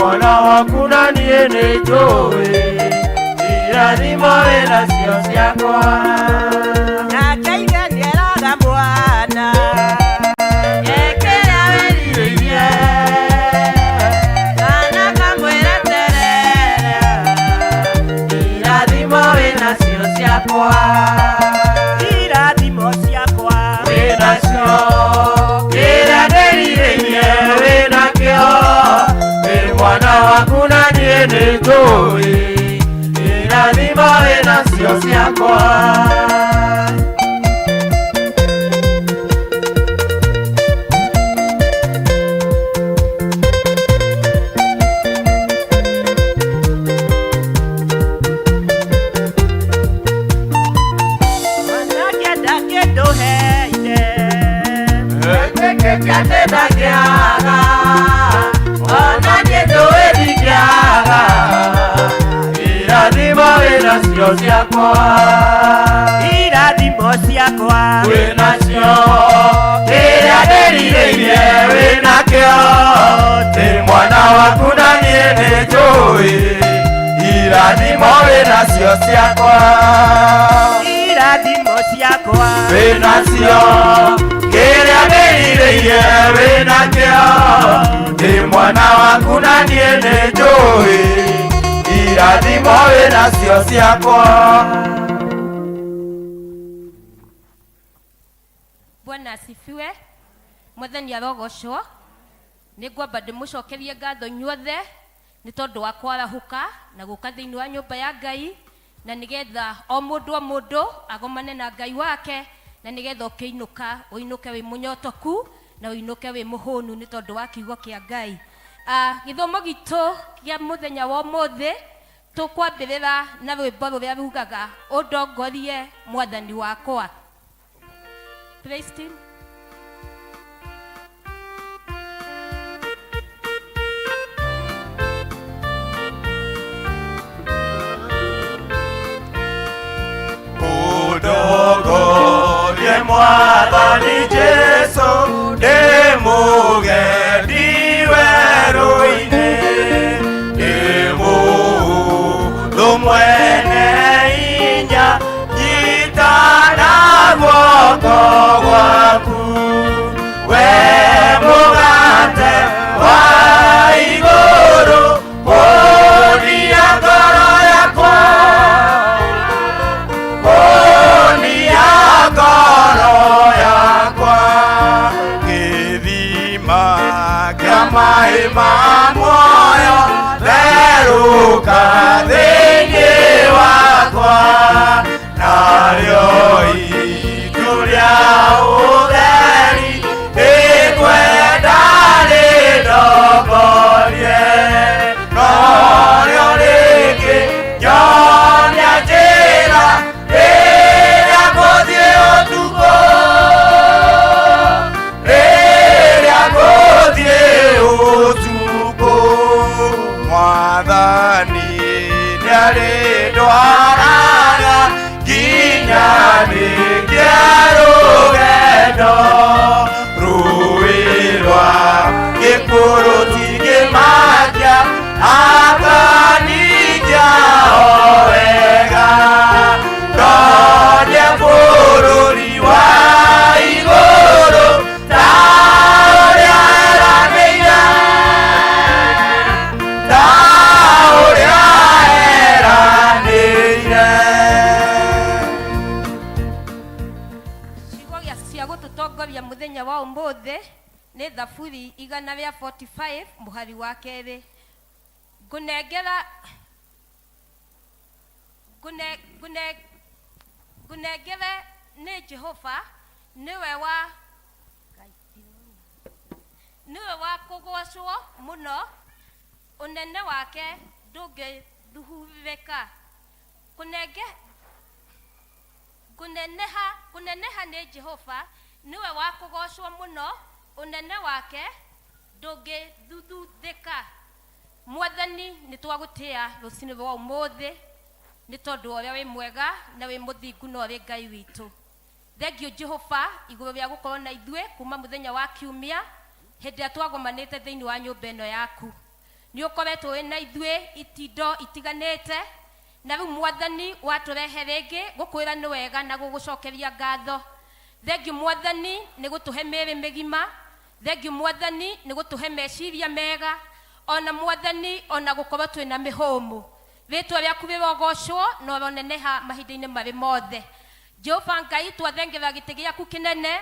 mwana waku na niĩ nĩ njũĩ irathimo wĩna cio ciakwa. Nake ithe nĩeraga mwana ekĩra wĩrirĩirie kana kamwĩra terere irathimo wĩna cio ciakwa. irathimo ciakwa Wĩna cio kĩrĩa ndĩrirĩirie wĩna kĩo wĩ mwana waku na niĩ nĩ njũĩ irathimo wĩna cio ciakwa. mwanake ndakĩndũheire Ekĩkĩte ndakĩaga ona niĩ ndũĩ ndingĩaga irathimo wĩna cio ciakwa. irathimo ciakwa Wĩna cio kĩrĩa ndĩrirĩirie wĩna kĩo wĩ mwana waku na niĩ nĩ njũĩ irathimo wĩna cio ciakwa. irathimo ciakwa Wĩna cio kĩrĩa ndĩrirĩirie wĩna kĩo wĩ mwana waku na niĩ nĩ njũĩ irathimo wĩna cio ciakwa. Bwana asifiwe. Mwathani arogocwo. Nĩngwamba ndĩmũcokerie ngatho inyuothe nĩ tondũ wa kwarahũka na gũka thĩinĩ wa nyũmba ya Ngai, na nĩgetha o mũndũ agomane na Ngai wake, na nĩgetha ũkĩinũka ũinũke wĩ mũnyotoku na ũinũke wĩ mũhũnu nĩ tondũ wa kiugo kĩa Ngai. Gĩthomo gitũ kĩa mũthenya wa ũmũthĩ tũkwambĩrĩra na rwĩmbo rũrĩa rugaga ũndongorie Mwathani wakwa. Praise team. Ũndongorie Mwathani Jesũ ndĩ mũgendi werũ-inĩ, ndĩ mũndũ mwene hinya nyitana guoko gwaku, we mũgate wa igũrũ kũnia ngoro yakwa, kũnia ngoro yakwa, gĩthima kĩa maĩ ma muoyo therũka thĩinĩ wakwa, narĩo itu rĩa ũtheri rĩkwenda rĩndongorie, norĩo rĩngĩ nyonia njĩra rĩrĩa ngũthiĩ ũtukũ, rĩrĩa ngũthiĩ ũtukũ. Mwathani nĩarĩndwaraga nginya rĩngĩa rũgendo, rũĩ rwa gĩkũrũ tingĩmakia akaningĩa o wega, ndonye bũrũri wa igũrũ ta ũrĩa eranĩire, ta ũrĩa eranĩire. Ciugo cia gũtũtongoria mũthenya wa ũmũthĩ nĩ Thaburi 145 mũhari wa kerĩ. Ngũnengere nĩ Jehova, niwe wa kũgocwo mũno, ũnene wake ndũngĩthuhurĩka. Kũneneha nĩ Jehova, niwe wa kũgocwo mũno, ũnene wake ndũngĩthuthurĩka. Mwathani nĩ twagũtĩa rũcinĩ rwa ũmũthĩ nĩ tondũ ũrĩa wĩ mwega na wĩ mũthingu na ũrĩ Ngai witũ. Thengio Jehova igũrũ rĩa gũkorwo na ithuĩ kuma mũthenya wa kiumia hĩndĩ ĩrĩa twagomanĩte thĩinĩ wa nyũmba ĩno yaku. ni ukoretwo wina ithue itindo itiganete na riu Mwathani waturehe ringi gukwira ni wega na gugucokeria ngatho. Thengiu Mwathani ni gutuhe miri migima, thengiu Mwathani ni gutuhe meciria mega, ona Mwathani ona gukorwo twina mihumu. Ritwa riaku rirogocwo no roneneha mahinda-ini mari mothe. Jehova Ngai twathengerera giti giaku kinene,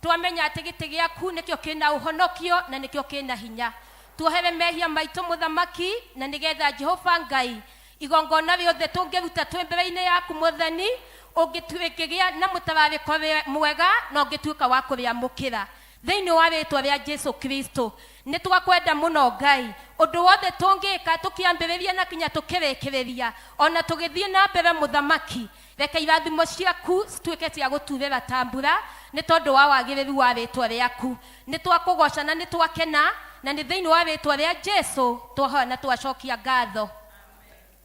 twamenya ati giti giaku nikio kina uhonokio na nikio kina hinya. Tuohere mehia maitu Muthamaki na nigetha Jehova Ngai igongona riothe tungiruta twi mbere-ini yaku Mwathani ungituikigia na mutarariko mwega na ungituika wa kuriamukira thiini wa ritwa ria Jesu Kristo. Ni twakwenda muno Ngai undu wothe tungika tukiambiriria na kinya tukirikiriria ona tugithie na mbere Muthamaki, reke irathimo ciaku cituike cia guturira tambura ni tondu wa wagiriru wa ritwa riaku. Ni twakugoca na ni twakena na ni thiini wa ritwa ria Jesu twahoya na twacokia ngatho.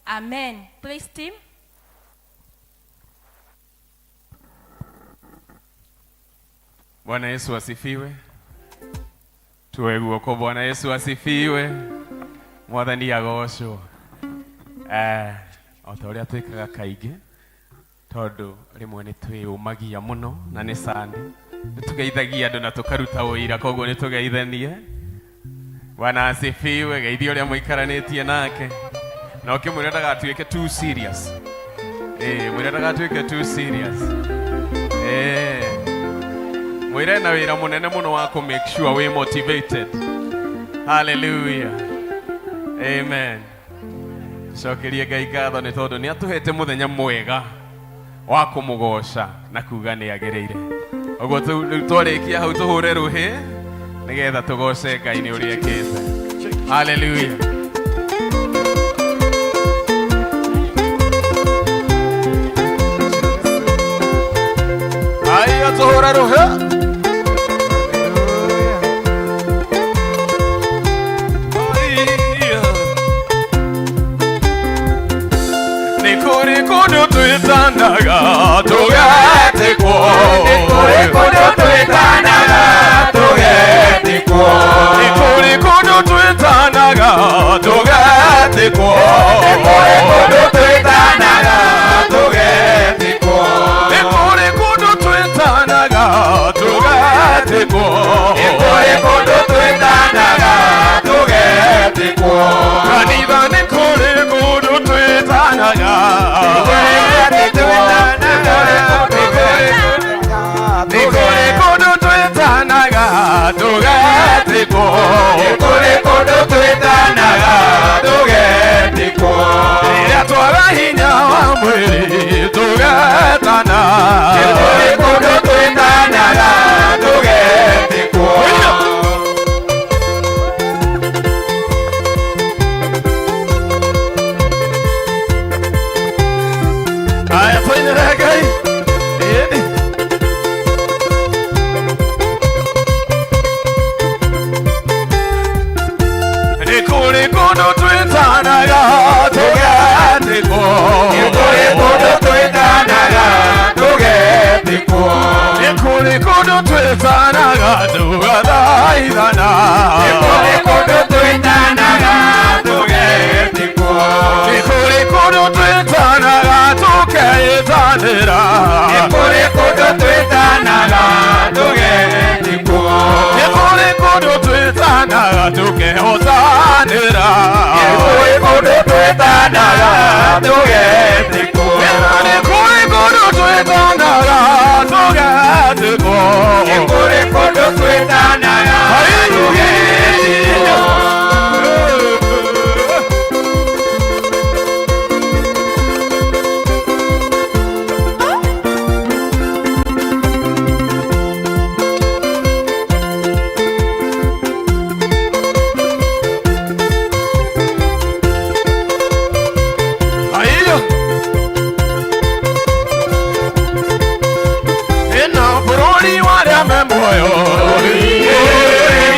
Amen. Praise team. Bwana Yesu asifiwe. Tuwe guoko. Bwana Yesu asifiwe. Mwathani agocwo. Ota uria twikaga kaingi tondu rimwe ni twiyumagia muno na ni Sunday nitugeithagia andu na tukaruta uira, koguo ni tugeithanie. Bwana asifiwe. Geithia uria muikaranitie nake na ukimwira ndagatuike too serious. Mwira ndagatuike too serious. Mwire na wira munene muno wa ku make sure we motivated. Hallelujah. Amen. Cokerie Ngai ngatho ni tondu ni atuhete muthenya mwega wa kumugoca na kuga ni agirire. Oguo twarikia hau tuhure ruhi nigetha tugoce Ngai ni uria ekite. Hallelujah. Aya tuhure ruhi. Kudu twitanaga tugetikwo, kudu twitanaga tugetikwo, kudu twitanaga tugetikwo, kudu twitanaga tugetikwo, kudu twitanaga tugetikwo, kudu twitanaga tugetikwo, kanitha ni kudu twitanaga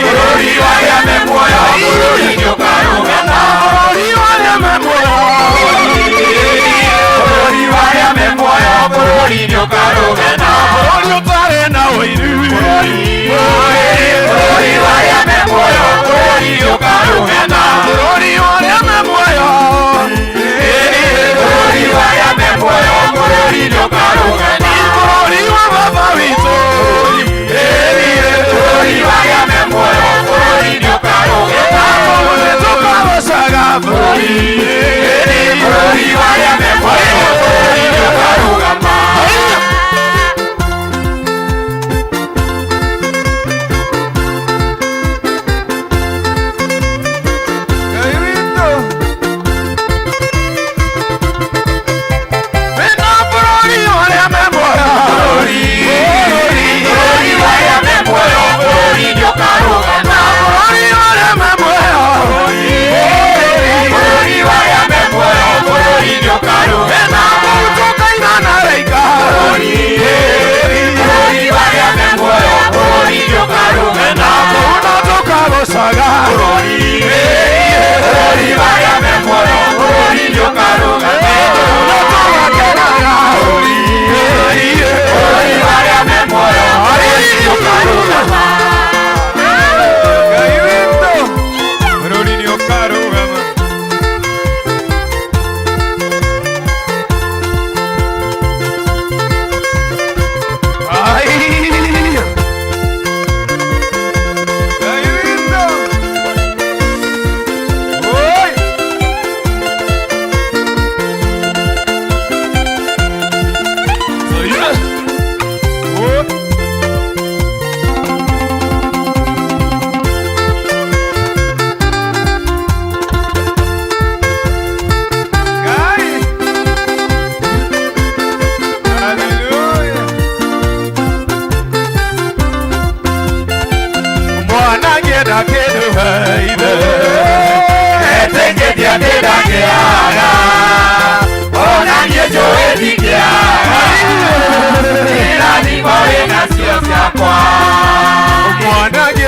Bururi wa ya me moyo,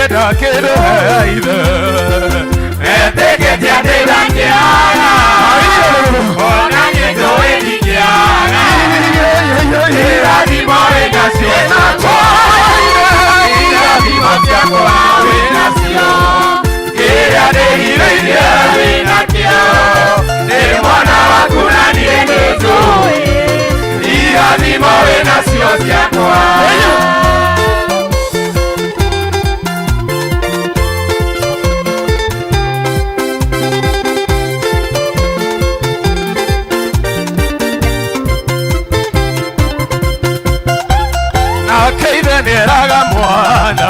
ngenda kindu heithe eteketia ndĩrangiaga ona niĩ njũĩ ndingĩaga irathimo wĩnacio irathimo ciakwa wĩnacio kĩrĩa ndĩhirĩirie wĩnakĩo nĩ mwana waku na niĩ nĩnjũĩ irathimo wĩnacio ciakwa neraga mwana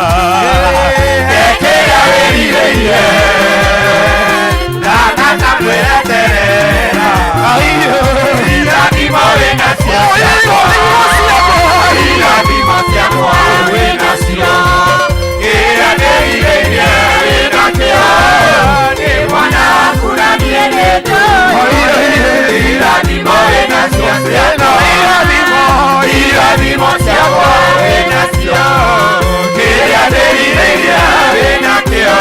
ekera wĩrirĩire ndanata kwĩreterera irathimo wĩnacio irathimo ciakwa wĩnacio kĩrĩa ndĩrirĩire wĩnakĩo nĩ mwana waku na niĩ nĩnjũĩ irathimo wĩnacio ciakwa irathimo ciakwa wĩnacio kĩrĩa ndĩrirĩire wĩnakĩo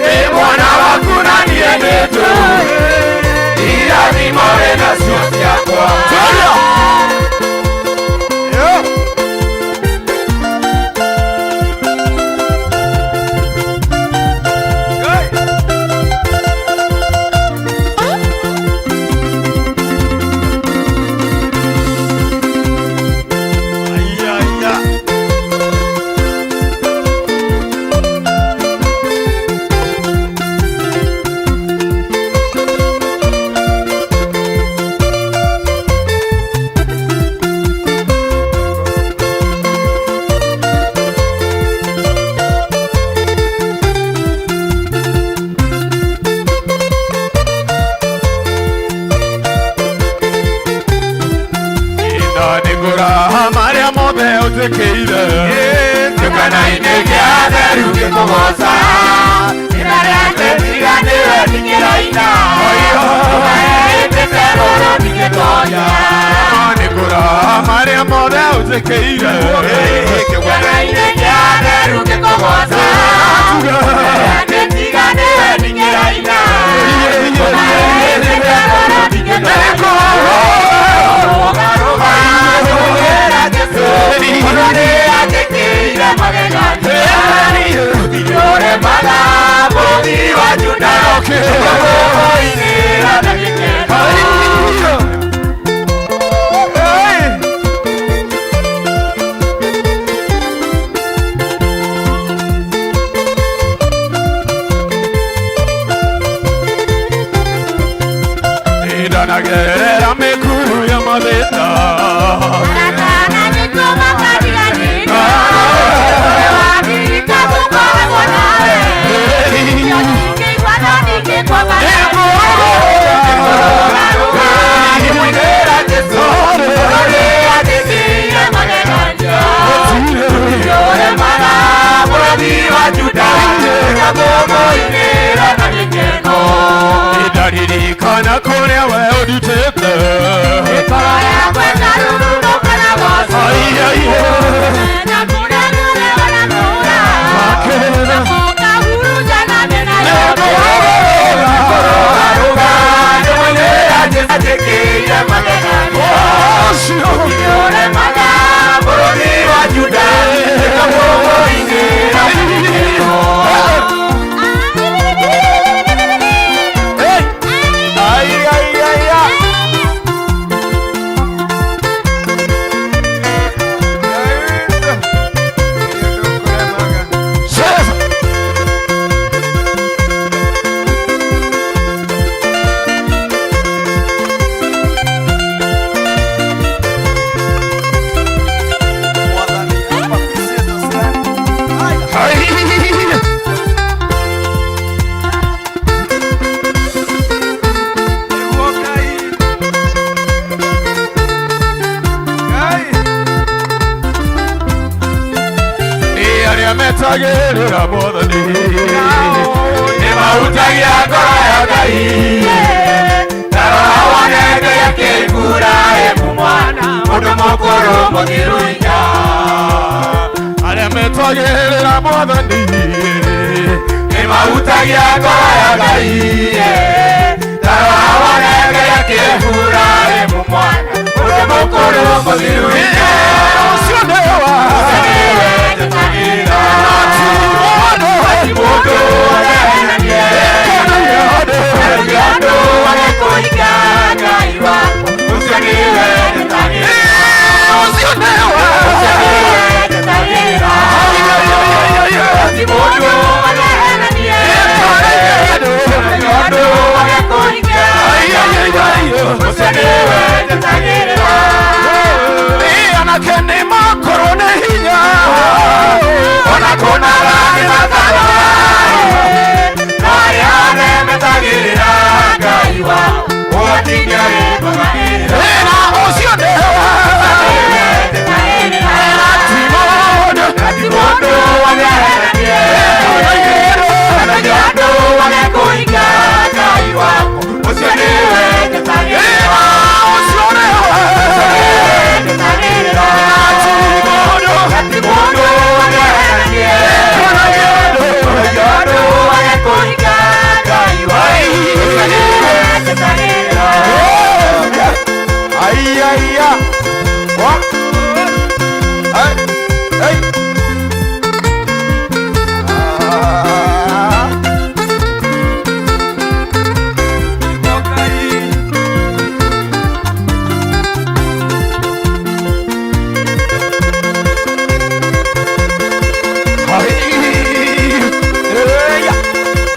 nĩ mwana waku na niĩ nĩnjũĩ irathimo wĩnacio ciakwa Tukanaine kĩa theru gĩkũgoca Nĩmarete tiganĩwe ndingĩraina Nĩmarete rũrũ ndingĩtonya Nĩngũra marĩa mothe ũnjĩkĩire Tukanaine kĩa theru gĩkũgoca Nĩmarete tiganĩwe ndingĩraina Nĩmarete rũrũ ndingĩtonya Ndanagerera mĩkuru ya mathĩna Ndaririkana kũrĩa we ũndutĩte Ngoro yakwa ĩtarurumũka na goco na kũrĩa wanakũra ũkahurunja na mĩena yothe Kũrũgarũga nĩmwĩrĩra njĩkĩire magegania Ũkĩũremaga bũrũri wa Juda Ĩkamũgũinĩra gĩkĩro metagĩrĩra Mwathani nĩmahutagia ngoro ya Ngai na roho wone Ngai akĩmbura mwana mũndũ mũkũrũ mũthiru inya arĩa twagĩrĩra Mwathani Nĩmahutagia ngoro ya Ngai Tawa nenge ya kĩhura mwana Ũrĩ mũkũrũ mũthiru ũcio nĩwe Tũtagĩra Ati mũndũ ũrehenanie Ati andũ agĩkũhinga Ngai wako Ũcio nĩwe tũtagĩra ũcio nĩwe tũtagĩra Ati mũndũ ũrehenanie Ati andũ agĩkũhinga Ũcio nĩwe tũtagĩra anake nĩmakorwo nĩ hinya Ona kũnaga nĩ mathara Arĩa metagĩrĩra Ngai wao Ũtingĩrĩmagĩrĩra na ũcio nĩwe Ati mũndũ agĩheranie Ati andũ agĩkũhinga Ngai wako Ũcio nĩwe tũtagĩrĩra ũcio nĩwe tũtagĩrĩra Ati mũndũ agĩheranie Ati andũ agĩkũhinga Ngai wako Ũcio nĩwe tũtagĩrĩra Aiya what hey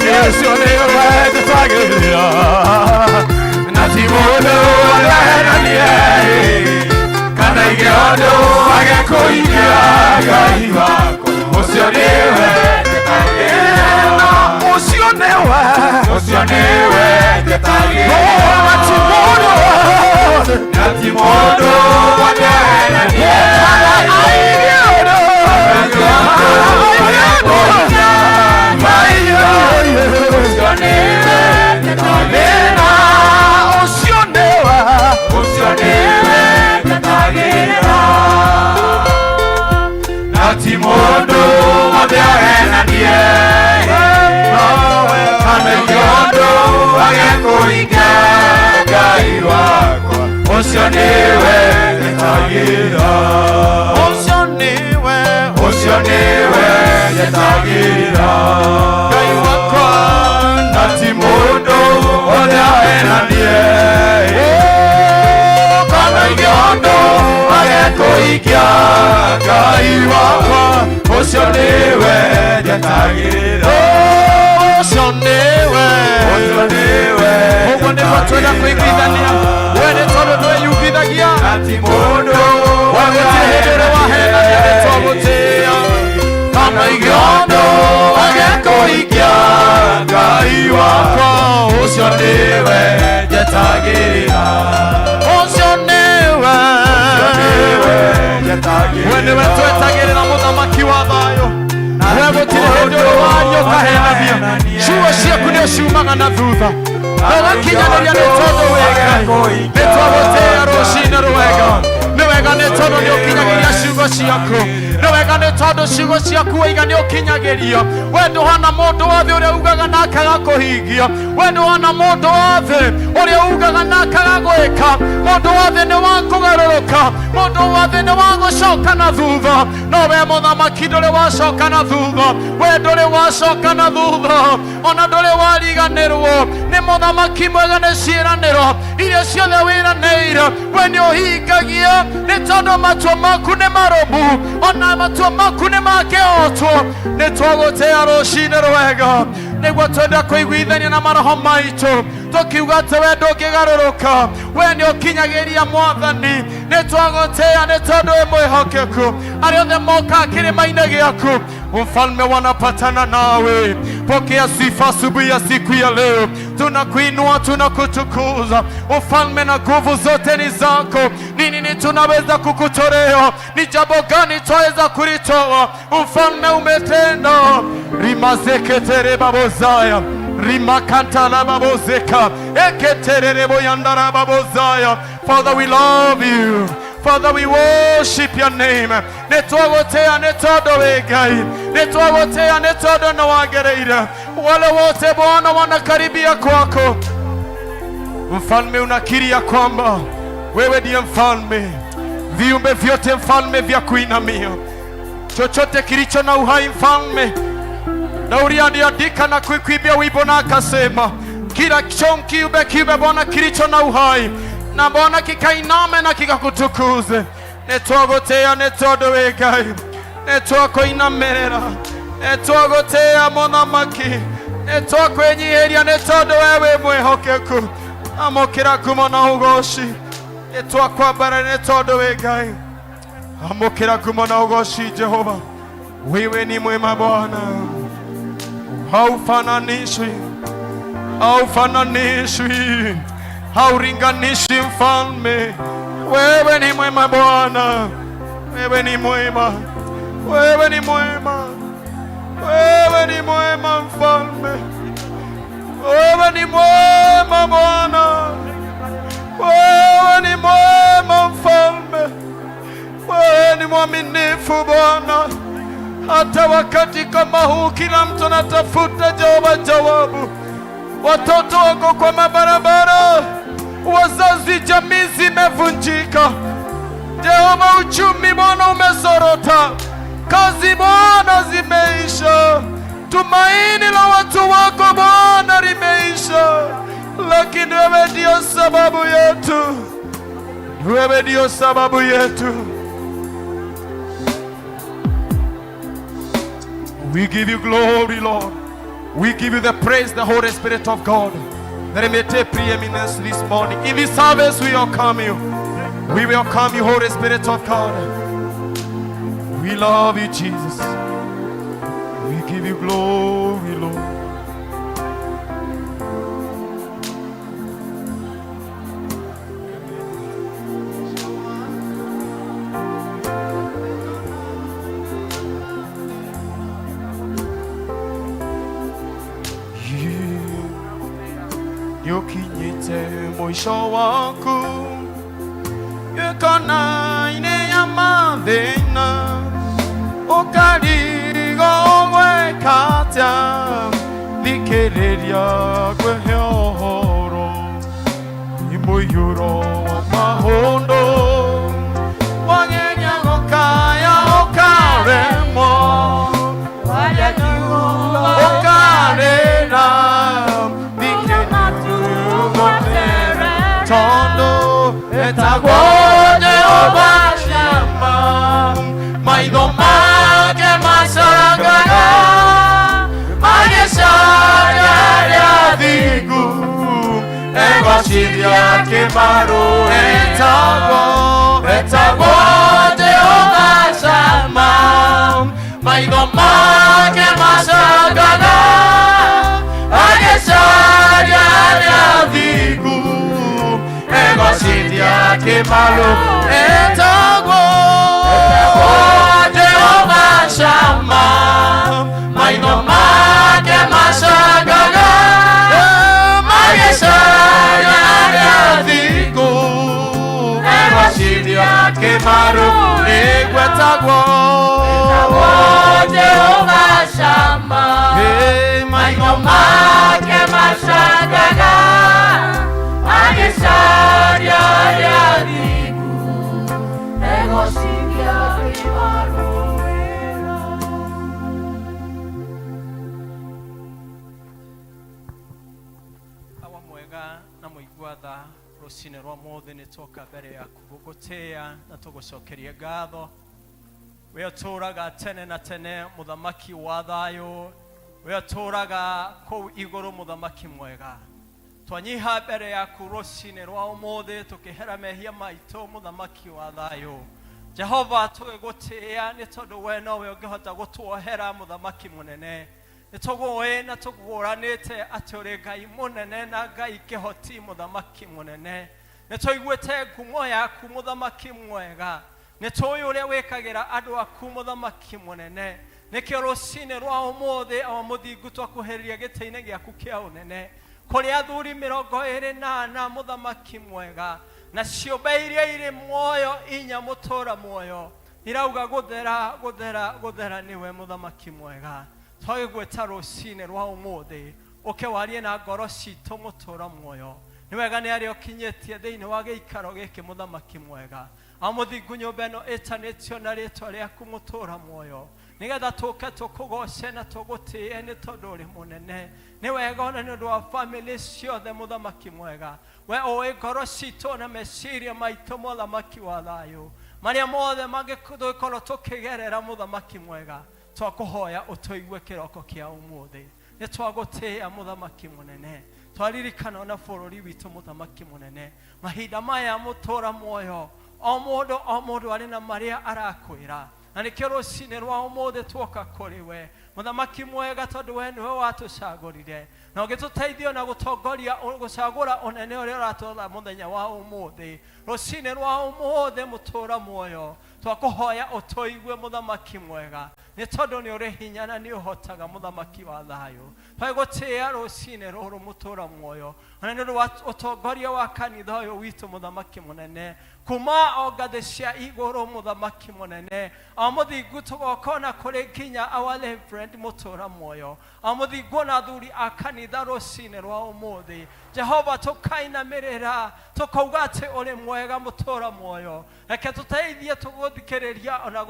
Yesu nĩwe tũtagĩrĩra na ti mũndũ ũreheranie kana igĩondo agĩkũhingia Ngai wako ũcio nĩwe tũtagĩrĩra ũcio nĩwe tũtagĩrĩra na ti mũndũ ũreheranie igĩondo Ati mũndũ wothe ahenanie kana igĩondo agĩkũhinga Ngai wakwa Ũcio nĩwe nyetagĩrĩra Ũcio nĩwe nyetagĩrĩra Ngai wakwa na ti mũndũ wothe ahenanie kana igĩondo agĩkũhingia Ngai wakwa Ũcio nĩwe nyetagĩrĩra Ũcio nĩwe Ũguo nĩguo twenda kũiguithania we nĩ tondũ twĩyugithagia Ati mũndũ we gũtirĩ hĩndĩ ĩrĩa wahenania nĩ twagũtĩĩa kana igĩondo agĩkũhingia Ngai wakwa Ũcio nĩwe nyetagĩrĩra Ũcio nĩwe we nĩwe twetagĩrĩra mũthamaki wa thayũ we gũtirĩ hĩndĩ ũrĩ waria ũkahenania ciugo ciaku nĩ ciumaga na thutha ũgakinyanĩria nĩ tondũ wega nĩ twagũtĩĩa rũcinĩ rwega nĩ wega nĩ tondũ nĩ ũkinyagĩria ciugo ciaku nĩ wega nĩ tondũ ciugo ciaku waiga nĩ ũkinyagĩria we ndũhana mũndũ wothe ũrĩa ugaga na akaga kũhingia we ndũhana mũndũ wothe ũrĩa ugaga na akaga gwĩka mũndũ wothe nĩ wa kũgarũrũka mũndũ wothe nĩ wa gũcoka na thutha no we mũthamaki ndũrĩ wacoka na thutha we ndũrĩ wacoka na thutha ona ndũrĩ wariganĩrwo nĩ mũthamaki mwega nĩ ciĩranĩro iria ciothe wĩranĩire we nĩ ũhingagia nĩ tondũ matua maku nĩ marũmu ona matua maku nĩ makĩhotwo nĩ twagũtĩĩa rũcinĩ rwega nĩguo twenda kũiguithania na maroho maitũ tũkiuga atĩ we ndũngĩgarũrũka we nĩ ũkinyagĩria Mwathani nĩ twagũtĩĩa nĩ tondũ wĩ mwĩhokeku arĩa othe moka kĩrĩma-inĩ gĩaku Mfalme wanapatana nawe pokea sifa asubuhi ya siku ya leo tunakuinua tunakutukuza ufalme na nguvu zote ni zako nini tunaweza kukutolea ni jambo gani twaweza kulitoa ufalme umetenda rimazeketere babozaya rimakantala babozeka eketerere boyandara babozaya Father we love you Father, we worship your name. Nitwagotea nitodo wegai. Nitwagotea nitodo na wagereira. Wale wote Bwana wanakaribia kwako. Mfalme, unakiri ya kwamba wewe ndiye mfalme. Viumbe vyote mfalme vya kuinamia. Chochote kilicho na uhai mfalme. Daudi aliandika na kuimbia wimbo na akasema, kila kiumbe Bwana kilicho na uhai na Bwana kikainame na kikakutukuze. Nitwagotea nitodo wegai. Nitwakoinamerera. Nitwagotea Muthamaki. Nitwakwenyihiria nitodo wewe mwihokeku. Amukira kumona ugoshi. Nitwakwambara nitodo wegai. Amukira kumona ugoshi Jehova. Wewe ni mwema Bwana. Haufananishwi. Haufananishwi. Hauringanishwi mfalme. Wewe ni mwema Bwana. Wewe ni mwema. Wewe ni mwema. Wewe ni mwema mfalme. Wewe ni mwema Bwana. Wewe ni mwema mfalme. Wewe ni mwaminifu Bwana. Hata wakati kama huu kila mtu anatafuta jawabu. Watoto wako kwa mabarabara. Wazazi, jamii zimevunjika. Jehova, uchumi Bwana umezorota. Kazi Bwana zimeisha. Tumaini la watu wako Bwana limeisha. Lakini wewe ndio sababu yetu. Wewe ndio sababu yetu. We give you glory, Lord. We give you the praise, the Holy Spirit of God, that it may take preeminence this morning. In this service we welcome you. We welcome you, Holy Spirit of God. We love you, Jesus. We give you glory, Lord. Yukinyite mwisho wako. Yukona ine ya madena. Ukarigo wekatya. Likereria kwehoro. Imuyuro wa mahondo. Wangenya okaya okaremo. Okarena. Tondo etagone obashama maido make masagana magesaya ya digu egosidia kemaru etagone obashama maido make masagana magesaya ya digu Sidia que malo etago Jehová chama Mai no ma que masagaga Magesha ya digo Sidia que malo etago Jehová chama Mai no ma que masagaga Magesharia ya digu Egosidia imaruera. Awa mwega na muigwatha rucine rwa mothe nitoka mbere ya kugugotea na tugucokeria ngatho. We aturaga tene na tene muthamaki wa thayo. We aturaga kou iguru muthamaki mwega. Twanyiha mbere yaku rucine rwa umothe tukihera mehia maito muthamaki wa thayo. Jehova tugugutia ni tondu we nowe ungihota gutuohera muthamaki munene. Nituguwe na tuguranite ati uri Ngai munene na Ngai kihoti muthamaki munene. Nituiguite ngumo yaku muthamaki mwega. Nituyu uria wikagira andu aku muthamaki munene. Nikio rucine rwa umothe awa muthingu twakuhereria gite-ini giaku kia unene. Kuri athuri 28 muthamaki mwega na ciũmbe iria irĩ muoyo inya mũtũra muoyo irauga gũthera niwe mũthamaki mwega. Twagĩgwĩta rũcinĩ rwa ũmũthĩ ũke warie na ngoro citũ mũtũra muoyo. Nĩ wega nĩ arĩa ũkinyĩtie thĩinĩ wa gĩikaro gĩkĩ mũthamaki mwega. Amũthingu nyũmba ĩno ĩtanĩtio na rĩtwa rĩaku mũtũra muoyo, nĩgetha tũke tũkũgoce na tũgũtĩe nĩ tondũ ũrĩ mũnene. Nĩ wega ona nĩ ũndũ wa family ciothe mũthamaki mwega. We ũĩ ngoro citũ na meciria maitũ mũthamaki wa thayũ, marĩa mothe mangĩkorwo tũkĩgerera mũthamaki mwega. Twakũhoya ũtũigue kĩroko kĩa ũmũthĩ. Nĩ twagũtĩĩa mũthamaki mũnene. Twaririkana ona bũrũri witũ mũthamaki mũnene. Mahinda maya mũtũra muoyo, o mũndũ arĩ na marĩa arakwĩra. Na nĩkĩo rũcinĩ rwa ũmũthĩ tuoka kũrĩ we mũthamaki mwega, tondũ we nĩwe watũcagũrire na ũgĩtũteithia na gũtongoria gũcagũra ũnene ũrĩa ũratwatha mũthenya wa ũmũthĩ. Rũcinĩ rwa ũmũthĩ mũtũra muoyo, twakũhoya ũtũigue mũthamaki mwega, nĩ tondũ nĩ ũrĩ hinya na nĩ ũhotaga mũthamaki wa thayũ. Twagũtĩĩa rũcinĩ rũrũ mũtũra muoyo, ona nĩ ũndũ wa ũtongoria wa kanitha ũyũ witũ mũthamaki mũnene, kuma o ngathĩ cia igũrũ mũthamaki mũnene. Amũthingu tũgokona kũrĩ nginya our reverend mũtũra muoyo, amũthingu na athuri a kanitha rũcinĩ rwa ũmũthĩ. Jehova tũkainamĩrĩra tũkauga atĩ ũrĩ mwega mũtũra muoyo. Reke tũteithie tũgũthikĩrĩria ona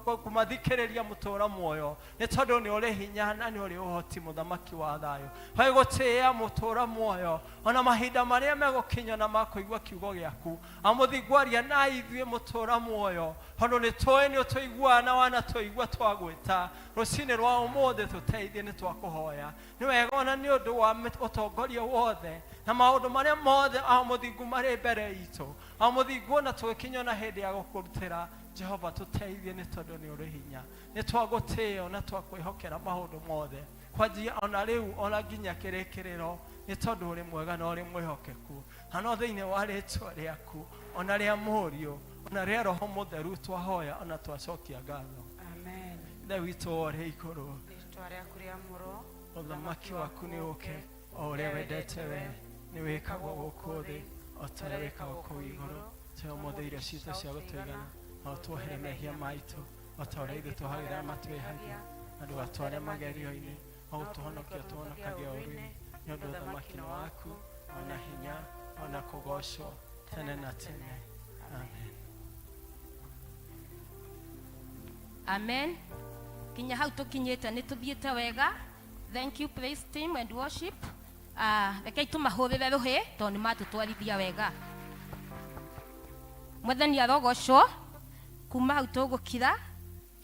kũmathikĩrĩria mũtũra muoyo, nĩ tondũ nĩ ũrĩ hinya na nĩ ũrĩ ũhoti mũthamaki wa thayũ. Twagũtĩĩa mũtũra muoyo, ona mahinda marĩa megũkinya na makũigua kiugo gĩaku. Amũthingu aria na ithuĩ mũtũra muoyo, tondũ nĩ tũĩ nĩ ũtũiguaga na wanatũigua twagwĩta. Rũcinĩ rwa ũmũthĩ tũteithie, nĩ twakũhoya. Nĩ wega ona nĩ ũndũ wa ũtongoria wothe na maũndũ marĩa mothe amũthingu marĩ mbere itũ. Amũthingu ona tũgĩkinya na hĩndĩ ya gũkũrutĩra, Jehova tũteithie, nĩ tondũ nĩ ũrĩ hinya. Nĩ twagũtĩĩa na twakwĩhokera maũndũ mothe kwanjia ona rĩu ona nginya kĩrĩkĩrĩro, nĩ tondũ ũrĩ mwega na ũrĩ mwĩhokeku. Na no thĩinĩ wa rĩtwa rĩaku ona rĩa mũriũ ona rĩa Roho Mũtheru twahoya ona twacokia ngatho. Amen. Ithe witũ ũrĩ igũrũ, Rĩtwa rĩaku rĩamũrwo, ũthamaki waku nĩ ũke, o ũrĩa wendete we nĩ wĩkagwo gũkũ thĩ o ta ũrĩa wĩkagwo kũu igũrũ. Tũhe ũmũthĩ irio citũ cia gũtũigana, na ũtuohere mehia maitũ o ta ũrĩa ithuĩ twahagĩra matwĩhagia, na ndũgatware magerio-inĩ, o ũtũhonokie ũtũhonokagie ũũru-inĩ, nĩ ũndũ ũthamaki nĩ waku, ona hinya ona kũgocwo tene na tene. Amen. Amen. Kinya hau tukinyite nĩ tuthiĩte wega. Thank you praise team and worship. Rekei tũmahũrĩre rũhĩ tondũ nĩ matũtwarithia wega. Mwathani arogocwo. Kuma hau tũgũkira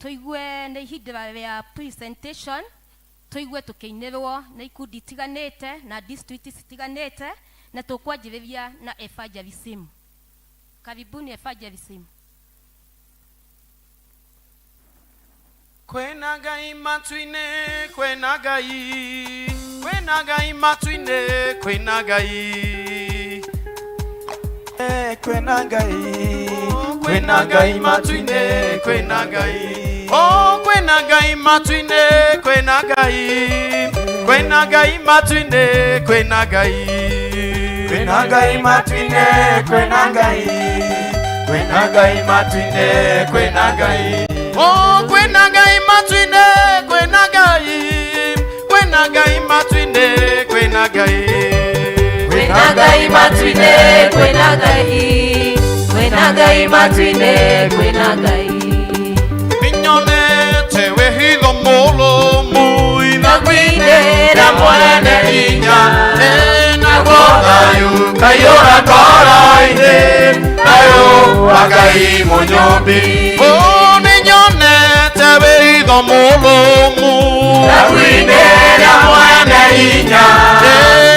tũigue nĩ ihinda rĩa presentation, tũigue tũkĩinĩrwo nĩ ikundi itiganĩte na district citiganĩte, na tũkwanjĩrĩria na evangelism. Karibuni evangelism. Kwena Ngai matu-inĩ, kwena Ngai, kwena Ngai matu-inĩ, kwena Ngai. Kwena Ngai, Kwena Ngai matu-inĩ, kwena Ngai. Oh, kwena Ngai matu-inĩ, kwena Ngai. Kwena Ngai matu-inĩ, kwena Ngai. kwena Ngai matu-inĩ, kwena Ngai. Kwena Ngai matu-inĩ, kwena Ngai. Oh, kwena Ngai matu-inĩ, kwena Ngai. Kwena Ngai matu-inĩ, kwena Ngai. kwena Ngai matu-inĩ, kwena Ngai. Kwena Ngai matu-inĩ, kwena Ngai. Ninyonete wĩhitho mũrũmu Nakwinĩra mwene hinya, naguo thayũ kaiyũra ngoro-inĩ, thayũ wa Ngai mũnyũmbi. Oh, ninyonete wĩhitho mũrũmu Nakwinĩra mwene hinya,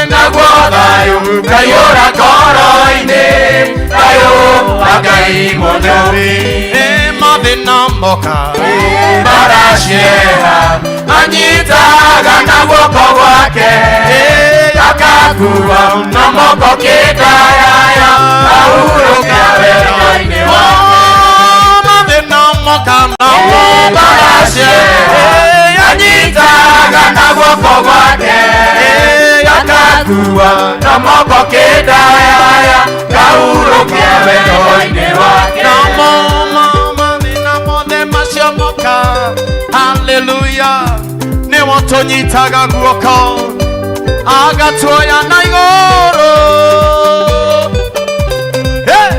naguo thayũ kaiyũra ngoro-inĩ, thayũ wa Ngai mũnyũmbi. mathĩna moka Maracieha anyitaga na guoko gwake, akakua na moko kĩndayaya, ahurũkia wĩra-inĩ wake. mathĩna moka namo Maracieha anyitaga na guoko gwake, akakua na moko kĩndayaya, ahurũkia wendo-inĩ wake. Namo mathĩna mothe macomoka, haleluya, nĩwe ũtũnyitaga guoko agatuoya na igũrũ. Hey!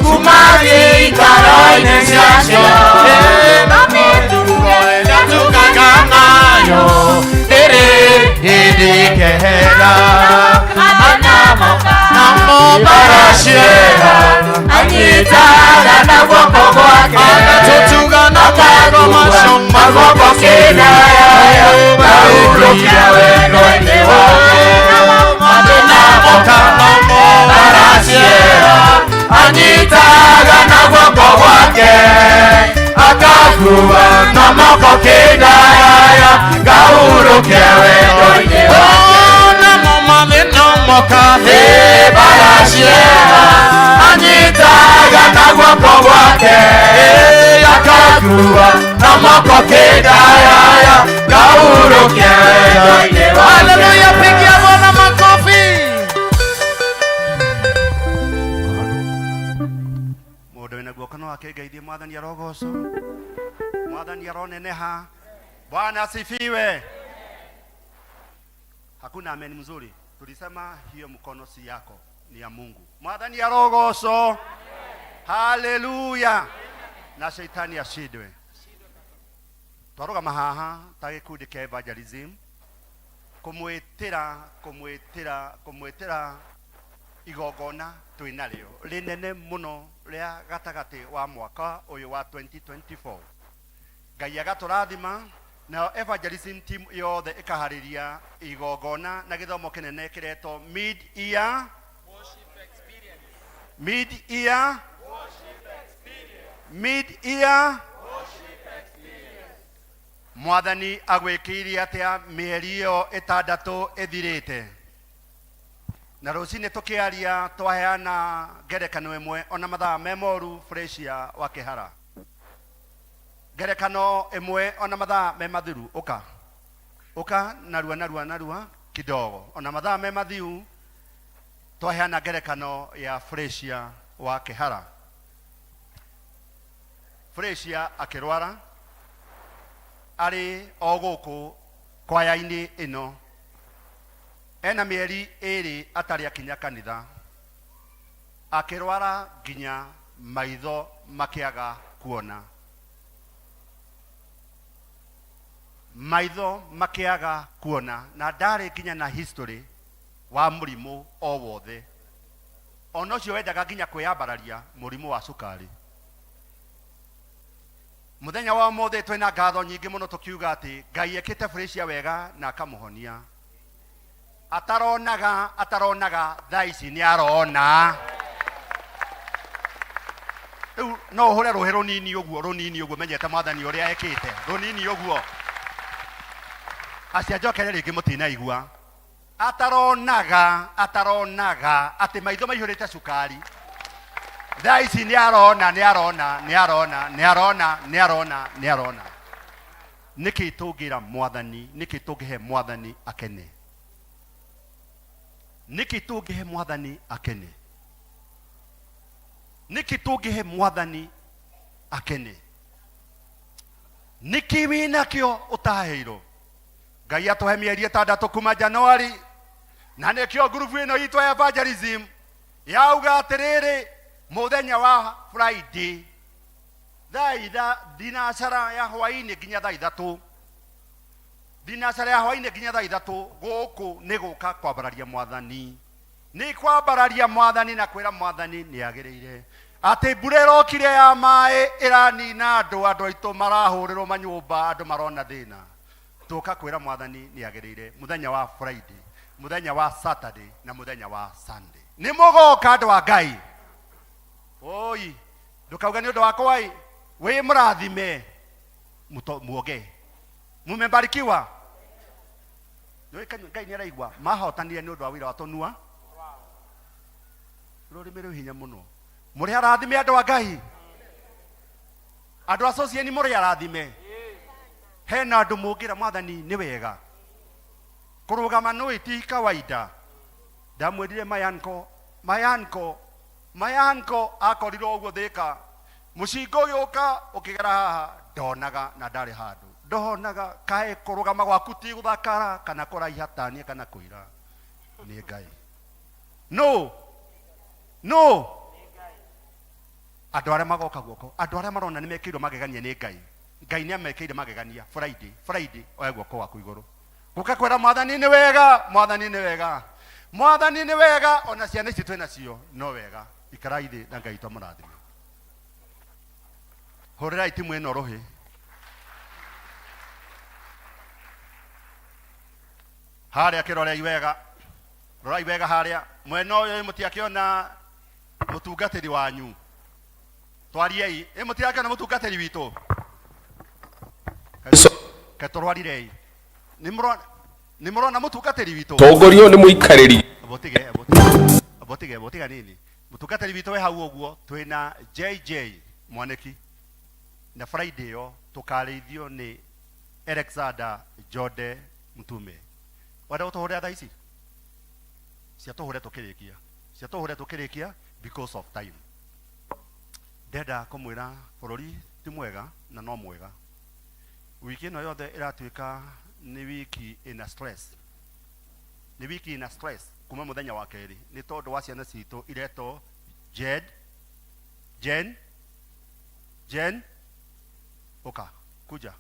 Kuma gĩikaro-inĩ ciacio, na mĩtugo ĩrĩa tugaga nayo, ndĩrĩ hĩndĩ kehera. Namo Baracieha anyitaga na guoko gwake, agatutuga na magego macio magoko kĩndaya, gaũrũkia wendo-inĩ wake. Baracieha anyitaga na guoko gwake, akakua na moko kĩndaya, gaũrũkia wendo-inĩ wake. namo mathĩna moka, Baracieha anyitaga na guoko gwake, akakua na moko kĩndaya, gaũrũkia wendo-inĩ wake. haleluya, pigia Bwana makofi. Mũndũ wĩna guoko no akĩngeithie. Mwathani arogocwo, Mwathani aroneneha. Bwana asifiwe. Hakuna amen mzuri. Tulisema hiyo mkono si yako, ni ya Mungu. Mwathani arogocwo. Haleluya. Na shetani ashindwe. Twarugama haha ta gĩkundi kĩa evangelism kumwĩtĩra igongona twĩnarĩo rĩnene mũno rĩa gatagatĩ wa mwaka ũyũ wa 2024. Ngai agatũrathima, nayo evangelism team yothe ĩkaharĩria igongona na gĩthomo kĩnene kĩretwo mid-year Mwathani agwĩkĩire atĩa mĩeri ĩyo ĩtandatũ ĩthirĩte. Na rũcinĩ tũkĩaria twaheana ngerekano ĩmwe ona mathaa me moru Frecia wa Kĩhara. Ngerekano ĩmwe ona mathaa me mathiru. Ũka narua kidogo. Ona mathaa me mathiru twaheana ngerekano ya Frecia wa Kĩhara. Frecia akĩrwara arĩ o gũkũ kwaya-inĩ ĩno. Ena mĩeri ĩrĩ atarĩ akinya kanitha. Akĩrwara nginya maitho makĩaga kuona. Na ndarĩ nginya na history wa mũrimũ o wothe. Ona ũcio wendaga nginya kwĩyambararia mũrimũ wa cukari. Muthenya wa ũmũthĩ twĩna ngatho nyingĩ mũno tũkiuga atĩ Ngai ekĩte Frecia wega na akamũhonia. Ataronaga thaa ici nĩ arona. Rĩu no ũhũre rũhĩ rũnini ũguo menyete Mwathani ũrĩa ekĩte. Rũnini ũguo. Acia njokere rĩngĩ mũtinaigua. Ataronaga atĩ maitho maihũrĩte cukari. Thaa ici nĩ arona. Nĩkĩ tũngĩra Mwathani, nĩkĩ tũngĩhe Mwathani akene. Nĩkĩ tũngĩhe Mwathani Nĩkĩ wĩnakĩo ũtaheirwo. Ngai atũhe mĩeri ĩtandatũ kuma Januari. Na nĩkĩo ngurubu ĩno itũ ya evangelism yauga atĩrĩrĩ, mũthenya wa Friday thaa thinacara ya hwainĩ nginya thaa ithatũ. Gũkũ nĩ gũka kwambararia Mwathani. Nĩ kwambararia Mwathani na kwĩra Mwathani nĩ agĩrĩire. Atĩ mbura ĩrokire ya maĩ ĩranina andũ aitũ marahũrĩrwo manyũmba, andũ marona thĩna. Tũka kwĩra Mwathani nĩ agĩrĩire. Mũthenya wa Friday, mũthenya wa Saturday na mũthenya wa Sunday. Nĩ mũgoka andũ a Ngai. Oi, ndũkauga nĩ ũndũ wakwa wĩ mũrathime muoge. Mumebarikiwa. Ngai nĩ araigua mahotanire nĩ ũndũ wa wĩra wa tũnua. Rũrĩmĩ rwĩ hinya mũno. Mũrĩ arathime andũ a Ngai. Andũ a society mũrĩ arathime. Hena andũ mũngĩra Mwathani nĩ wega. kurugama no iti kawaida. Ndamwirire mayanko akorirwo uguo thika mucingo gioka ukigera haha ndonaga na ndari handu ndonaga kae kurugama gwaku ti guthakara kana kuraihatania kana kuira ni Ngai no andu aria magoka guoko andu aria marona ni mekirwo magegania ni Ngai ni amekire magegania Friday oya guoko waku iguru guka kwera mwathani ni wega ona ciana ici twina cio no wega ikarai thi na Ngai tũmũrathime hũrĩrai timu ĩno rũhĩ harĩa kĩrorei wega rorai wega harĩa mwena ũyũ mũtiakĩona mũtungatĩri wanyu twariei mũtiakĩona mũtungatĩri witũ ketũrwarirei nĩ mũrona mũtungatĩri witũ tongorio nĩ mũikarĩri botiga nini mũtungatĩri witũ we hau ũguo twĩna JJ Mwaniki na Friday yo tukarĩithio nĩ Alexander Jode Mtume wada ũtũhũrĩra thaa ici cia tũhũre tũkĩrĩkia because of time ndenda kũmwĩra bũrũri ti mwega na no mwega wiki ĩno yothe ĩratuĩka nĩ wiki ina stress kuma mũthenya wa kerĩ nĩ tondũ wa ciana citũ iretwo Jen oka kuja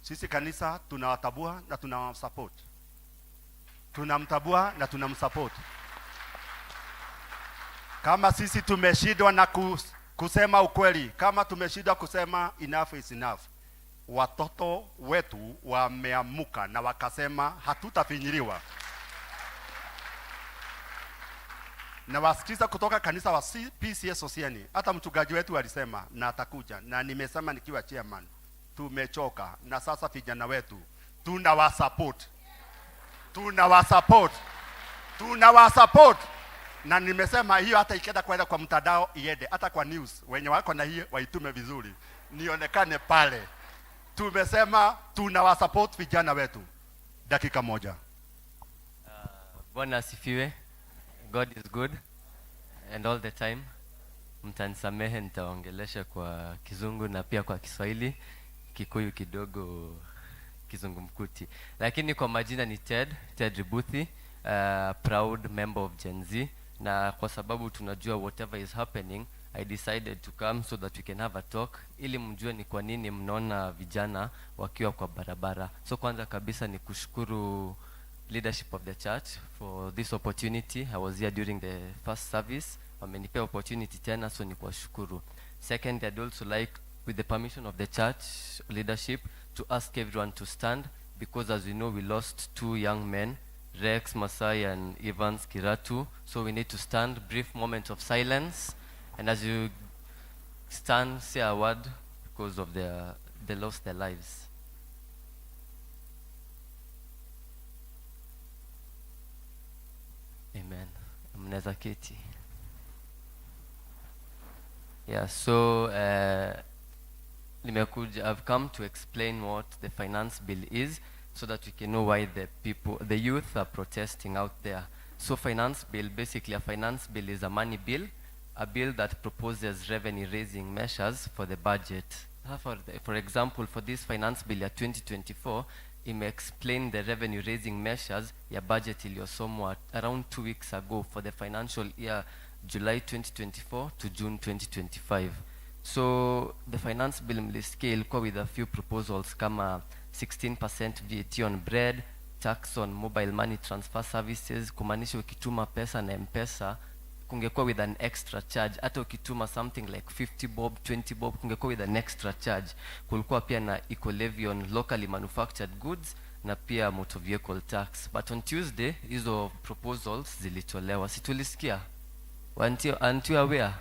sisi kanisa tunawatambua na tunamsupport kama sisi tumeshindwa na kusema ukweli kama tumeshindwa kusema enough is enough watoto wetu wameamuka na wakasema hatutafinyiliwa na wasikiza kutoka kanisa wa PCS Osiani hata mchungaji wetu alisema na atakuja na nimesema nikiwa chairman tumechoka na sasa vijana wetu tunawasupport na nimesema hiyo hata ikienda kwenda kwa mtandao iende hata kwa news wenye wako na hiyo waitume vizuri nionekane pale tumesema tunawasupport vijana wetu dakika moja Bwana asifiwe. God is good and all the time. Mtanisamehe nitaongelesha kwa Kizungu na pia kwa Kiswahili, Kikuyu kidogo, Kizungumkuti. Lakini kwa majina ni Ted Ributhi, proud member of Gen Z, na kwa sababu tunajua whatever is happening, I decided to come so that we can have a talk ili mjue ni kwa nini mnaona vijana wakiwa kwa barabara. So kwanza kabisa ni kushukuru leadership of the church for this opportunity. I was here during the first service. Wamenipea opportunity tena, so ni kuwashukuru. Second, I'd also like, with the permission of the church leadership, to ask everyone to stand, because as we know, we lost 2 young men, Rex Masai and Evans Kiratu. So we need to stand, brief moment of silence, and as you stand, say a word because of they lost their lives. Amen. Mnaweza keti. Yeah, so I've come to explain what the finance bill is so that we can know why the youth are protesting out there. So finance bill, basically a finance bill is a money bill, a bill that proposes revenue raising measures for the budget. For example, for this finance bill ya 2024, it may explain the revenue raising measures ya budget iliyosomwa around 2 weeks ago for the financial year July 2024 to June 2025. So the finance bill mlisikia ilikuwa with a few proposals kama 16% VAT on bread, tax on mobile money transfer services, kumaanisha ukituma pesa na M-Pesa kungekuwa with an extra charge. Hata ukituma something like 50 bob, 20 bob, kungekuwa with an extra charge. Kulikuwa pia na eco-levy on locally manufactured goods na pia motor vehicle tax. But on Tuesday, hizo proposals zilitolewa. Si tulisikia? Aren't you aware?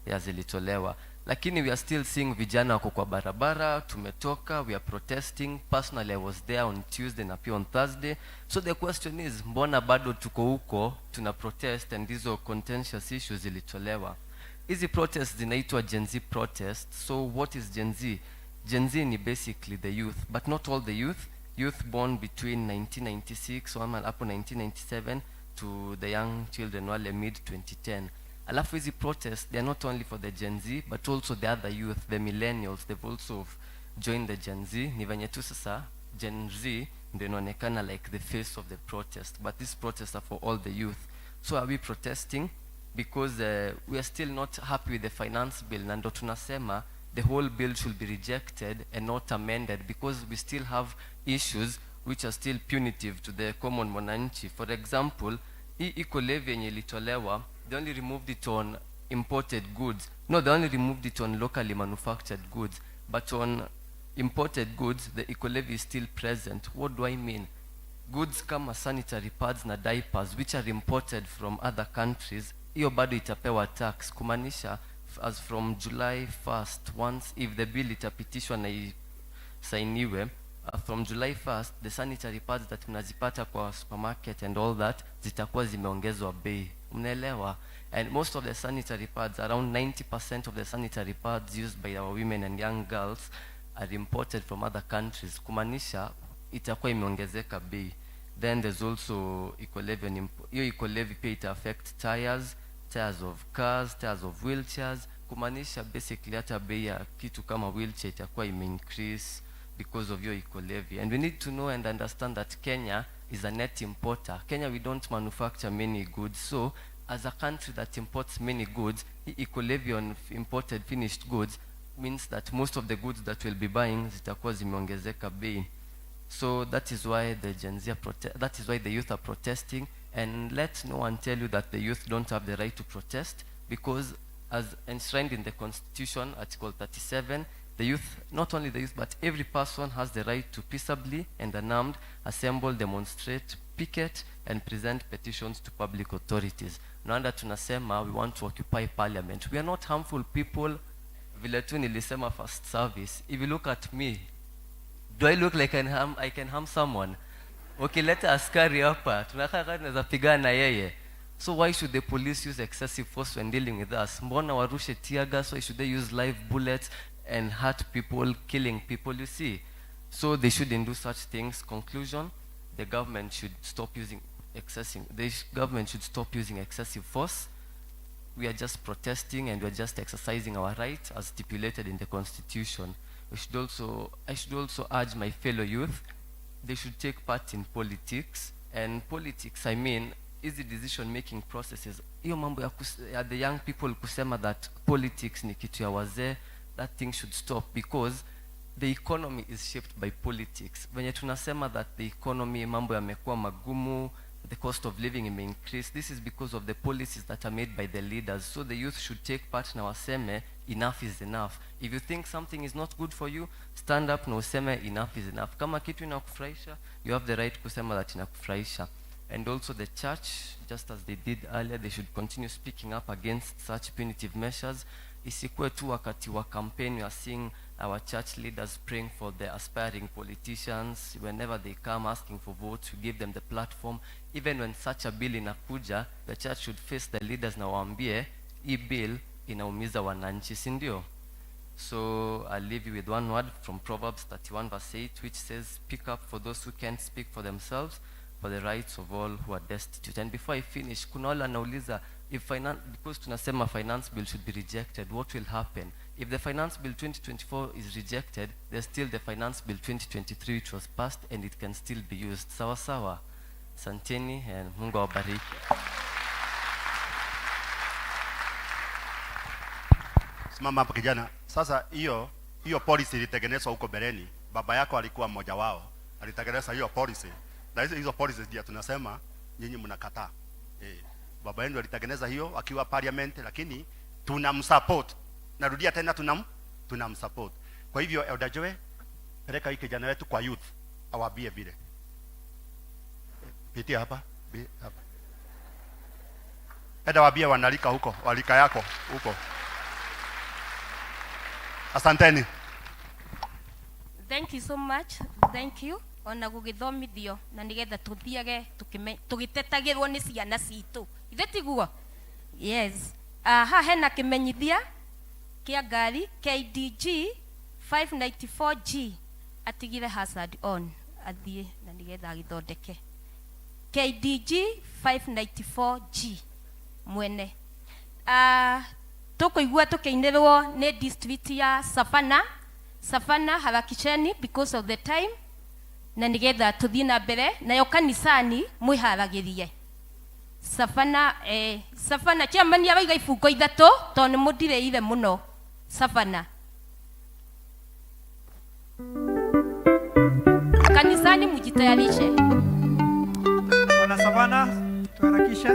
Ya zilitolewa. Lakini we are still seeing vijana wako kwa barabara, tumetoka, we are protesting. Personally, I was there on Tuesday na pia on Thursday. So the question is, mbona bado tuko huko, tuna protest and hizo contentious issues zilitolewa? Hizi protests zinaitwa Gen Z protest. So what is Gen Z? Gen Z ni basically the youth, but not all the youth. youth born between 1996 ama hapo 1997 to the young children wale mid 2010. Alafu hizi protests, they are not only for the Gen Z but also the other youth, the millennials, they've also joined the Gen Z. Ni venye tu sasa Gen Z ndio inaonekana like the face of the protest, but these protests are for all the youth. So are we protesting because we are still not happy with the finance bill, na ndo tunasema the whole bill should be rejected and not amended because we still have issues which are still punitive to the common mwananchi. For example, hii eco levy yenye ilitolewa, they only removed it on imported goods. No, they only removed it on locally manufactured goods, but on imported goods the eco levy is still present. What do I mean? Goods kama sanitary pads na diapers which are imported from other countries, hiyo bado itapewa tax, kumaanisha as from July 1st, once if the bill itapitishwa na isainiwe, from July 1st the sanitary pads that mnazipata kwa supermarket and all that zitakuwa zimeongezwa bei. Mnaelewa? And most of the sanitary pads, around 90% of the sanitary pads used by our women and young girls are imported from other countries, kumaanisha itakuwa imeongezeka bei. Then there's also eco levy. Hiyo eco levy pia ita affect tires of cars, tires of wheelchairs, kumaanisha basically hata bei ya kitu kama wheelchair itakuwa increase because of your eco levy. And we need to know and understand that Kenya is a net importer. Kenya, we don't manufacture many goods, so as a country that imports many goods, the eco levy on imported finished goods means that most of the goods that we'll be buying zitakuwa zimeongezeka bei. So that is why the Gen Z that is why the youth are protesting. And let no one tell you that the youth don't have the right to protest, because as enshrined in the Constitution, Article 37, the youth, not only the youth, but every person has the right to peaceably and unarmed assemble, demonstrate, picket, and present petitions to public authorities. Naanda tunasema we want to occupy parliament. We are not harmful people. Vile tu nilisema first service. If you look at me, do I look like I can harm someone? Okay, let us carry hapa. Tunakaa tunaweza pigana na yeye. So why should the police use excessive force when dealing with us? Mbona warushe tear gas? Why should they use live bullets and hurt people, killing people, you see? So they shouldn't do such things. Conclusion, the government should stop using excessive force. We are just protesting and we are just exercising our right as stipulated in the Constitution. I should also urge my fellow youth, they should take part in politics. And politics, I mean, easy decision-making processes. Hiyo mambo ya the young people kusema that politics ni kitu ya wazee, that thing should stop, because the economy is shaped by politics. When tunasema that the economy, mambo yamekuwa magumu, the cost of living may increase, this is because of the policies that are made by the leaders. So the youth should take part na waseme enough is enough. If you think something is not good for you, stand up na useme enough is enough. Kama kitu inakufurahisha, you have the right kusema that inakufurahisha. And also the church, just as they did earlier, they should continue speaking up against such punitive measures. Isikuwe tu wakati wa campaign we are seeing our church leaders praying for the aspiring politicians. Whenever they come asking for votes, we give them the platform. Even when such a bill inakuja, the church should face the leaders na waambie, hii bill inaumiza wananchi, si ndio? So I'll leave you with one word from Proverbs 31 verse 8, which says, speak up for those who can't speak for themselves, for the rights of all who are destitute. And before I finish, kuna wale anauliza, because tunasema finance bill should be rejected, what will happen? If the finance bill 2024 is rejected, there's still the finance bill 2023 which was passed and it can still be used. Sawa sawa. Santeni and Mungu awabariki. Simama hapa kijana. Sasa hiyo policy ilitengenezwa huko beleni. Baba yako alikuwa mmoja wao. Alitengeneza hiyo policy. Na hizo policies ndio tunasema nyinyi mnakataa. Baba yenu alitengeneza hiyo akiwa parliament, lakini tunamsupport. Narudia tena tunamsupport. Kwa hivyo Elder Joe, peleka hii kijana wetu kwa youth awaambie vile. Pitia hapa. Eda waambie wanalika huko, walika yako huko. Asanteni. Thank you so much. Thank you. Ona gugithomithio na nigetha tuthiage tugitetagirwo ni ciana citu. Ithe tiguo? Yes. Ha hena kimenyithia kia ngari KDG 594G atigire hazard on. athie na nigetha agithondeke. KDG 594G mwene tukuigua tukiinirwo ni district ya Savana harakisheni because of the time na nigetha tuthie na mbere nayo kanisani mwiharagirie Savana chairman abaiga ifungo ithatu to ni mudireire muno Savana kanisani mujitayarishe. Wana Savana tuharakishe.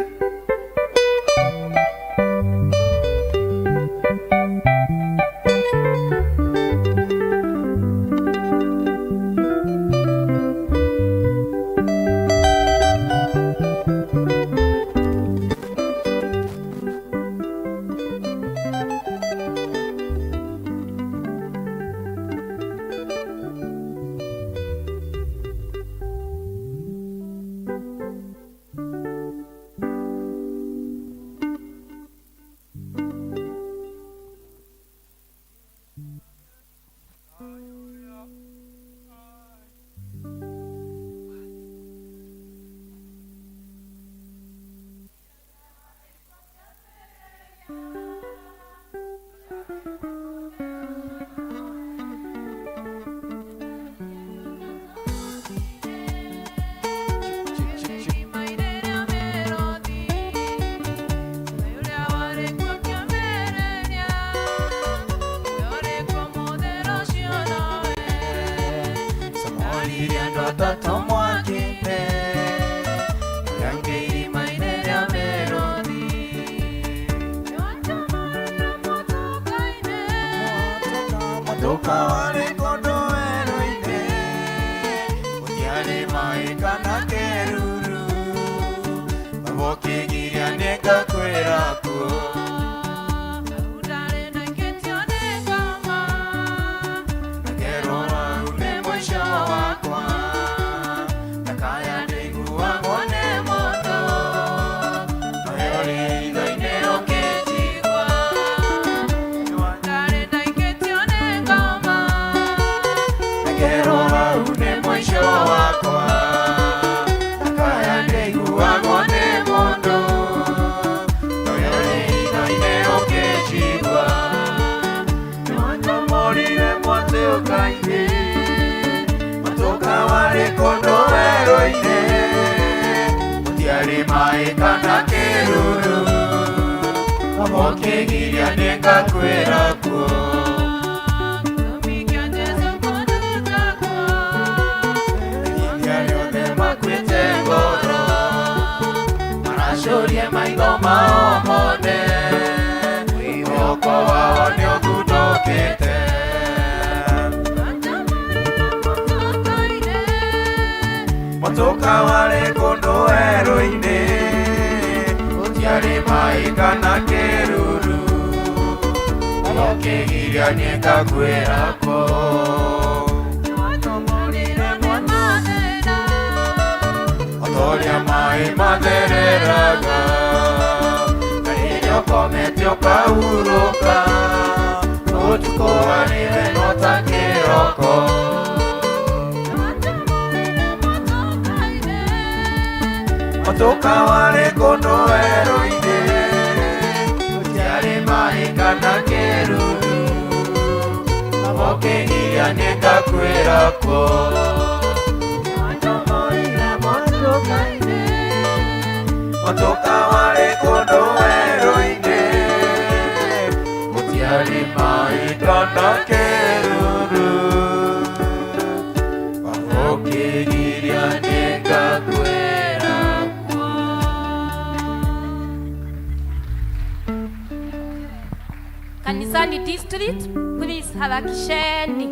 Kanisani district, please harakisheni.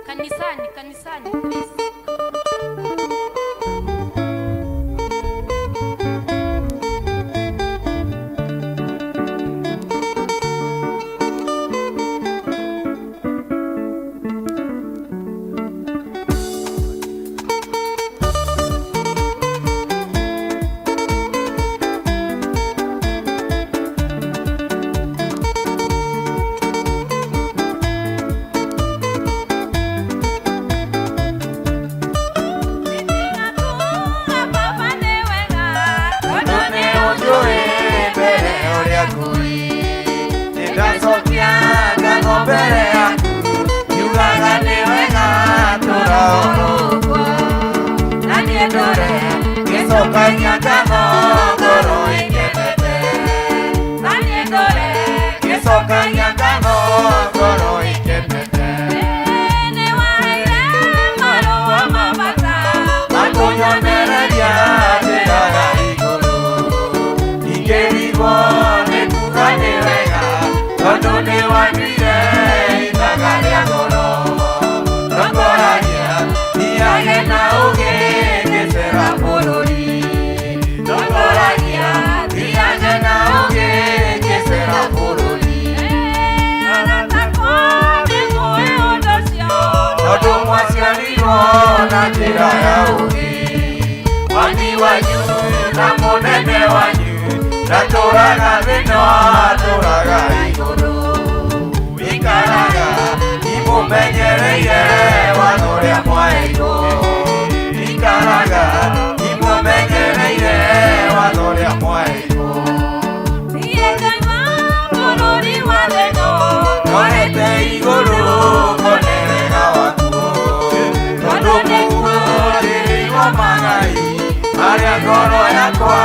Kanisani, please. yakuri nitacokia ngatho mbere yaku yugaga nĩ wega tũraũrũngwo na niĩ ndũre gĩcokagia ngatho ngoro ĩkenete na niĩ ndũre gĩcokagia ngatho ngoro ĩkenete nĩ waire marũa ma bata makũnyonereria njĩra ya igũrũ ingĩrigwo nĩ kuga nĩ wega tondũ nĩ wanyuire ithaga rĩa goro ndongoragia thiage na ũgĩ ngĩcera bũrũri ndongoragia thiage na ũgĩ ngĩcera bũrũri tondũ mwaciarirwo na njĩra ya ũgĩ wagi wanyu na mũnene wanyu ndatũraga thĩno atũraga igũrũ ikaraga imũmenyereire watho ũrĩa mwaheirwo ikaraga imũmenyereire watho ũrĩa mwaheirwo bũrũri wa thĩno norete igũrũ ngonerega waku tondũ nĩguo ndĩrĩirwo magai marĩa ngoro yakwa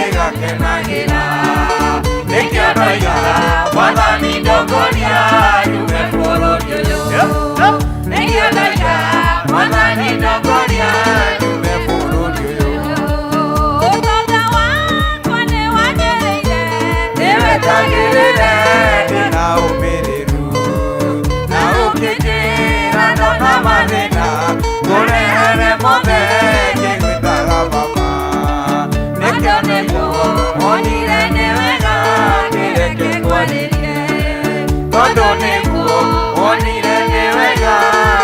ĩgakenagĩra nĩkĩo ndoiga mwathani ndongoria yume bũrũri ũyũ nĩkĩo ndoiga mwathani ndongoria yume bũrũri ũyũ ũtonga wakwa nĩ wagĩrĩire nĩwetagĩrĩre ndĩna ũmĩrĩru na ũkĩnjĩra ndona mathĩna ngũrehere mothe ngĩgwĩtaga baba nĩkĩo nĩguo wonire nĩ wega ndĩreke ngwarĩrie tondũ nĩguo wonire nĩ wega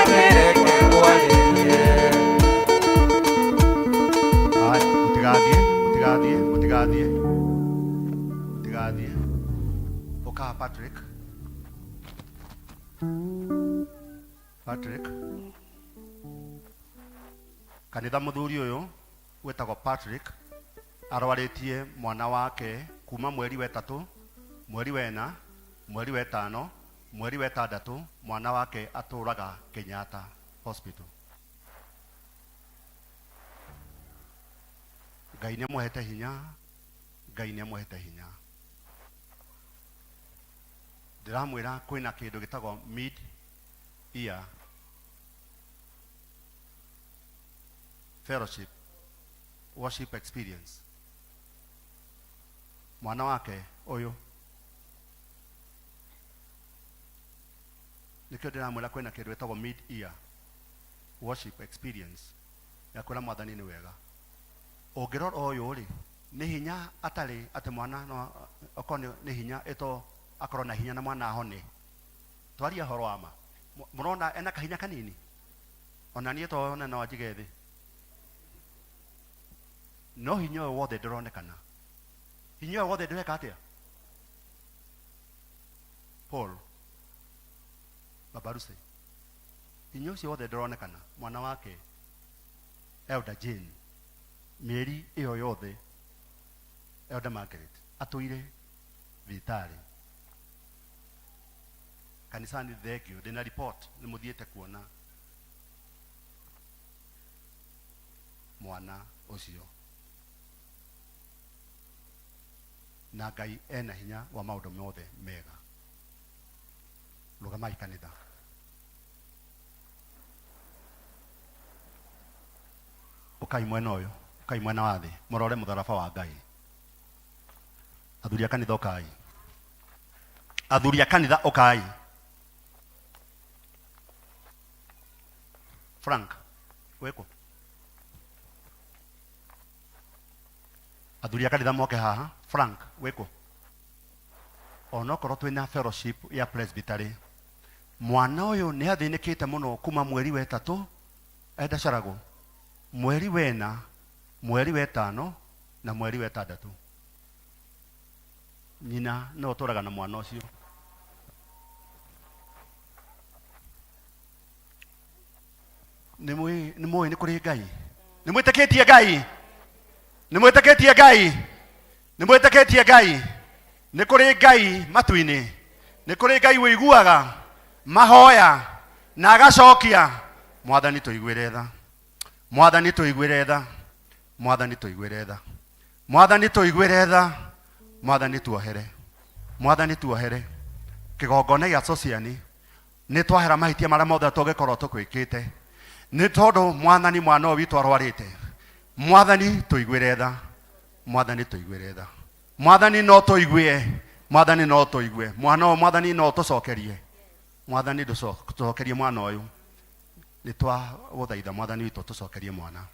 ndĩreke ngwarĩrie mũtigathiĩ ũkaha Patrick kanitha mũthuri ũyũ wĩtagwo Patrick arwarĩtie mwana wake kuma mweri wa 3 mweri wa 4 mweri wa 5 mweri wa 6 mwana wake atũraga Kenyatta Hospital. Ngai nĩamũhete hinya ndĩramwĩra kwĩna kĩndũ gĩtagwo mid year fellowship worship experience. Mwana wake ũyũ nĩkĩo ndĩramwĩra kwĩna kĩndũ gĩtagwo mid year worship experience ya kwĩra mwathani nĩ wega. Ũngĩrora ũyũ rĩ nĩ hinya atarĩ atĩ mwana no okorwo nĩ hinya ĩto akorwo na hinya na mwana ahone. Twaria horo wa ma mũrona ena kahinya kanini ona niĩ tona no njige thĩ no hinya ũyũ wothe ndĩronekana. Hinya ũyũ wothe ndĩreka atĩa Paul Babaruse hinya ũcio wothe ndĩronekana mwana wake Elder Jane mieri ĩyo yothe Elder Margaret atũire thibitarĩ kanisani thengio ndĩna report nĩ mũthiĩte kuona mwana ũcio na Ngai ena hinya wa maũndũ mothe mega. Rũgamai kanitha. Ũkai mwena ũyũ, ũkai mwena wa thĩ, mũrore mũtharaba wa Ngai. Athuri a kanitha ũkai. Athuri a kanitha ũkai. Frank, weko. Athuri a kanitha moke haha. Frank, weko. Onokorwo twĩna fellowship ya presbytery. Mwana ũyũ nĩ athĩnĩkĩte mũno kuma mweri wa 3 enda carago. Mweri wa 4, mweri wa 5 na mweri wa 6. Nyina no ũtũraga na mwana ũcio. Nĩ mũĩ nĩ kũrĩ Ngai. Nĩ mwĩtĩkĩtie Ngai. Nĩ mwĩtĩkĩtie Ngai. Nĩ mwĩtĩkĩtie Ngai. nĩ kũrĩ Ngai matu-inĩ, nĩ kũrĩ Ngai wĩiguaga mahoya na agacokia. Mwathani tũiguĩre tha, Mwathani tũiguĩre tha, Mwathani tũiguĩre tha, Mwathani tũiguĩre tha, Mwathani tuohere, Mwathani tuohere. Kĩgongona gĩa Sociani nĩ twahera mahĩtia marĩa mothe tũngĩkorwo tũkwĩkĩte, nĩ tondũ Mwathani mwana ũyũ witũ arwarĩte. Mwathani tũiguĩre tha, Mwathani tũiguĩre tha, Mwathani no tũigue, Mwathani no tũigue mwana ũyũ, Mwathani no tũcokerie, Mwathani tũcokerie mwana ũyũ. Nĩ twagũthaitha Mwathani witũ tũcokerie mwana.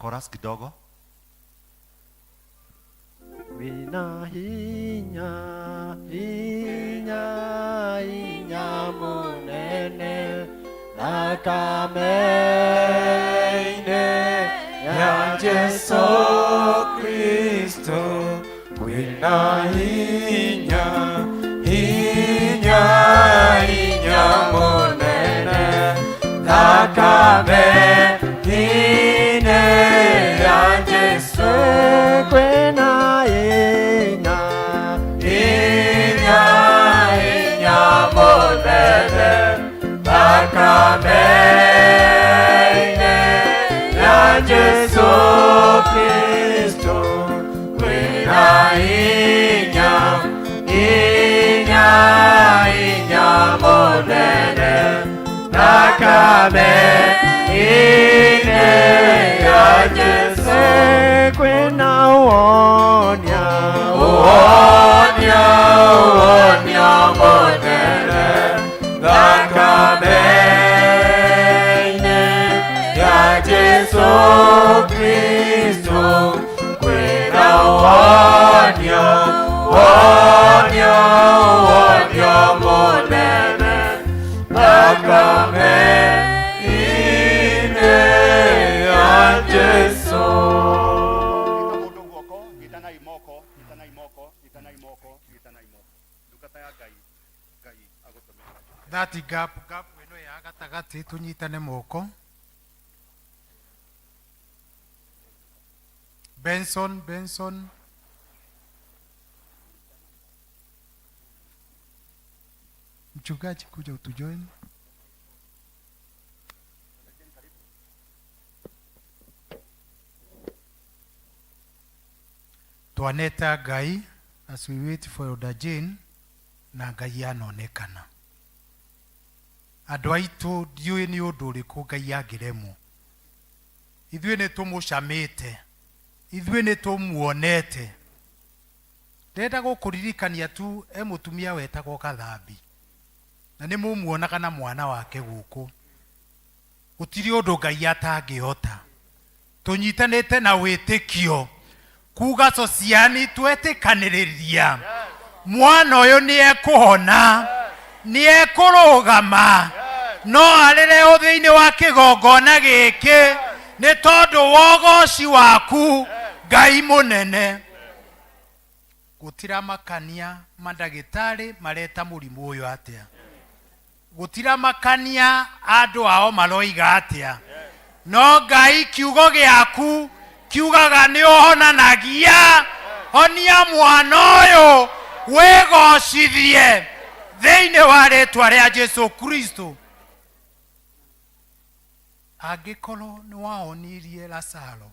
Chorus kidogo. Wina hinya, hinya, hinya munene, thakame-inĩ ya Jesu Kristo. Wina hinya, hinya, hinya munene, thakame-inĩ ya Jesu. Kwĩna hinya, hinya, hinya munene, thakame-inĩ ya Jesu Kristo. Kwĩna hinya, hinya, hinya munene, thakame-inĩ ya Jesu. kwĩna uonia, Uonia, uonia munene, thakame-inĩ ya Jesu Kristo. Kwĩna uonia, uonia, uonia munene, thakame-inĩ ya Jesu. Mũndũ guoko, nyitanai moko, nyitanai moko, nyitanai moko, nyitanai moko. Ndungata ya Ngai, Ngai agũtũmĩra. That gap ĩno ya gatagatĩ tũnyitane moko. Benson. Mchungaji kuja utujoin. Twaneta Ngai as we wait for Elder Jane na Ngai anonekana. Andũ aitũ ndiũĩ nĩ ũndũ ũrĩkũ Ngai angĩremwo. Ithuĩ nĩ tũmũcamĩte, ithuĩ nĩ tũmuonete. Ndenda gũkũririkania tu mũtumia wetagwo Gathambi, na nĩ mũmuonaga na mwana wake gũkũ. Gũtirĩ ũndũ Ngai atangĩhota. Tũnyitanĩte na wĩtĩkio kuga Sociani twetĩkanĩrĩria mwana ũyũ nĩ ekũhona, nĩ ekũrũgama, no arĩre ũthĩinĩ wa kĩgongona gĩkĩ nĩ tondũ wa ũgooci waku Ngai mũnene. Gũtiramakania mandagĩtarĩ mareta mũrimũ ũyũ atĩa, gũtiramakania andũ ao maroiga atĩa, no Ngai kiugo gĩaku kiugaga nĩ ũhonanagia. Honia mwana ũyũ, wĩgocithie thĩinĩ wa rĩĩtwa rĩa Jesu Kristo. Angĩkorwo nĩ wahonirie Lazaro,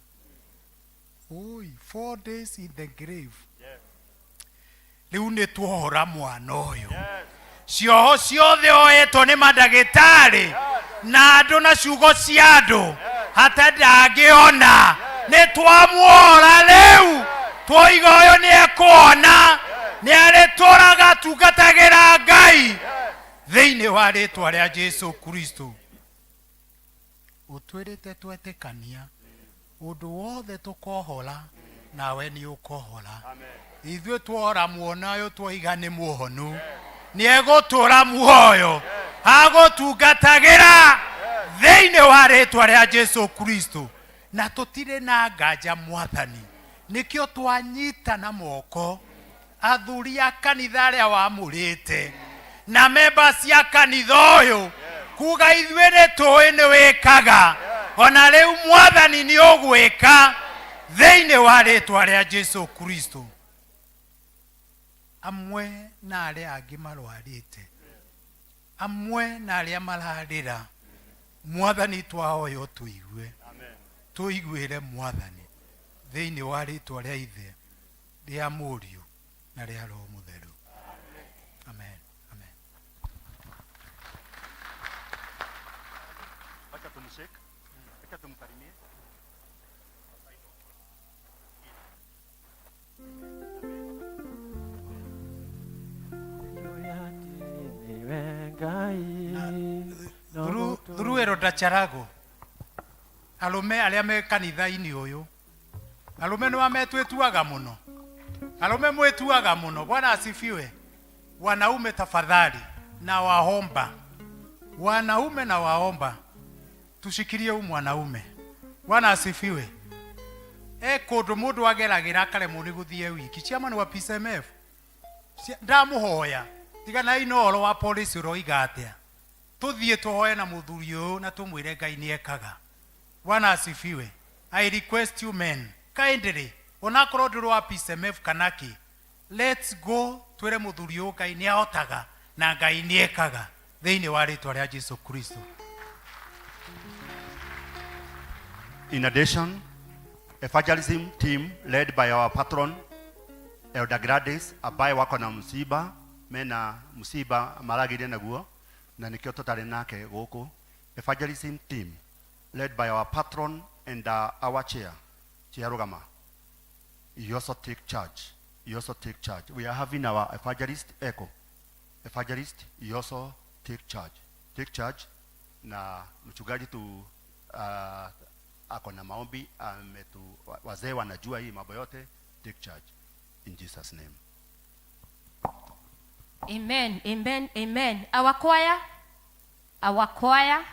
4 days in the grave, rĩu nĩ tuohora mwana ũyũ. Cioho ciothe oetwo nĩ mandagĩtarĩ na andũ na ciugo cia andũ, hata ndangĩona. Nĩ twamuohora rĩu, twoiga ũyũ nĩ ekũhona, nĩ arĩtũraga tungatagĩra Ngai thĩinĩ wa rĩĩtwa rĩa Jesu Kristo. Ũtwĩrĩte twetĩkania ũndũ wothe tũkohora, nawe nĩ ũkohora. Ithuĩ tuohora mwana ũyũ twoiga nĩ mũhonu, nĩ egũtũra muoyo, agũtungatagĩra thĩinĩ wa rĩĩtwa rĩa Jesu Kristo. Na tũtirĩ na nganja Mwathani, nĩkĩo twanyitana moko, athuri a kanitha arĩa wamũrĩte na memba cia kanitha ũyũ, kuga ithuĩ nĩ tũĩ nĩ wĩkaga, ona rĩu Mwathani nĩ ũgwĩka thĩinĩ wa rĩĩtwa rĩa Jesu Kristo. amwe na aria angi marwarite, amwe na aria mararira. Mwathani twahoya tuigue, tuiguire Mwathani thiini wa ritwa ria Ithe, ria Mũriũ na ria Roho Mũtheru. Amen. Amen. Acha tumshike, acha tumsalimie. Through Eroda Charago, alume aria me kanitha-ini uyu, alume no ametwetuaga muno, alume mwetuaga muno. Bwana asifiwe. Wanaume tafadhali na waomba, wanaume na waomba, tushikilie huyu mwanaume. Bwana asifiwe. Kundu mundu ageragira akaremwo ni guthie wiki ciamani wa PCMF ndamuhoya tigana inoro wa police uroiga atia tuthie tuhoye na muthuri uyu na tumwire Ngai ni ekaga. Bwana asifiwe. I request you men kindly, onakorwo nduru wa PCMF kanaki, let's go twire muthuri uyu Ngai ni ahotaga na Ngai ni ekaga thiini wa ritwa ria Jesu Kristo. In addition, evangelism team led by our patron Elder Gladys ambaye wako na msiba, mena msiba maragire naguo na nikio tutari nake guku. Evangelism team led by our patron and our chair Chiarugama, you also take charge. You also take charge. We are having our evangelist Echo. Evangelist, you also take charge. Take charge na mchungaji tu ako na maombi ametu wazee wanajua hii mambo yote. Take charge in Jesus name. Amen, amen, amen. Our choir, our choir.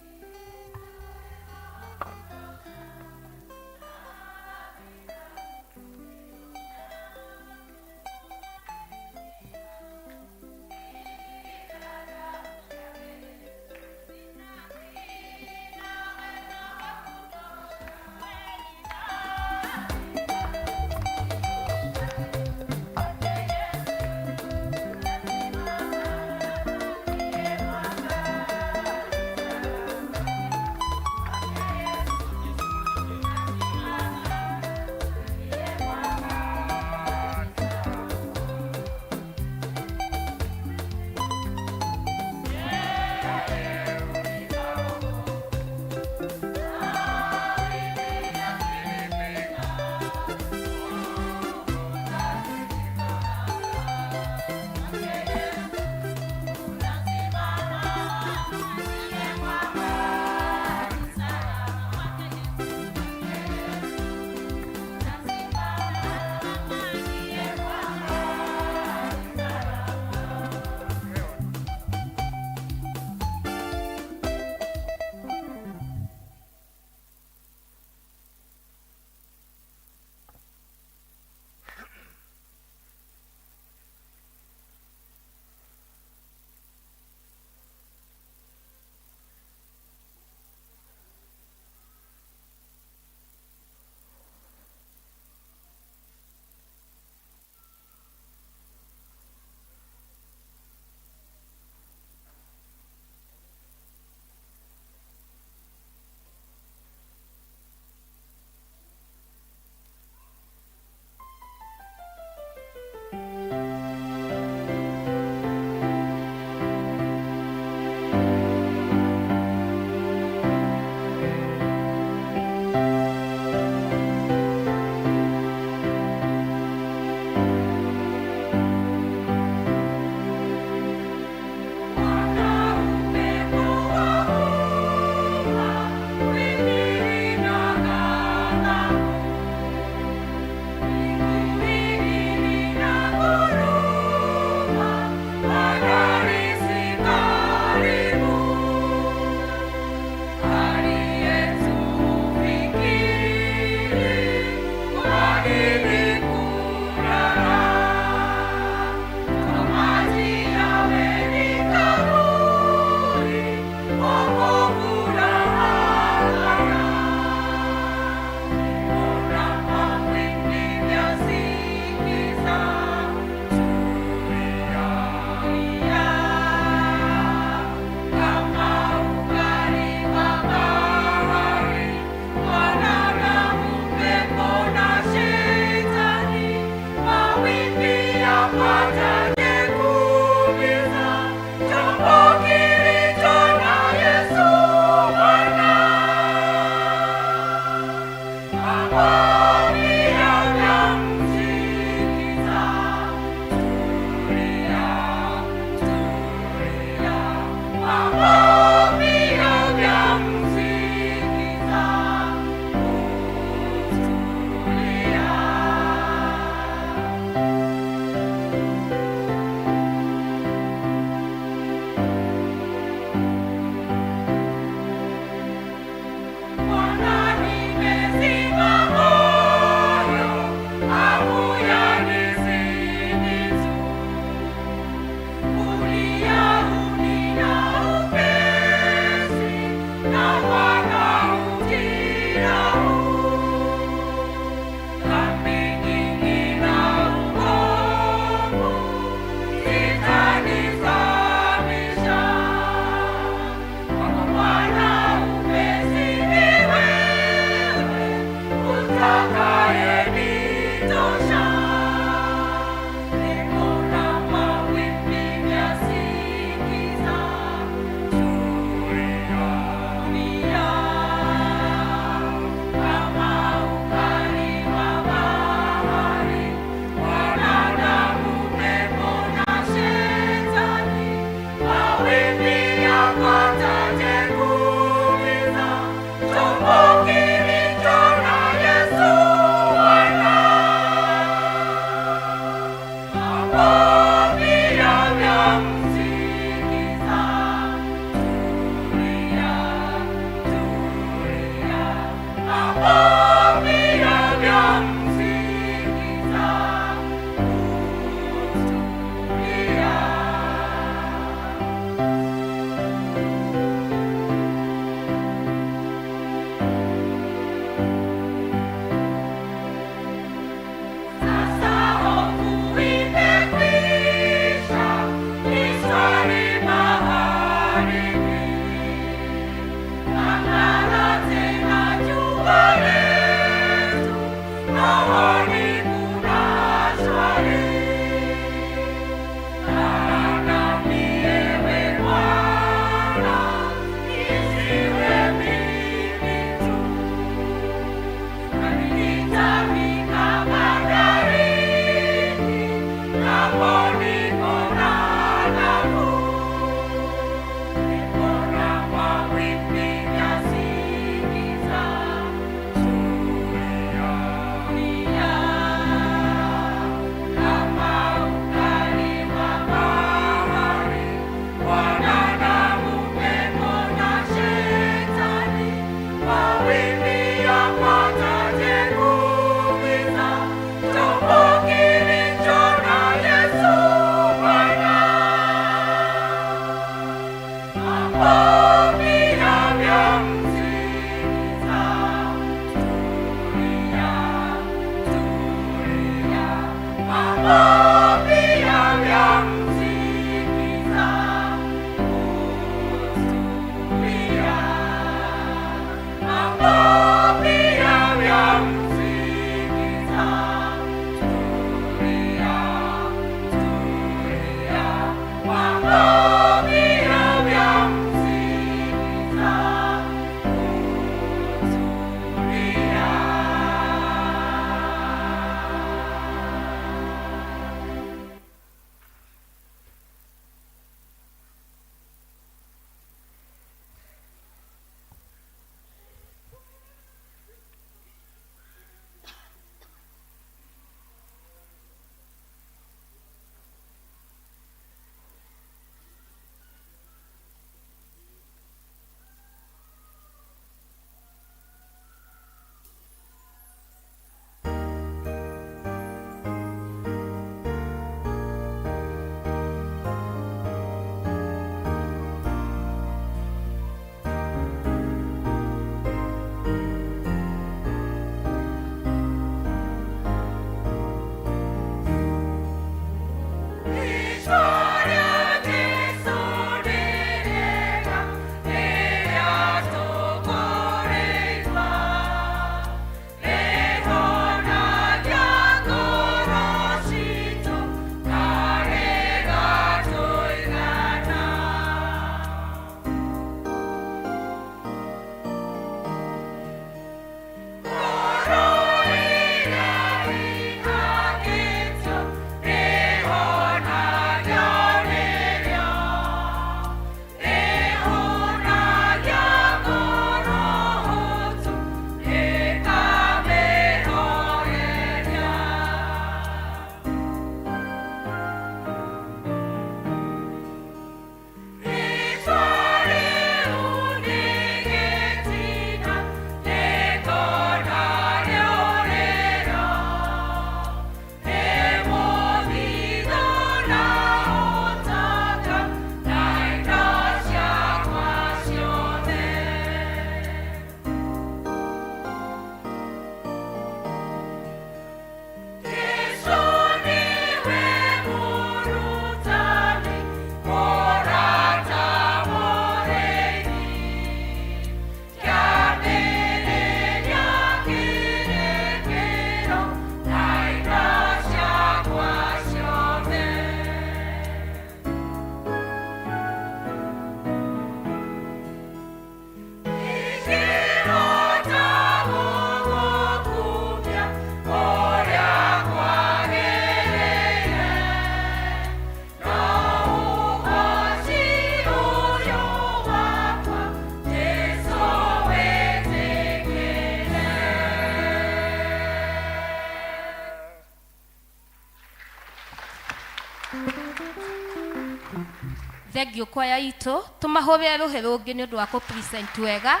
Thengio kwaya itu tumahobere ruhe rungi ni undu wa ku present wega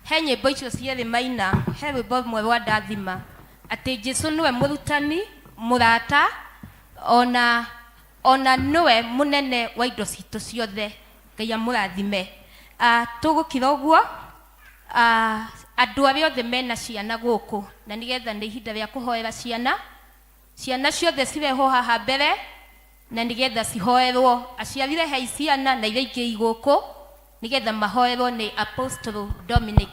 he nyimbo icio cieri maina he rwimbo mwe rwa ndathima ati Jesu niwe murutani murata ona niwe munene wa indo citu ciothe Ngai amurathime tugukira uguo andu aria othe mena ciana guku na nigetha ni ihinda ria kuhoera ciana ciothe cireho haha mbere na nigetha cihoerwo aciarire he ciana na iria ingĩ igũkũ nigetha mahoerwo ni Apostle Dominic.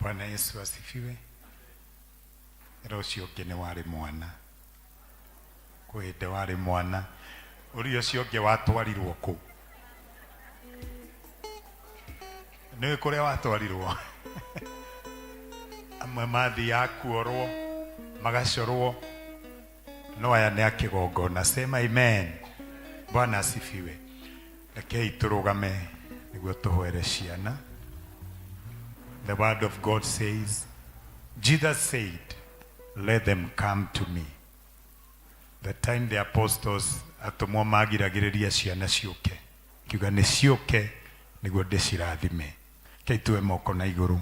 Bwana Yesu asifiwe. Rocio ũngĩ nĩ warĩ mwana kwĩhĩndĩ warĩ mwana ũrĩa ũcio ũngĩ watwarirwo kũ nĩ kũrĩa watwarirwo amwe mathiaga kuorwo magacorwo no aya nĩ akĩgongona. Sema amen. Bwana asifiwe. Rekei tũrũgame nĩguo tũhoere ciana. The word of God says, Jesus said, let them come to me. the time the apostles atumwo magiragĩrĩria ciana ciũke kiuga nĩ ciũke nĩguo ndĩcirathime. Kei tuwe moko na igũrũ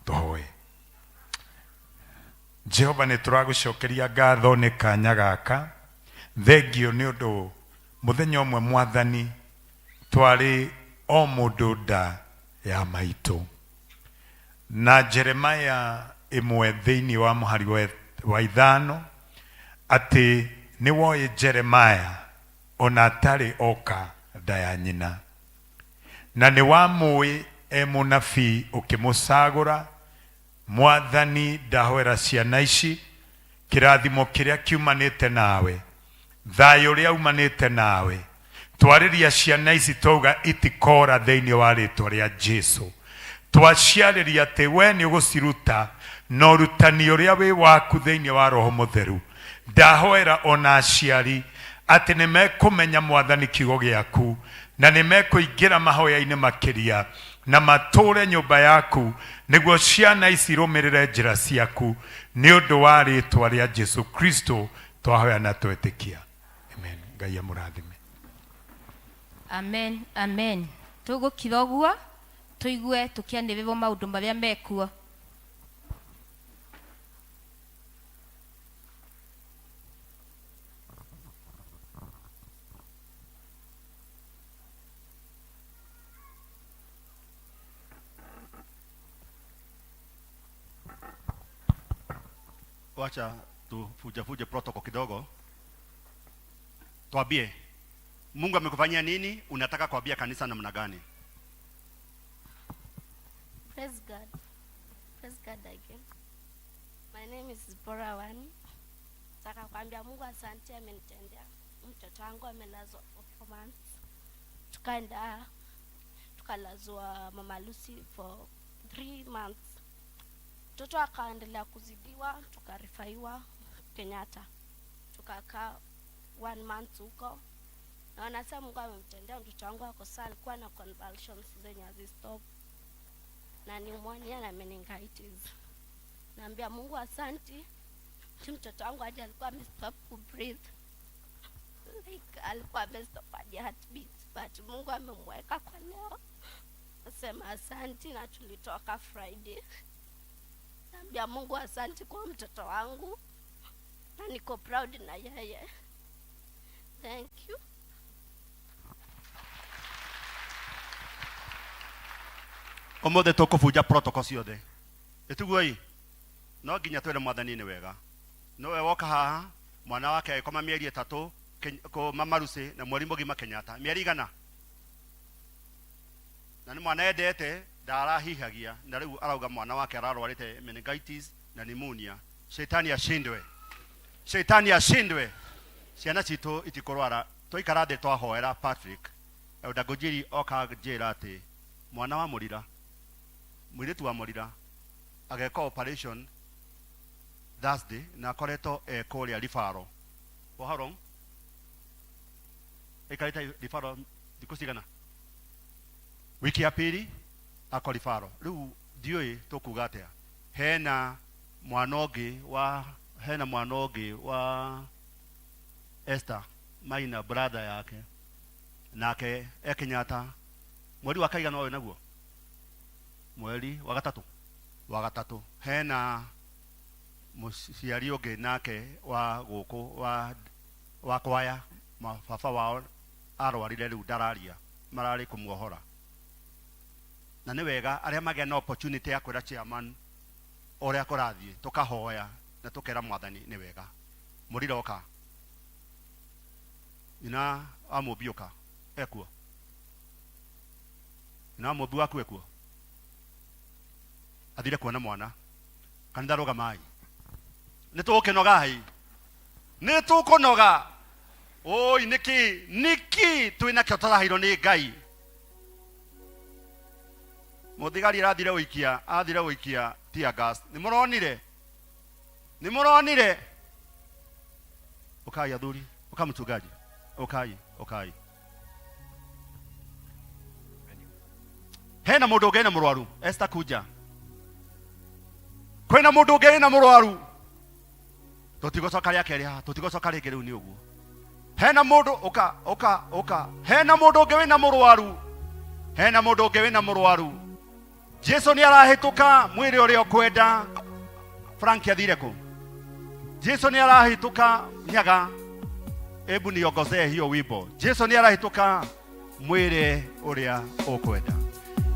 tũhoe. Jehova nĩ tũragũcokeria ngatho nĩ kanya gaka. Thengio nĩ ũndũ mũthenya ũmwe Mwathani twarĩ o mũndũ nda ya maitũ. Na Jeremaya ĩmwe thĩinĩ wa mũhari wa 5 atĩ nĩ woĩ Jeremaya ona atarĩ oka nda ya nyina. Na nĩ wamũĩ mũnabii ũkĩmũcagũra. Mwathani ndahoera ciana ici kĩrathimo kĩrĩa kiumanĩte nawe, thayũ ũrĩa umanĩte nawe. Twarĩria ciana ici twauga itikora thĩinĩ wa rĩtwa rĩa Jesu. Twaciarĩria atĩ we nĩ ũgũciruta na ũrutani ũrĩa wĩ waku thĩinĩ wa Roho Mũtheru. Ndahoera ona aciari atĩ nĩ mekũmenya Mwathani kiugo gĩaku na nĩ mekũingĩra mahoya-inĩ makĩria na matũre nyũmba yaku nĩguo ciana ici irũmĩrĩre njĩra ciaku nĩ ũndũ wa rĩtwa rĩa Jesu Kristo twahoya na twetĩkia. Amen. Ngai amũrathime. Amen, amen. Tũgũkira ũguo tũigue tũkĩanĩrĩrwo maũndũ marĩa mekuo. Wacha tufuje protocol kidogo. Tuambie Mungu amekufanyia nini? Unataka kuambia kanisa namna gani? Praise God. Praise God again. My name is Zipporah Wani. Nataka kuambia Mungu asante, amenitendea. Mtoto wangu amelazwa for 4 months. Tukaenda tukalazwa Mama Lucy for 3 months. Mtoto akaendelea kuzidiwa, tukarifaiwa Kenyatta. Tukakaa 1 month huko. Na wanasema Mungu amemtendea. Mtoto wangu ako sawa, alikuwa na convulsions zenye hazistop na pneumonia na meningitis. Naambia Mungu asante. Mtoto wangu aje alikuwa amestop ku breathe. Like alikuwa amestop heartbeat, but Mungu amemweka kwa leo. Nasema asante na tulitoka Friday. Naambia Mungu asante kwa mtoto wangu na niko proud na yeye. Thank you. Omothe tukubuja protocol ciothe. Ituguoi. No nginya twere Mwathani nĩ wega. No we woka haha mwana wake agĩkoma mĩeri 3 ko Mama Lucy na mweri mũgima Kenyatta. Mĩeri igana. Na nĩ mwana endete ndarahihagia na rĩu arauga mwana wake ararwarĩte meningitis na pneumonia. Shetani ashindwe. Shetani ashindwe. Ciana citũ itikorwara. Twaikara thĩ twahoera Patrick. Ndagũjiri oka njĩra atĩ mwana wa mũrira mwĩrĩtu wa mũrira ageka operation Thursday na akoretwo kũrĩa rifaro. For how long? Ekarita rifaro thikũ cigana? Wiki ya pili ako rifaro. Rĩu ndiũĩ tũkuga atĩa. Hena mwana ũngĩ wa Esther Maina brother yake nake Kenyatta. Mweri wa kaigana wewe naguo? Mweri wa gatatu. Hena mũciari ũngĩ nake wa gũkũ wa kwaya baba wao arwarire rĩu ndararia mararĩ kũmuohora. Na nĩ wega arĩa magĩa na opportunity ya kwĩra chairman ũrĩa kũrathiĩ tũkahoya na tũkera Mwathani nĩ wega. Mũrira oka ina amũbiũka ekuo na mũmbi waku ekuo athire kuona mwana kanitha rũgamai. Nĩ tũkũnoga. Oi niki twĩna kĩo tũraheirwo nĩ Ngai. Mũthigari athire ũikia tear gas. Nĩ mũronire? Ukai athuri, ukamchungaji. Ukai. Hena mũndũ ũngĩ na mũrwaru. Esther kuja. Kwĩna mũndũ ũngĩ na mũrwaru. Tutigocoka ria keri ha, tutigocoka ringi riu ni uguo. Hena mundu oka. Hena mundu ungi wina murwaru. Hena mundu ungi wina murwaru. Jesu ni arahituka mwiri uria ukwenda. Frank athire ku. Jesu ni arahituka nyaga. Ebu niongozee hiyo wimbo. Jesu ni arahituka mwiri uria ukwenda.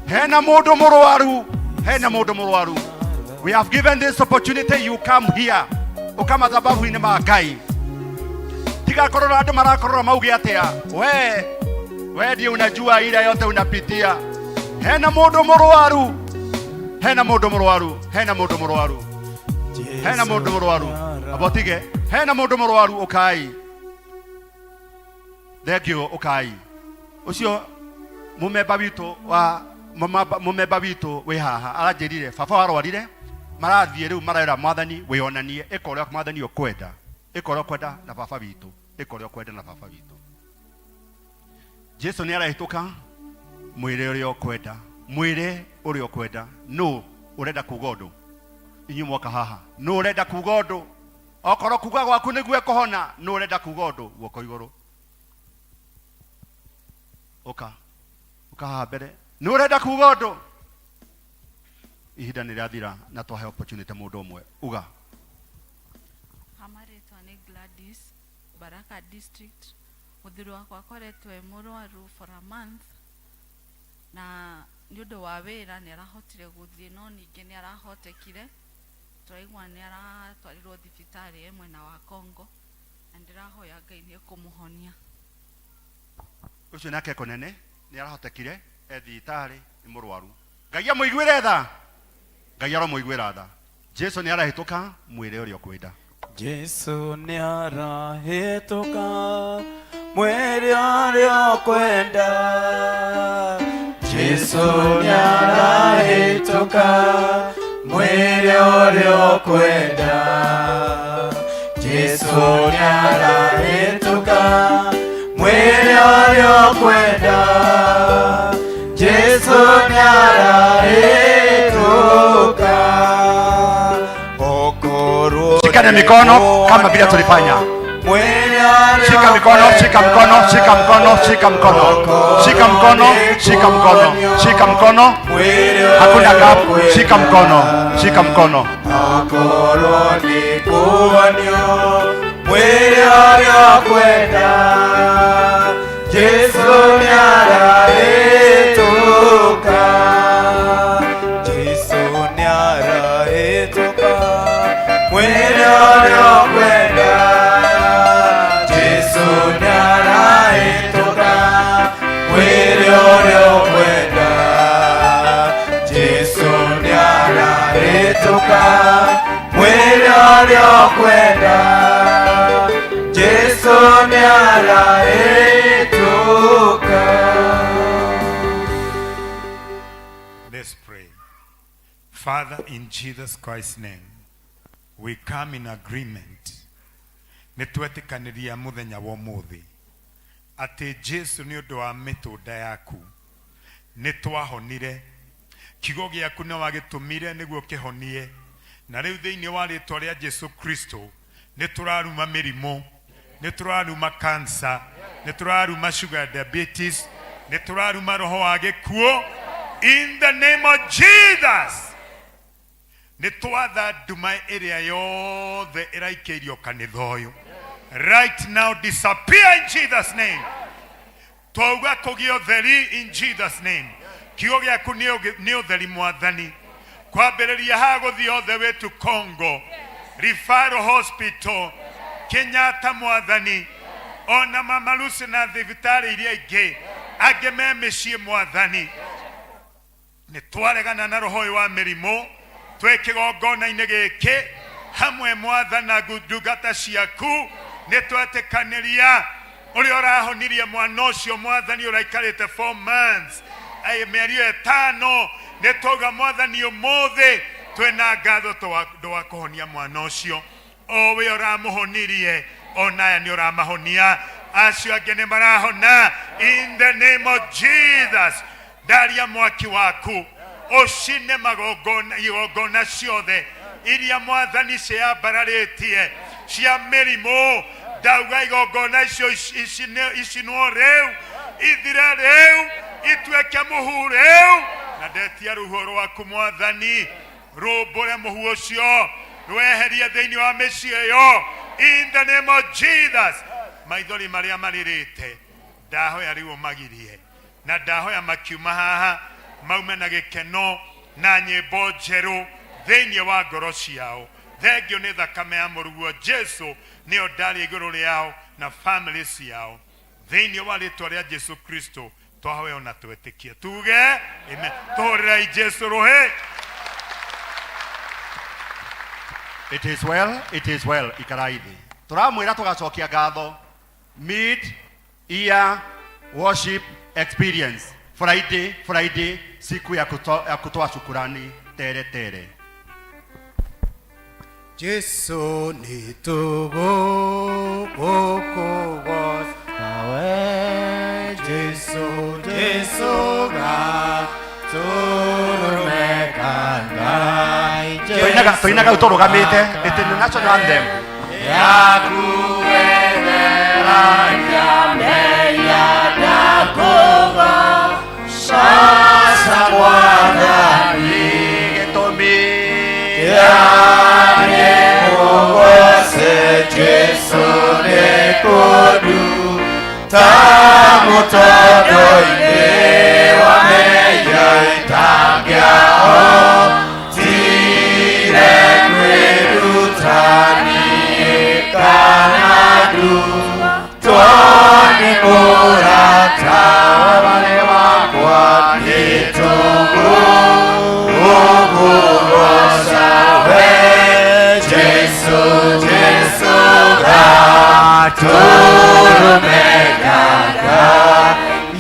Hena mundu murwaru. Hena mundu murwaru. We have given this opportunity, you come here. Ukama dhabahu ine magai. Tiga korora andu marakorora mauge atia. We ndiye unajua ile yote unapitia. Hena mundu murwaru. Hena mundu murwaru. Hena mundu murwaru. Hena mundu murwaru. Abotige. Hena mundu murwaru ukai. Thegio ukai. Ucio mumeba witu wa mumeba witu we haha aranjirire baba warwarire marathie riu marera mwathani wionanie ikoria mwathani ukwenda ikoria kwenda na baba witu ikoria kwenda na baba witu. Jesu ni arahituka mwire uria ukwenda mwire uria ukwenda. No urenda kugondo inyu mwaka haha no urenda kugondo okoro kuga gwaku niguo kuhona no urenda kugondo guoko iguru oka haha mbere no urenda kugondo ihinda ni rĩathira na twahe opportunity mundu umwe uga. Hamaretwa ni Gladys, Baraka District. Muthuri wakwa akoretwe murwaru for a month na ni undu wa wira ni arahotire guthie no ningi ni arahotekire twaigua ni aratwarirwo thibitari emwe na wa Kongo na ndirahoya Ngai ni kumuhonia. Ucio nake konene ni arahotekire thibitari ni murwaru. Ngai amuiguire tha. Ngai aramuiguira tha. Jesu ni arahituka mwire uria ukwenda. Jesu ni arahituka mwire uria ukwenda. Jesu ni arahituka mwire uria ukwenda. Jesu ni arahituka mwire uria ukwenda. Jesu ni arahituka. Shikane mikono kama vile tulifanya. Shika mikono, shika mkono, shika mkono, shika mkono. Shika mkono, shika mkono, shika mkono. Hakuna gap, shika mkono, shika mkono. Akoroni kuonyo mwili uria kwenda. Jesu ni arahituka. Jesu ni arahituka mwili uria kwenda. Jesu ni arahituka mwili uria kwenda. Jesu ni arahituka mwili uria kwenda. Jesu ni arahituka. Let's pray. Father, in Jesus Christ's name, we come in agreement. Nitwetikaniria muthenya wa muthi ati Jesu ni undu wa mitunda yaku nitwahonire. Kigo giaku ni wagitumire niguo kihonie, na riu thiini wa ritwa ria Jesu Kristo nituraruma mirimo, nituraruma cancer, nituraruma sugar diabetes, nituraruma roho wa gikuo in the name of Jesus. Nitwatha nduma iria yothe iraikeirio kanitha uyu right now disappear in Jesus name. Twauga kugio theri in Jesus name. Kigo giaku ni utheri mwathani kwambiriria ha guthii othe wetu Congo Referral Hospital Kenyatta mwathani ona Mama Lucy na thibitari iria ingi angi me micii mwathani. Nitwaregana na roho wa mirimo twekigongona-ini giki hamwe mwathana ndungata ciaku nitwetikaniria uria urahonirie mwana ucio mwathani uraikarite 4 months mĩeri 5 nituga mwathani umuthi twina ngatho twa kuhonia mwana ucio o we uramuhonirie onaya ni uramahonia acio angi ni marahona in the name of Jesus. Daria mwaki waku ucine magongona ciothe iria mwathani ciambararĩtie cia mĩrimũ ndauga igongona icio icinwo rĩu ithire rĩu ituĩke mũhu rĩu na ndetia rũhuho rwaku Mwathani rũmbũre mũhu ũcio rweherie thĩinĩ wa mĩciĩ ĩyo in the name of Jesus. Maithori marĩa marirĩte ndahoya rĩu ũmagirie na ndahoya makiuma haha maume na gĩkeno na nyĩmbo njerũ thĩinĩ wa ngoro ciao. Thengio nĩ thakame ya mũruguo Jesu nĩyo ndarĩ igũrũ rĩao na family ciao thĩinĩ wa rĩtwa rĩa Jesu Kristo twahoya na twetĩkie tuge amen. Tũhũrĩrai Jesu rũhĩ. It is well, it is well. Ikarai thĩ. Tũramwĩra tũgacokia ngatho mid year worship experience Friday siku ya kutoa shukurani tere. Jesu ni tugukugos nawe Jesu ga turumekangai Toinaga utorogamite it is the national anthem Yakuwelera nyameya dakuga sasa Mwathani gĩtũmi Jesu nĩkũndu ta mũtondo-inĩ wa meya itangĩahotire kwĩrutania kana ndutwo nĩ mũrata wale wakwa nĩtũgũgũgoca we Jesu turumekangai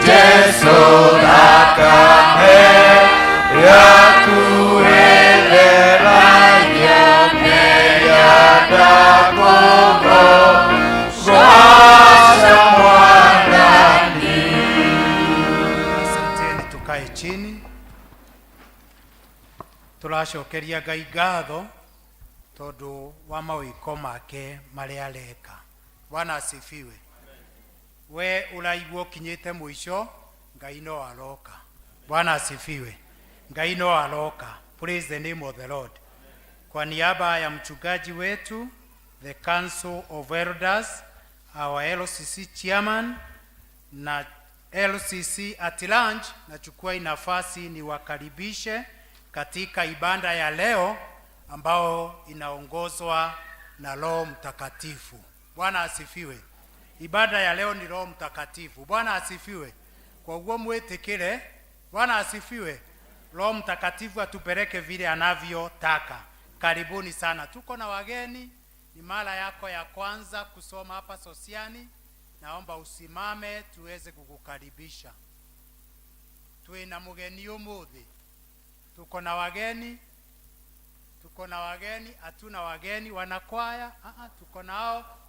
Jesu thakame yakuelera nyameya ndakugoca Mwathani. Asanteni, tukae chini. Turacokeria Ngai ngatho tondu wa mawiko make maria areka. Bwana asifiwe. We uraigua kinyite mwisho, Ngai no aroka. Bwana asifiwe. Ngai no aroka. Praise the name of the Lord. Kwa niaba ya mchungaji wetu, the Council of Elders, our LCC chairman na LCC at large, nachukua nafasi niwakaribishe katika ibada ya leo ambao inaongozwa na Roho Mtakatifu. Bwana asifiwe. Ibada ya leo ni Roho Mtakatifu. Bwana asifiwe. Kwa huo mwetekele, Bwana asifiwe. Roho Mtakatifu atupeleke vile anavyotaka. Karibuni sana. Tuko na wageni. Ni mara yako ya kwanza kusoma hapa Sosiani. Naomba usimame tuweze kukukaribisha. Tuwe na mgeni umuthi. Tuko na wageni. Hatuna wageni wanakwaya.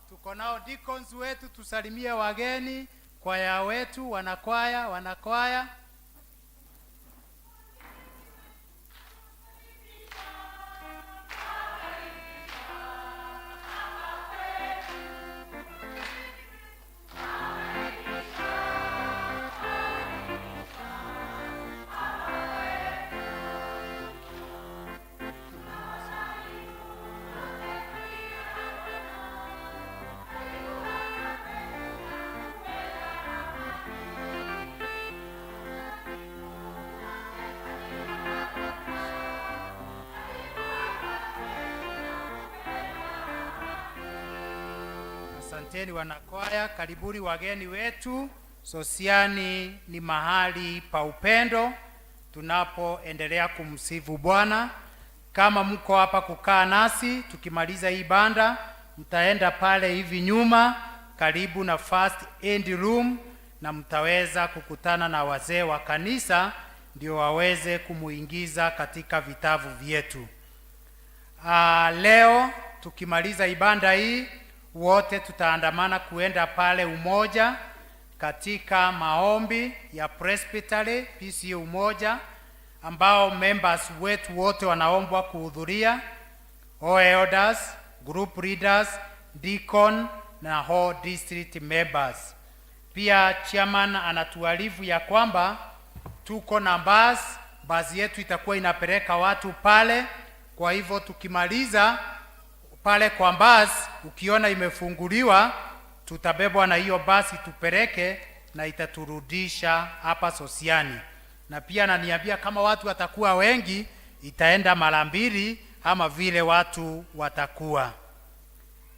Tuko nao deacons wetu, tusalimie wageni, kwaya wetu, wanakwaya. Asanteni wanakwaya, karibuni wageni wetu. Sosiani ni mahali pa upendo tunapoendelea kumsifu Bwana. Kama mko hapa kukaa nasi, tukimaliza hii banda, mtaenda pale hivi nyuma karibu na first aid room na mtaweza kukutana na wazee wa kanisa ndio waweze kumuingiza katika vitabu vyetu. Leo tukimaliza ibada hii wote tutaandamana kuenda pale Umoja katika maombi ya Presbytery PCA Umoja ambao members wetu wote wanaombwa kuhudhuria, all elders, group leaders deacon na whole district members. Pia chairman anatuarifu ya kwamba tuko na basi yetu itakuwa inapeleka watu pale. Kwa hivyo tukimaliza pale kwa basi, ukiona imefunguliwa, tutabebwa na hiyo basi tupeleke na itaturudisha hapa Sosiani. Na pia ananiambia kama watu watakuwa wengi itaenda mara 2 ama vile watu watakuwa.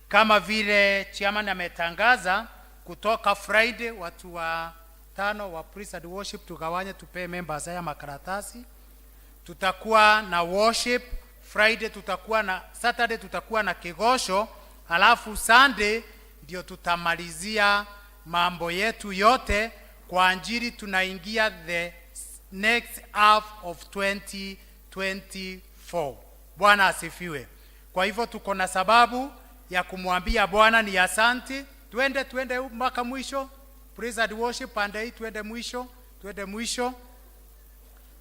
Kama vile chairman ametangaza, kutoka Friday watu wa 5 wa praise and worship tugawanye tupe members haya makaratasi. Tutakuwa na worship Friday, tutakuwa na Saturday, tutakuwa na kigosho, alafu Sunday ndio tutamalizia mambo yetu yote kwa Injili. Tunaingia the next half of 2024. Bwana asifiwe. Kwa hivyo tuko na sababu ya kumwambia Bwana ni asante. Twende mpaka mwisho. Praise and worship pande hii, twende mwisho.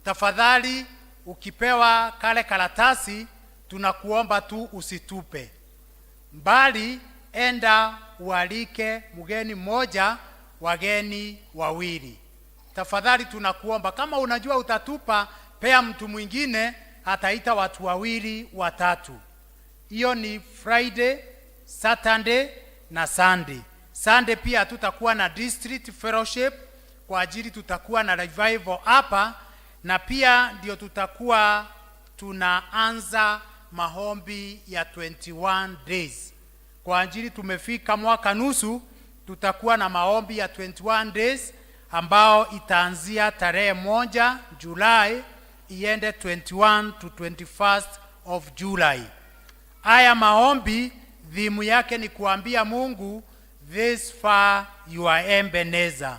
Tafadhali ukipewa kale karatasi, tunakuomba tu usitupe mbali, enda ualike mgeni mmoja, wageni 2. Tafadhali tunakuomba, kama unajua utatupa, pea mtu mwingine ataita watu 2 3. Hiyo ni Friday, Saturday na Sunday. Sunday pia tutakuwa na district fellowship kwa ajili tutakuwa na revival hapa, na pia ndio tutakuwa tunaanza maombi ya 21 days. Kwa ajili tumefika mwaka nusu, tutakuwa na maombi ya 21 days ambao itaanzia tarehe 1 Julai iende 21 to 21st of July. Haya maombi dhimu yake ni kuambia Mungu, this far you are Ebenezer.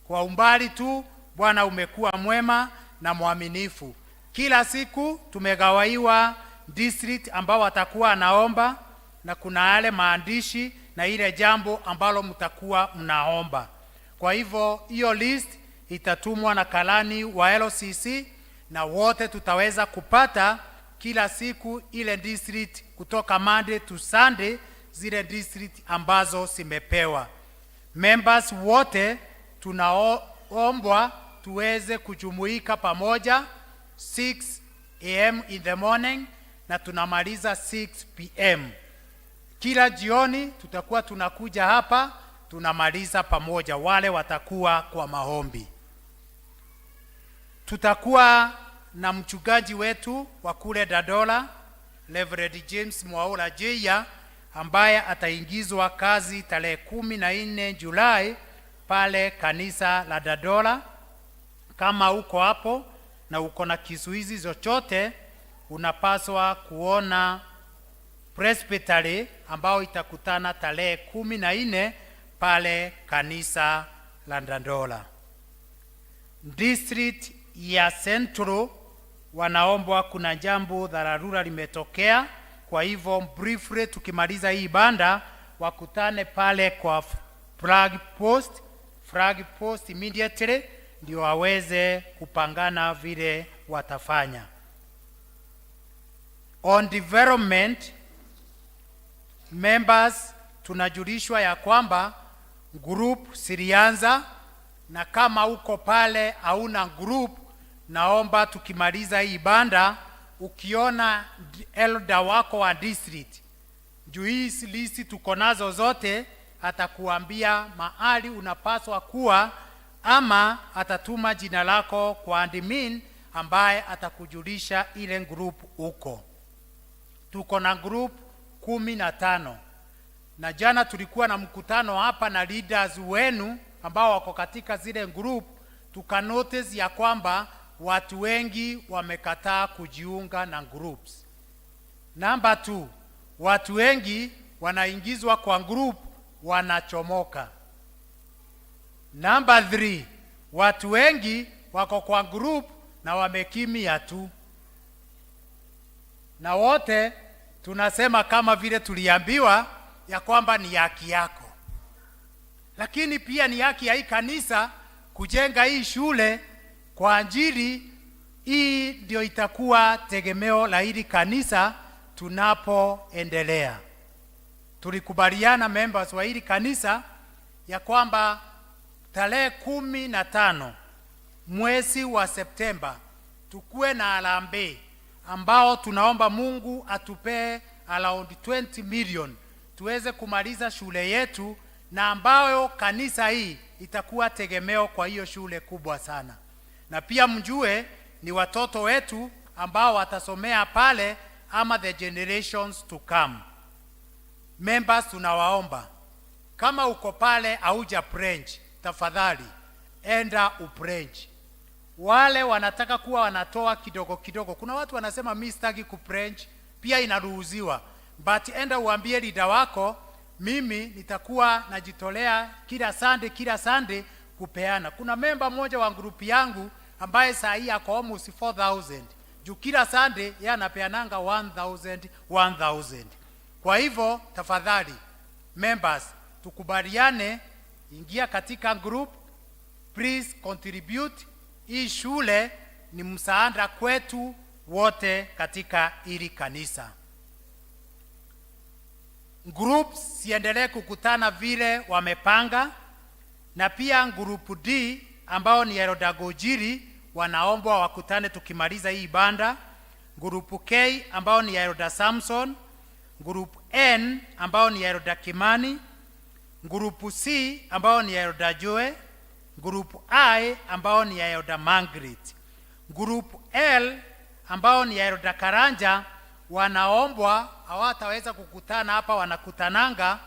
Kwa umbali tu Bwana umekuwa mwema na mwaminifu. Kila siku tumegawaiwa district ambao watakuwa naomba, na kuna yale maandishi na ile jambo ambalo mtakuwa mnaomba. Kwa hivyo hiyo list itatumwa na kalani wa LCC, na wote tutaweza kupata kila siku ile district kutoka Monday to Sunday, zile district ambazo zimepewa. Members wote tunaombwa tuweze kujumuika pamoja 6 AM in the morning na tunamaliza 6 PM. Kila jioni tutakuwa tunakuja hapa tunamaliza pamoja, wale watakuwa kwa maombi. Tutakuwa na mchungaji wetu wa kule Dadola, Reverend James Mwaura Jeya, ambaye ataingizwa kazi tarehe 14 Julai pale kanisa la Dadola. Kama uko hapo na uko na kizuizi chochote, unapaswa kuona presbytery ambao itakutana tarehe 14 pale kanisa la Dadola. District ya Central wanaombwa, kuna jambo dharura limetokea. Kwa hivyo briefly tukimaliza hii banda wakutane pale kwa flag post immediately, ndio waweze kupangana vile watafanya. On development members tunajulishwa ya kwamba group silianza, na kama uko pale hauna group, naomba tukimaliza hii banda ukiona elder wako wa district, juu hii list tuko nazo zote, atakuambia mahali unapaswa kuwa, ama atatuma jina lako kwa admin ambaye atakujulisha ile group uko. Tuko na group 15, na jana tulikuwa na mkutano hapa na leaders wenu ambao wako katika zile group. Tuka notice ya kwamba watu wengi wamekataa kujiunga na groups. Number 2, watu wengi wanaingizwa kwa group wanachomoka. Number 3, watu wengi wako kwa group na wamekimia tu. Na wote tunasema kama vile tuliambiwa ya kwamba ni haki yako, lakini pia ni haki ya hii kanisa kujenga hii shule kwa ajili hii ndio itakuwa tegemeo la hili kanisa tunapoendelea. tulikubaliana members wa hili kanisa ya kwamba tarehe 15 mwezi wa Septemba tukue na harambee ambao tunaomba Mungu atupee around 20 million tuweze kumaliza shule yetu, na ambayo kanisa hii itakuwa tegemeo kwa hiyo shule kubwa sana. Na pia mjue ni watoto wetu ambao watasomea pale ama the generations to come. Members, tunawaomba kama uko pale hauja pledge, tafadhali enda upledge. Wale wanataka kuwa wanatoa kidogo kidogo, kuna watu wanasema mimi sitaki kupledge, pia inaruhusiwa, but enda uambie leader wako mimi nitakuwa najitolea kila Sunday kupeana. Kuna member mmoja wa group yangu ambaye saa hii ako almost 4,000 juu kila Sunday yeye anapeananga 1,000. Kwa hivyo tafadhali members, tukubaliane, ingia katika group, please contribute. Hii shule ni msaada kwetu wote katika hili kanisa. Groups siendelee kukutana vile wamepanga, na pia group D ambao ni Erodagojiri wanaombwa wakutane tukimaliza hii banda. Group K ambao ni Eroda Samson, Group N ambao ni Eroda Kimani, Group C ambao ni Eroda Joe, Group I ambao ni Eroda Margaret, Group L ambao ni Eroda Karanja wanaombwa hawataweza kukutana hapa, wanakutananga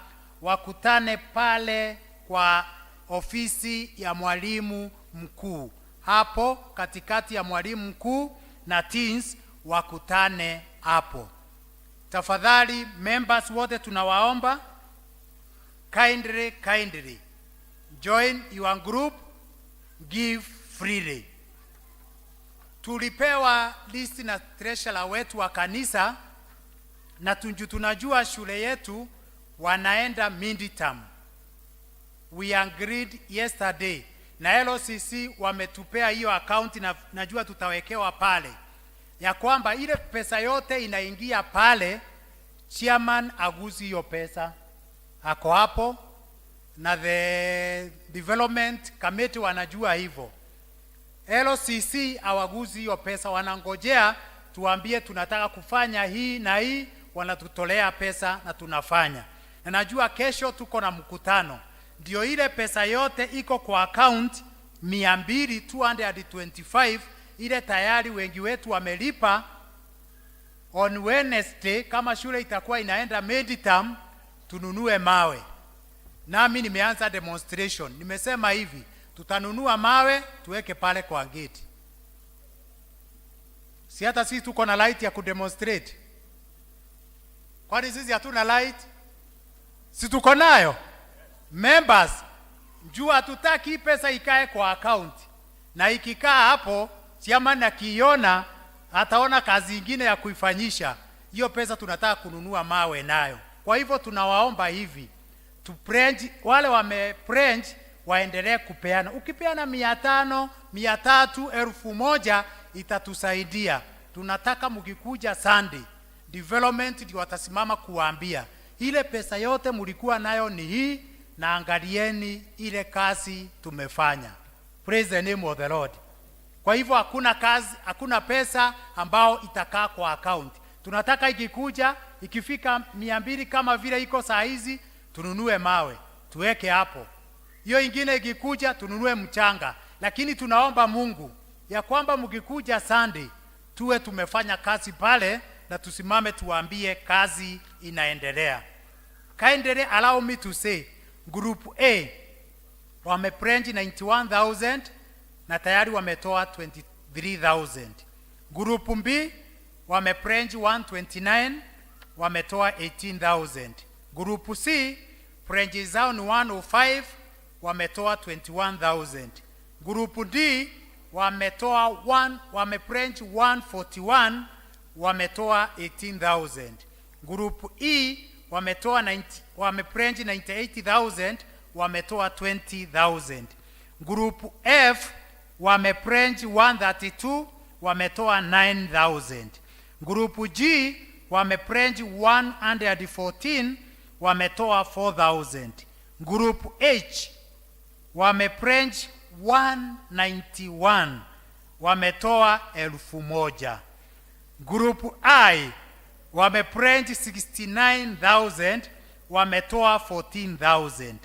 wakutane pale kwa ofisi ya mwalimu mkuu, hapo katikati ya mwalimu mkuu na teens wakutane hapo. Tafadhali members wote tunawaomba kindly join your group, give freely. Tulipewa list na treasurer wetu wa kanisa, na tunajua shule yetu wanaenda midterm. We agreed yesterday na LCC wametupea hiyo account, na najua tutawekewa pale ya kwamba ile pesa yote inaingia pale, chairman aguzi hiyo pesa, ako hapo na the development committee wanajua hivyo. LCC hawaguzi hiyo pesa, wanangojea tuambie tunataka kufanya hii na hii, wanatutolea pesa na tunafanya. Na najua kesho tuko na mkutano, ndio ile pesa yote iko kwa account 225 ile tayari wengi wetu wamelipa. On Wednesday kama shule itakuwa inaenda midterm, tununue mawe. Nami nimeanza demonstration, nimesema hivi, tutanunua mawe tuweke pale kwa gate. Si hata sisi tuko na light ya kudemonstrate? Kwani sisi hatuna light? Si tuko nayo? Members, njua hatutaki pesa ikae kwa account, na ikikaa hapo chairman akiona ataona kazi nyingine ya kuifanyisha. Hiyo pesa tunataka kununua mawe nayo. Kwa hivyo tunawaomba hivi, tu pledge, wale wame pledge waendelee kupeana. Ukipeana 500, 300, 1,000 itatusaidia. Tunataka mkikuja Sunday development ndio watasimama kuambia ile pesa yote mlikuwa nayo ni hii, na angalieni ile kazi tumefanya. Praise the name of the Lord. Kwa hivyo hakuna pesa ambao itakaa kwa account. Tunataka ikikuja, ikifika 200 kama vile iko saa hizi, tununue mawe tuweke hapo. Hiyo ingine ikikuja tununue mchanga. Lakini tunaomba Mungu ya kwamba mkikuja Sunday tuwe tumefanya kazi pale, na tusimame tuambie kazi inaendelea. Kindly allow me to say, Group A wamepledge 91,000 na tayari wametoa 23,000. Group B wamepledge 129, wametoa 18,000. Group C pledge zao ni 105, wametoa 21,000. Group D wamepledge 141, wametoa 18,000. Group E wamepledge 98,000, wametoa 20,000. Group F wamepledge 132, wametoa 9,000. Group G wamepledge 114, wametoa 4,000. Group H wameprange 191 wametoa 1,000. Group I wameprange 69,000 wametoa 14,000.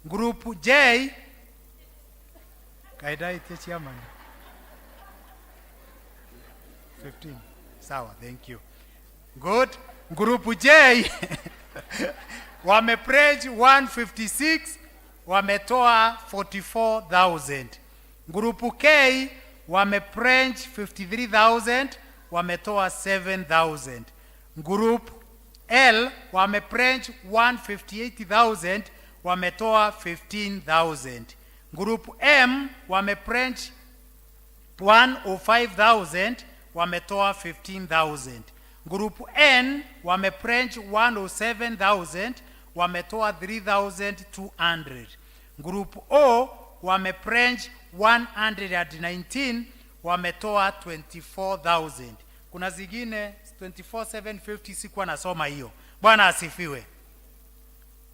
Group J kaidaite chairman 15. Sawa, thank you. Good. Group J wameprange 156 wametoa 44,000. Group K wameprange 53,000 wametoa 7,000. Group L wameprange 158,000 wametoa 15,000. Group M wameprange 105,000 wametoa 15,000. Group N wameprange 107,000 wametoa 3,200. Group O wameprange 119 wametoa 24,000. Kuna zingine 24,750 sikuwa nasoma hiyo. Bwana asifiwe.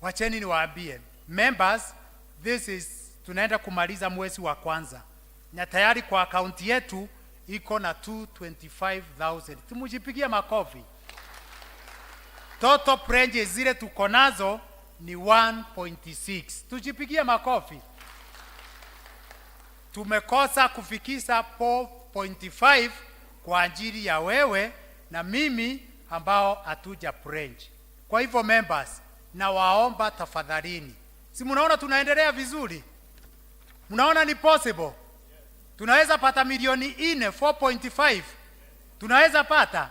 Wacheni niwaambie members, this is tunaenda kumaliza mwezi wa kwanza na tayari kwa akaunti yetu iko na 225,000. Tumujipigie makofi. Total pledges zile tuko nazo ni 1.6. Tujipigie makofi. Tumekosa kufikisha 4.5 kwa ajili ya wewe na mimi ambao hatuja pledge. Kwa hivyo members, na waomba tafadhalini. Si mnaona tunaendelea vizuri? Mnaona ni possible? Tunaweza pata milioni 4, 4.5. Tunaweza pata.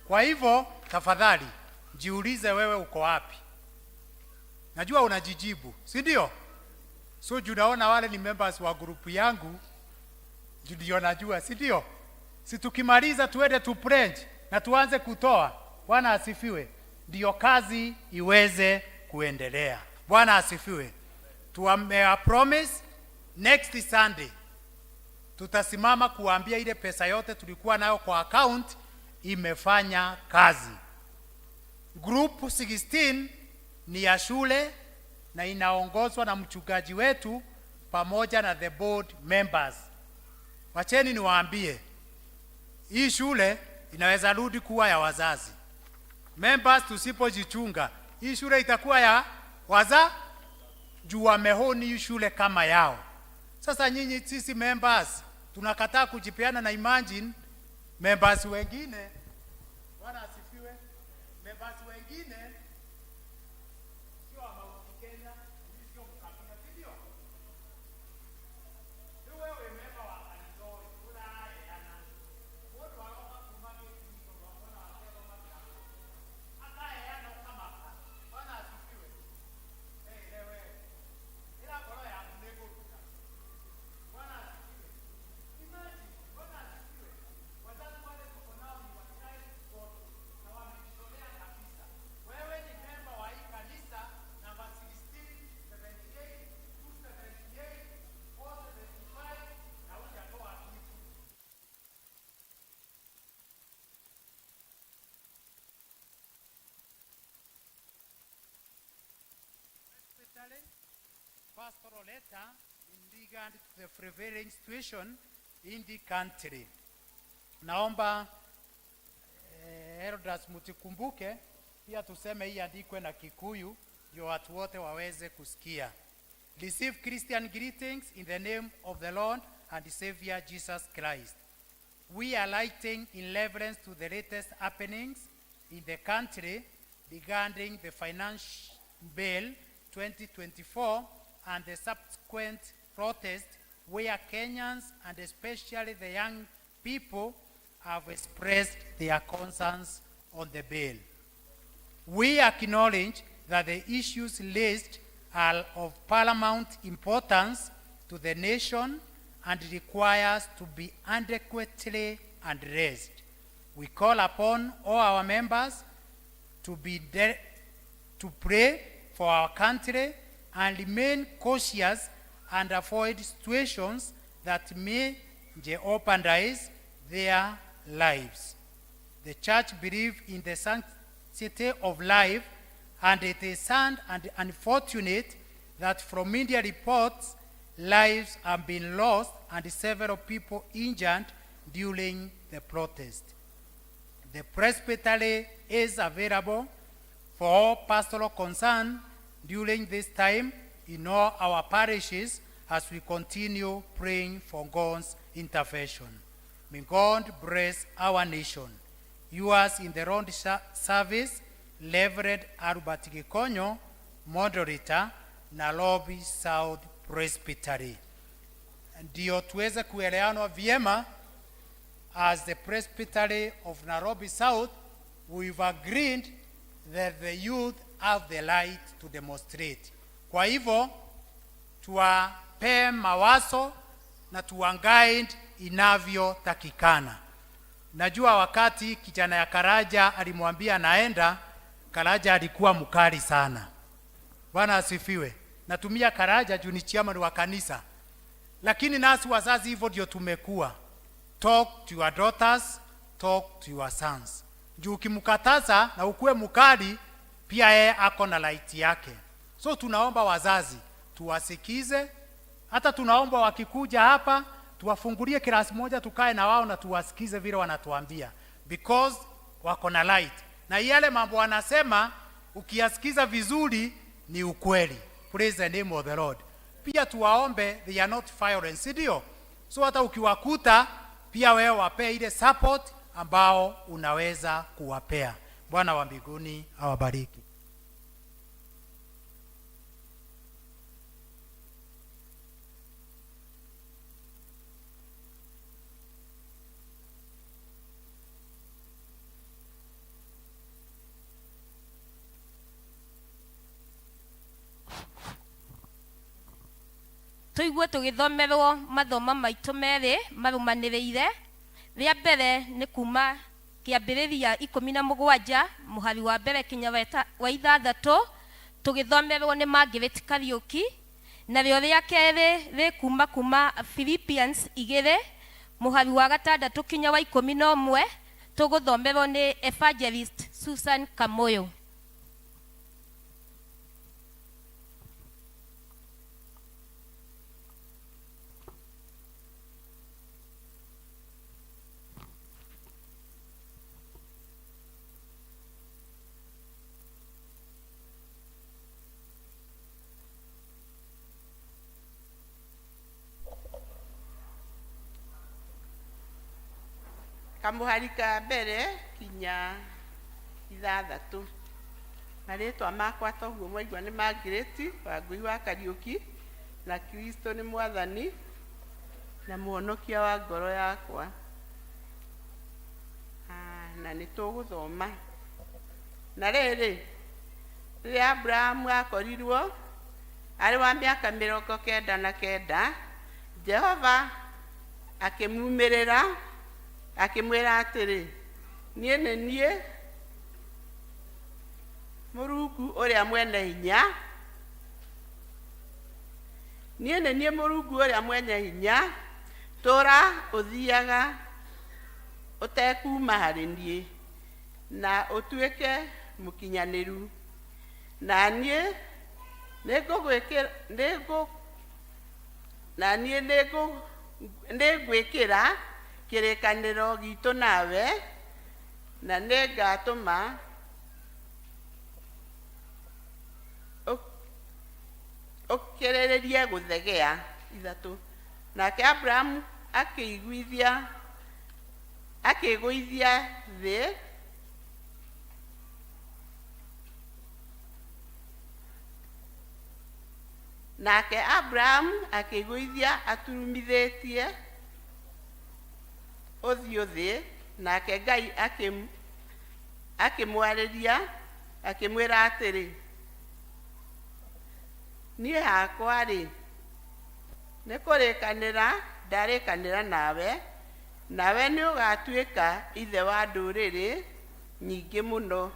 Kwa hivyo tafadhali jiulize wewe uko wapi. Najua unajijibu, si ndio? So junaona wale ni members wa grupu yangu, ndio najua, si ndio? Si tukimaliza tuende tu pledge na tuanze kutoa. Bwana asifiwe. Ndio kazi iweze kuendelea. Bwana asifiwe. Tuame promise next Sunday tutasimama kuambia ile pesa yote tulikuwa nayo kwa account imefanya kazi. Group 16 ni ya shule na inaongozwa na mchungaji wetu pamoja na the board members. Wacheni niwaambie, hii shule inaweza rudi kuwa ya wazazi. Members, tusipojichunga, hii shule itakuwa ya juu wamehoni hii shule kama yao. Sasa nyinyi sisi members tunakataa kujipeana na imagine members wengine. Bwana asifiwe. Members wengine sio wa Kenya, sio mkabila, ndio. Wewe member wa kanisa kula yana wote wanaomba kumake hizo wanaona wapelo mapya. Hata yana kama Bwana asifiwe. Wewe ila bora ya mnego. Bwana asifiwe. Imagine Bwana asifiwe. Wazazi wale tuko nao ni wakae wote na wamejitolea kabisa. Wewe ni member wa hii kanisa namba 16, 78, 278, 475 na hujatoa kitu. Pastoral letter in regard to the prevailing situation in the country. Naomba elders mutikumbuke pia tuseme hii andikwe na Kikuyu ndio watu wote waweze kusikia. Receive Christian greetings in the name of the Lord and Savior Jesus Christ. We are writing in reference to the latest happenings in the country regarding the Finance Bill 2024 and the subsequent protest where Kenyans and especially the young people have expressed their concerns on the bill. We acknowledge that the issues raised are of paramount importance to the nation and requires to be adequately addressed. We call upon all our members to pray for our country and remain cautious and avoid situations that may jeopardize their lives. The church believes in the sanctity of life and it is sad and unfortunate that from media reports, lives have been lost and several people injured during the protest. The presbytery is available for all pastoral concern during this time in all our parishes as we continue praying for God's intervention. May God bless our nation. Yours in the round service, Reverend Albert Gikonyo, moderator, Nairobi South Presbytery. Ndio tuweze kuelewana vyema. As the Presbytery of Nairobi South, we've agreed that the youth have the right to demonstrate. Kwa hivyo, tuwape mawazo na tuwanguide inavyotakikana. Najua wakati kijana ya Karaja alimwambia naenda, Karaja alikuwa mkali sana. Bwana asifiwe. Natumia Karaja juu ni chairman wa kanisa. Lakini nasi wazazi hivyo ndio tumekuwa. Talk to your daughters, talk to your sons. Juu ukimkataza na ukuwe mkali, pia yeye ako na light yake. So tunaomba wazazi, tuwasikize. Hata tunaomba wakikuja hapa, tuwafungulie klasi moja tukae na wao na tuwasikize vile wanatuambia. Because wako na light. Na yale mambo wanasema, ukiyasikiza vizuri ni ukweli. Praise the name of the Lord. Pia tuwaombe, they are not violent, ndio? So hata ukiwakuta, pia wewe wapee ile support ambao unaweza kuwapea. Bwana wa mbinguni awabariki. Tuigue tugithomerwo mathoma maitu meri marumaniriire. Ria mbere ni kuma kiambiriria 17 muhari wa mbere kinya wa 6 tugithomerwo ni Margaret Kariuki, na rio ria keri ri kuma Philippians 2 muhari wa 6 kinya wa 11 tuguthomerwo ni Evangelist Susan Kamoyo. Kamuharika mbere kinya 6. Maritwa makwa toguo mwaigua ni Margaret Wangui wa Kariuki, na Kristo ni mwathani na muonokia wa ngoro yakwa. Na nituguthoma. Na riri Abraham akorirwo ari wa miaka 99, Jehova akimumirira akimwira atiri, nie ne nie Mũrungu ũrĩa mwene hinya, nie ne nie Mũrungu ũrĩa mwene hinya, tũra ũthiaga ũtekuma harĩ niĩ na ũtuĩke mũkinyanĩru, na niĩ nĩngwĩkĩra kĩrĩkanĩro gitũ nawe, na nĩngatũma ũkĩrĩrĩrie gũthegea. 3. Nake Abraham akĩgũithia thĩ nake Abraham akĩgũithia aturumithĩtie ũthiũ thĩ, nake Ngai akĩmwarĩria akĩmwĩra atĩrĩ, niĩ hakwa-rĩ nĩ kũrĩkanĩra ndarĩkanĩra nawe, nawe nĩ ũgatuĩka ithe wa ndũrĩrĩ nyingĩ mũno.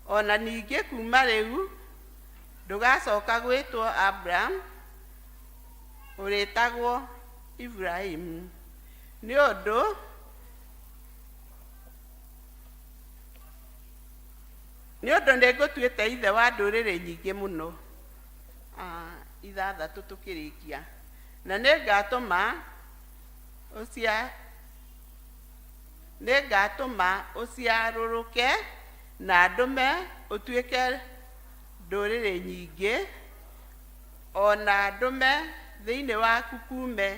Ona ningĩ kuma rĩu ndũgacoka gwĩtwo Abraham, ũrĩtagwo Ibrahim, nĩ nĩ ũndũ nĩ ngũtuĩte ithe wa ndũrĩrĩ nyingĩ mũno. Ithathatũ tũkĩrĩkia, na nĩ ngatũma ũciarũrũke na ndũme ũtuĩke ndũrĩrĩ nyingĩ, ona ndũme thĩinĩ waku kuume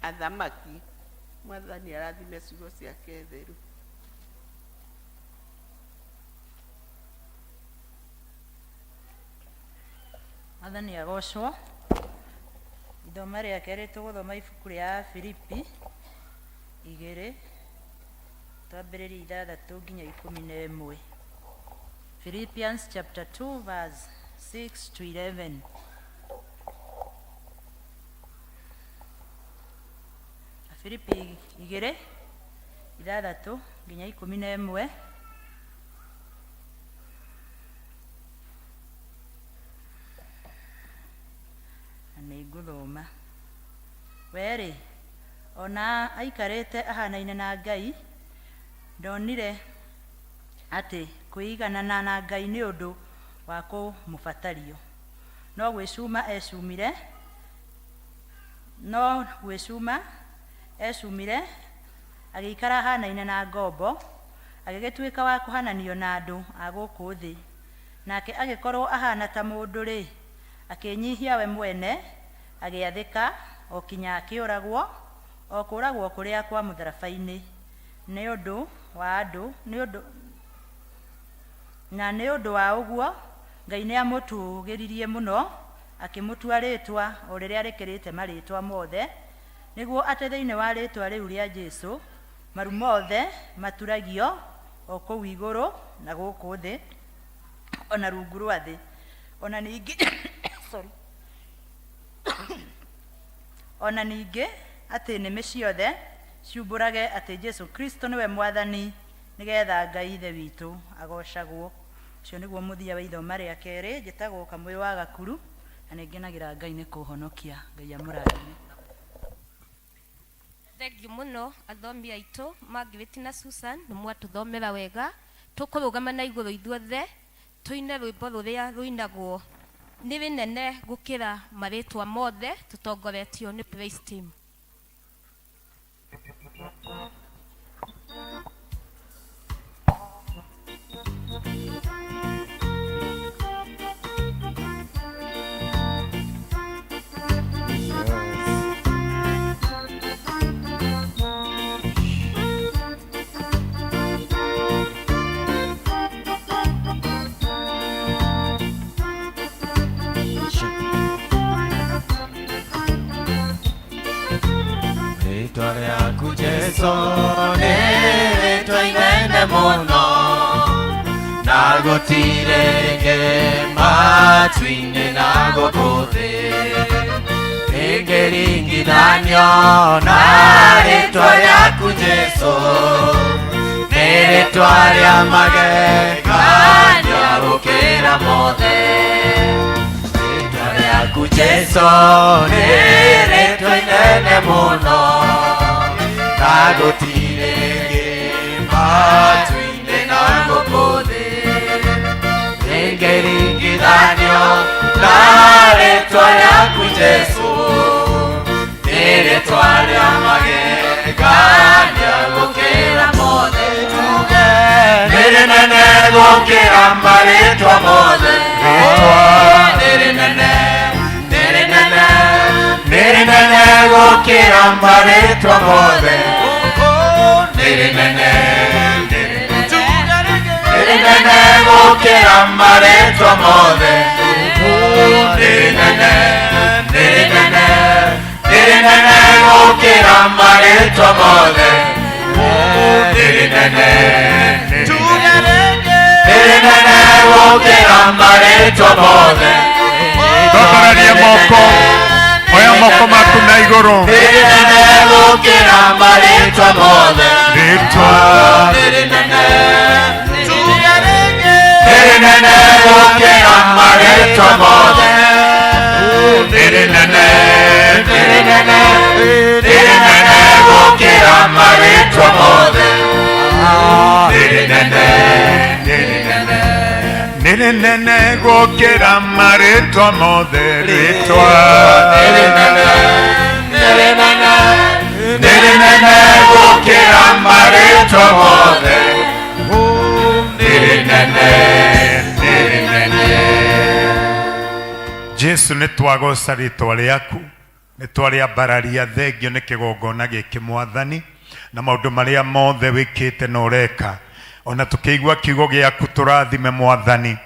athamaki. Mwathani arathime ciugo ciake theru. Mwathani agocwo. Ithoma rĩa kerĩ tũgũthoma ibuku rĩa Filipi 2 twambĩrĩria 6 nginya 11. Philippians chapter 2 verse 6 to 11. Filipi 2:6 nginya 11. Nĩ ngũthoma. Wee-rĩ, ona aikarĩte ahanaine na Ngai, ndonire atĩ kwĩiganana na Ngai nĩ ũndũ wa kũmũbatario. No gwĩcuma ecumire agĩikara ahanaine na ngombo, agĩgĩtuĩka wa kũhananio na andũ a gũkũ thĩ. Nake agĩkorwo ahana ta mũndũ-rĩ, akĩnyihia we mwene, agĩathĩka o kinya akĩũragwo, o kũũragwo kũrĩa kwa mũtharaba-inĩ. Nĩ ũndũ wa ũguo Ngai nĩamũtũgĩririe mũno, akĩmũtua rĩĩtwa o rĩrĩa rĩkĩrĩte marĩĩtwa mothe, nĩguo atĩ thĩinĩ wa rĩĩtwa rĩu rĩa Jesũ maru mothe maturagio o kũu igũrũ na gũkũ thĩ, ona rungu rwa thĩ. Ona ningĩ atĩ nĩmĩ ciothe ciumbũrage atĩ Jesũ Kristo nĩwe Mwathani, nĩgetha Ngai ithe witũ agocagwo. Ũcio nĩguo mũthia wa ithoma rĩa kerĩ. Njĩtagwo Kamũyũ wa Gakuru, na nĩ ngenagĩra Ngai nĩ kũhonokia. Ngai amũrathime. Thengiũ mũno athomi aitũ Margaret na Susan, nĩ mwatũthomera wega. Tũkũrũgama na igũrũ ithuothe tũine rwĩmbo rũrĩa rũinagwo nĩ rĩnene gũkĩra marĩtwa mothe, tũtongoretio nĩ praise team. Rĩĩtwa rĩaku Jesũ nĩ rĩĩtwa inene mũno, na gũtirĩ rĩngĩ matu-inĩ na gũkũ thĩ rĩngĩringithanio na rĩĩtwa rĩaku Jesũ. Nĩ rĩĩtwa rĩa magegania gũkĩra mothe. Rĩĩtwa rĩaku Jesũ nĩ rĩĩtwa inene mũno, na gũtirĩ rĩngĩ matu-inĩ na gũkũ thĩ rĩngĩringithanio na rĩĩtwa rĩaku Jesũ. Nĩ rĩĩtwa rĩa magegania gũkĩra mothe. Nĩ rĩnene gũkĩra marĩĩtwa mothe. Nĩ rĩnene, nĩ rĩnene, nĩ rĩnene gũkĩra marĩĩtwa mothe. Nĩ rĩnene, nĩ rĩnene gũkĩra marĩĩtwa mothe. Nĩ rĩnene, nĩ rĩnene, nĩ rĩnene gũkĩra marĩĩtwa mothe. Nĩ rĩnene, nĩ rĩnene gũkĩra marĩĩtwa mothe. Ndongorerie moko, oya moko maku na igũrũ. Nĩ rĩnene gũkĩra marĩĩtwa mothe. Rĩĩtwa nĩ rĩnene, nĩ rĩnene gũkĩra marĩĩtwa mothe. Nĩ rĩnene, nĩ rĩnene, nĩ rĩnene gũkĩra marĩĩtwa mothe. Nĩ rĩnene, nĩ rĩnene, nĩ nene gukira maritwa mothe ritwa nene gukira maritwa mothe Jesu nĩ twagoca rĩtwa rĩaku nĩ twarĩa mbararia thengio nĩ kĩgongona gĩkĩ Mwathani na maũndũ marĩa mothe wĩkĩte na ũreka ona tũkĩigua kiugo gĩaku tũrathime Mwathani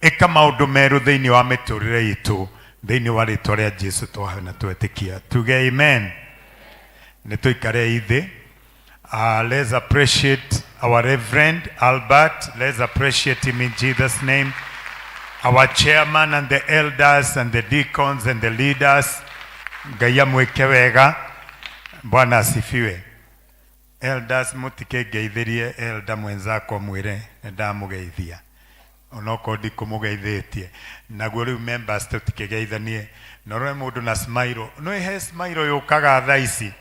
ĩka maũndũ merũ thĩinĩ wa mĩtũrĩre itũ thĩinĩ wa rĩtwa rĩa Jesu twahoya na twetĩkia tuge amen nĩ tũikare ithĩ let's appreciate our Reverend Albert. Let's appreciate him in Jesus' name. Our chairman and the elders and the deacons and the leaders. Ngai amwĩke wega. Bwana asifiwe. Elders mũtikegeithĩrie elder mwenzako mwĩre ndamũgeithia. Onoko ndikũmũgeithĩtie. Naguo rĩu members tũtikegeithanie. Norwe mũndũ na smile. No he smile yũkaga thaa ici.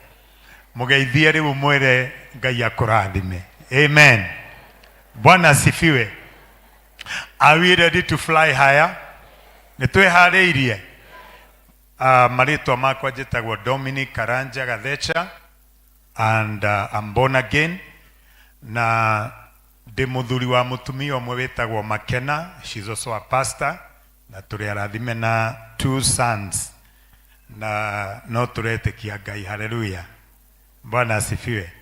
Mũgeithie rĩu mwĩre Ngai akũrathime. Amen. Bwana asifiwe. Are we ready to fly higher? Nitweharĩirie. Marĩtwa makwa njĩtagwo Dominic Karanja Gathecha and I'm born again. Na ndĩ mũthuri wa mũtumia ũmwe wĩtagwo Makena. She's also a pastor. Na tũrĩ arathime na 2 sons. Na no tũretĩkia Ngai. Hallelujah. Bwana asifiwe.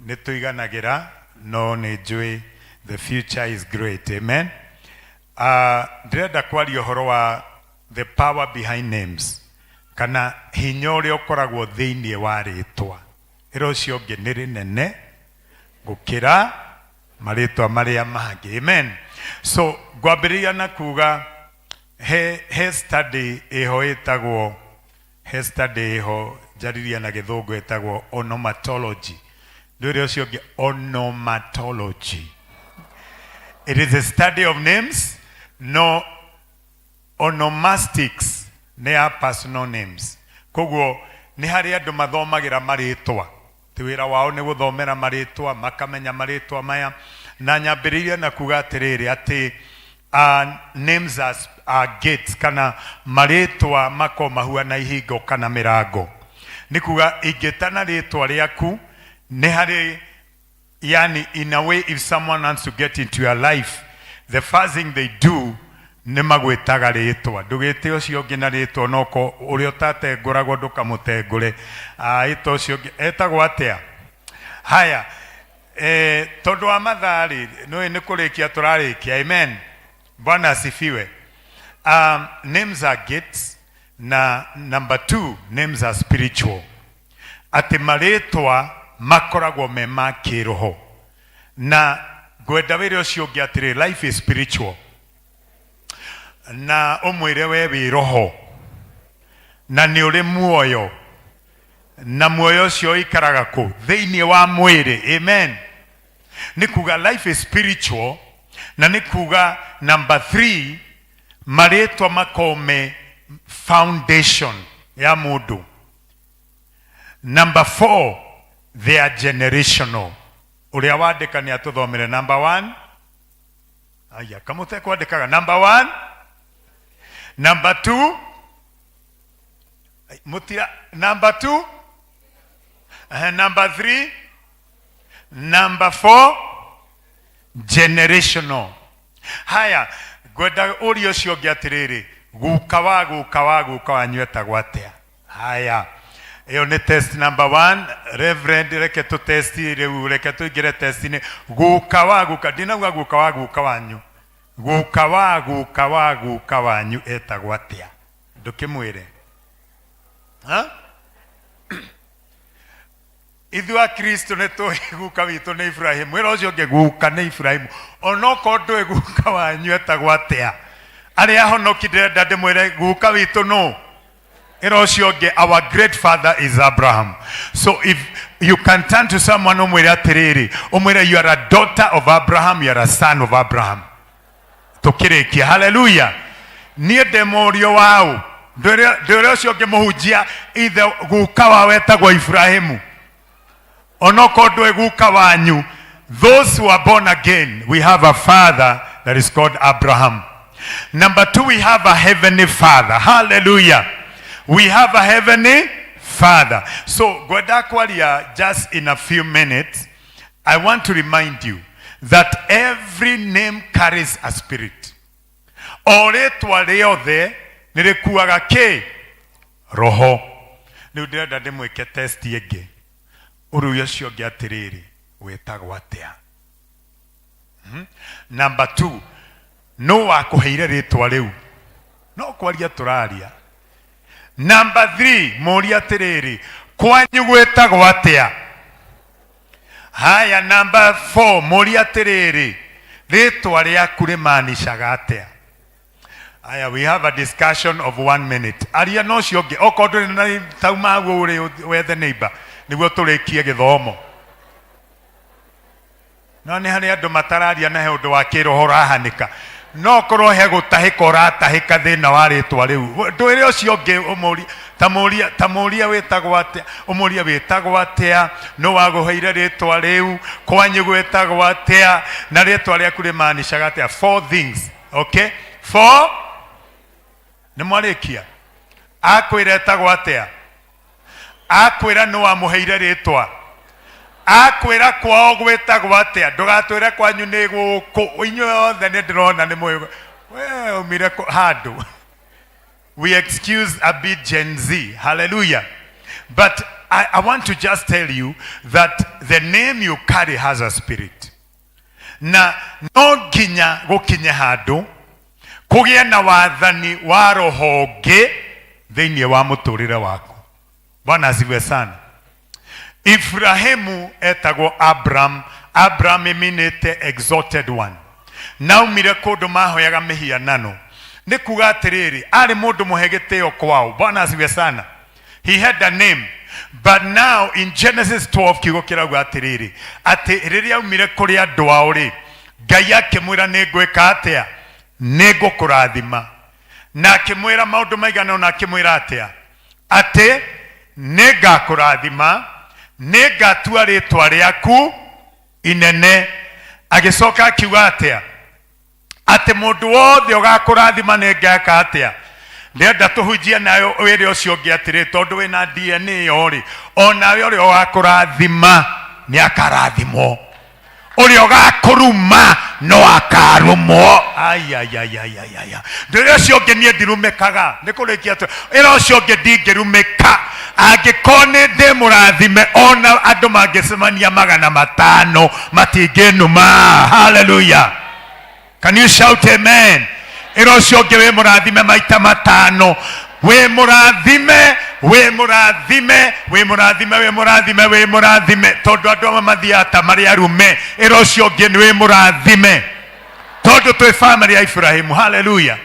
Nĩtũiganagĩra no nĩnjũĩ the future is great. Amen. Ndĩrenda kwaria ũhoro wa the power behind names kana hinya ũrĩa ũkoragwo thĩinĩ wa rĩtwa. Ĩro ũcio ũngĩ nĩ rĩnene gũkĩra marĩtwa marĩa mangĩ. Amen. So ngwambĩrĩria na kuga he study ĩho ĩtagwo njariria na gĩthũngũ ĩtagwo onomatology. Ndũrĩ ũcio ũngĩ onomatology. It is a study of names. No onomastics. They are personal names. Koguo ni hari andu mathomagira marĩtwa. Ti wĩra wao nĩ gũthomera marĩtwa makamenya marĩtwa maya na nyambĩrĩirie na kuga atĩrĩrĩ atĩ names are gates kana marĩtwa mako mahuana ihingo kana mĩrango. Nĩ kuga ingĩtana rĩtwa rĩaku nĩ hari yani in a way if someone wants to get into your life the first thing they do nĩ magwĩtaga rĩtwa. Ndũgĩte ũcio ũngĩ na rĩtwa noko ũrĩa ũtatengũragwo ndũkamũtengũre. Ĩtwa ũcio ũngĩ etagwo atĩa? Haya tondũ wa matharĩ nĩ kũrĩkia tũrarĩkia. Amen. Bwana asifiwe. Names are gates na number 2 names are spiritual. Atĩ marĩtwa makoragwo me ma kĩroho na gwenda wĩra ũcio ũngĩ atĩrĩ life is spiritual na ũmwĩre we wĩ roho na nĩ ũrĩ muoyo na muoyo ũcio ikaraga kũ thĩinĩ wa mwĩrĩ. Amen. Nĩ kuga life is spiritual na nĩ kuga number 3 marĩtwa makome foundation ya mũndũ. Number 4 they are generational. Uria wandika ni atuthomere number 1. Aya kamute kwandikaga number 1. Number 2. Mutira number 2. Number 3. Number 4 generational. Haya gwenda uri ucio ngi atiriri guka wa nywetagwo atia. Haya iyo ni test number 1. Reverend reke tu testi riu reke tu igire testi ni guka ndinauga guka wanyu guka wanyu etagwo atia ndukimwire Ithua Kristo ne to guka witu ne Ibrahimu ero cio nge guka ne Ibrahimu onoko ndwe guka wanyu etagwo atia ari ahonokire ndade mwire guka witu no ero cio nge our great father is Abraham. So if you can turn to someone umwire atiriri umwire you are a daughter of Abraham, you are a son of Abraham. Tukiriki hallelujah. Nie demorio wao ndore cio nge muhujia either guka wa wetagwo Ibrahimu onoko ndwe guka wanyu. Those who are born again, we have a father that is called Abraham. Number 2, we have a heavenly Father. Hallelujah. We have a heavenly Father. So, Gwadakwalia, just in a few minutes, I want to remind you that every name carries a spirit. Oretwa leothe nilikuwaga ke roho. Ni ndĩrenda ndĩmwĩke test ĩngĩ. Ũrĩa ũcio ũngĩ atĩrĩrĩ wĩtagwo atĩa? Number 2, no wakũheire rĩtwa rĩu? No kwaria tũraria. Number 3, mũria atĩrĩrĩ kwanyu gwĩtagwo atĩa? Haya, number 4, mũria atĩrĩrĩ rĩtwa rĩaku rĩmaanishaga atĩa? Haya, we have a discussion of 1 minute. Aria no cio ũngĩ okorwo ndũrĩ na tauma guo ũrĩ wethe neighbor nĩguo tũrĩkie gĩthomo. No nĩ harĩ andũ matararia na he ũndũ wa kĩroho ũrahanĩka. No korwo he gũtahĩka ũratahĩka thĩna wa rĩtwa rĩu. Ndwĩre ũcio ũngĩ ũmũria wĩtagwo atĩa? Ũmũria wĩtagwo atĩa? No wagũheire rĩtwa rĩu? Kwanyu gwĩtagwo atĩa? Na rĩtwa rĩaku rĩmaanishaga atĩa? 4 things. Okay? 4. Nĩ mwarĩkia? Akwĩra etagwo atĩa? Akwĩra no wamũheire rĩtwa? Akwĩra kwao gwĩtagwo atĩa? Ndũgatwĩre kwanyu nĩ gũkũ. Inyuĩ othe nĩ ndĩrona nĩ mwĩ we umire handũ. We excuse a bit Gen Z. Hallelujah. But I want to just tell you that the name you carry has a spirit. Na no nginya gũkinye handũ kũgĩe na wathani wa roho ũngĩ thĩinĩ wa mũtũrĩre waku. Bwana asifiwe sana. Ibrahimu etagwo Abraham. Abraham iminĩte exalted one. Naumire kũndũ mahoyaga mĩhianano. Nĩ kuga atĩrĩrĩ arĩ mũndũ mũhe gĩtĩo kwao. Bwana asifiwe sana. He had a name. But now in Genesis 12 kiugo kĩrauga atĩrĩrĩ atĩ rĩrĩa aumire kũrĩ andũ ao rĩ Ngai akĩmwĩra nĩngwĩka atĩa? Nĩngũkũrathima. Na akĩmwĩra maũndũ maigana ũna akĩmwĩra atĩa? Atĩ nĩngakũrathima, nĩngatua rĩtwa rĩaku inene. Agĩcoka akiuga atĩa? Atĩ mũndũ wothe ũgakũrathima nĩngeka atĩa? Ndĩrenda tũhunjie nayo wĩra ũcio ũngĩ atĩrĩ tondũ wĩna DNA ĩyo rĩ onawe ũrĩa ũgakũrathima nĩ akarathimwo. Ũrĩa ũgakũruma no akarumwo. Ndĩrĩa ũcio ũngĩ niĩ ndirumĩkaga. Nĩ kũrĩkia atĩ wĩra ũcio ũngĩ ndingĩrumĩka. Angĩkorwo nĩ ndĩ mũrathime ona andũ mangĩcemania 500 matingĩnuma. Hallelujah. Can you shout amen? Wĩra ũcio ũngĩ wĩ mũrathime maita 5. Wĩ mũrathime, wĩ mũrathime, wĩ mũrathime, wĩ mũrathime, wĩ mũrathime. Tondũ andũ amwe mathiaga ta marĩ arume. Wĩra ũcio ũngĩ nĩ wĩ mũrathime. Tondũ twĩ family ya Ibrahimu. Hallelujah.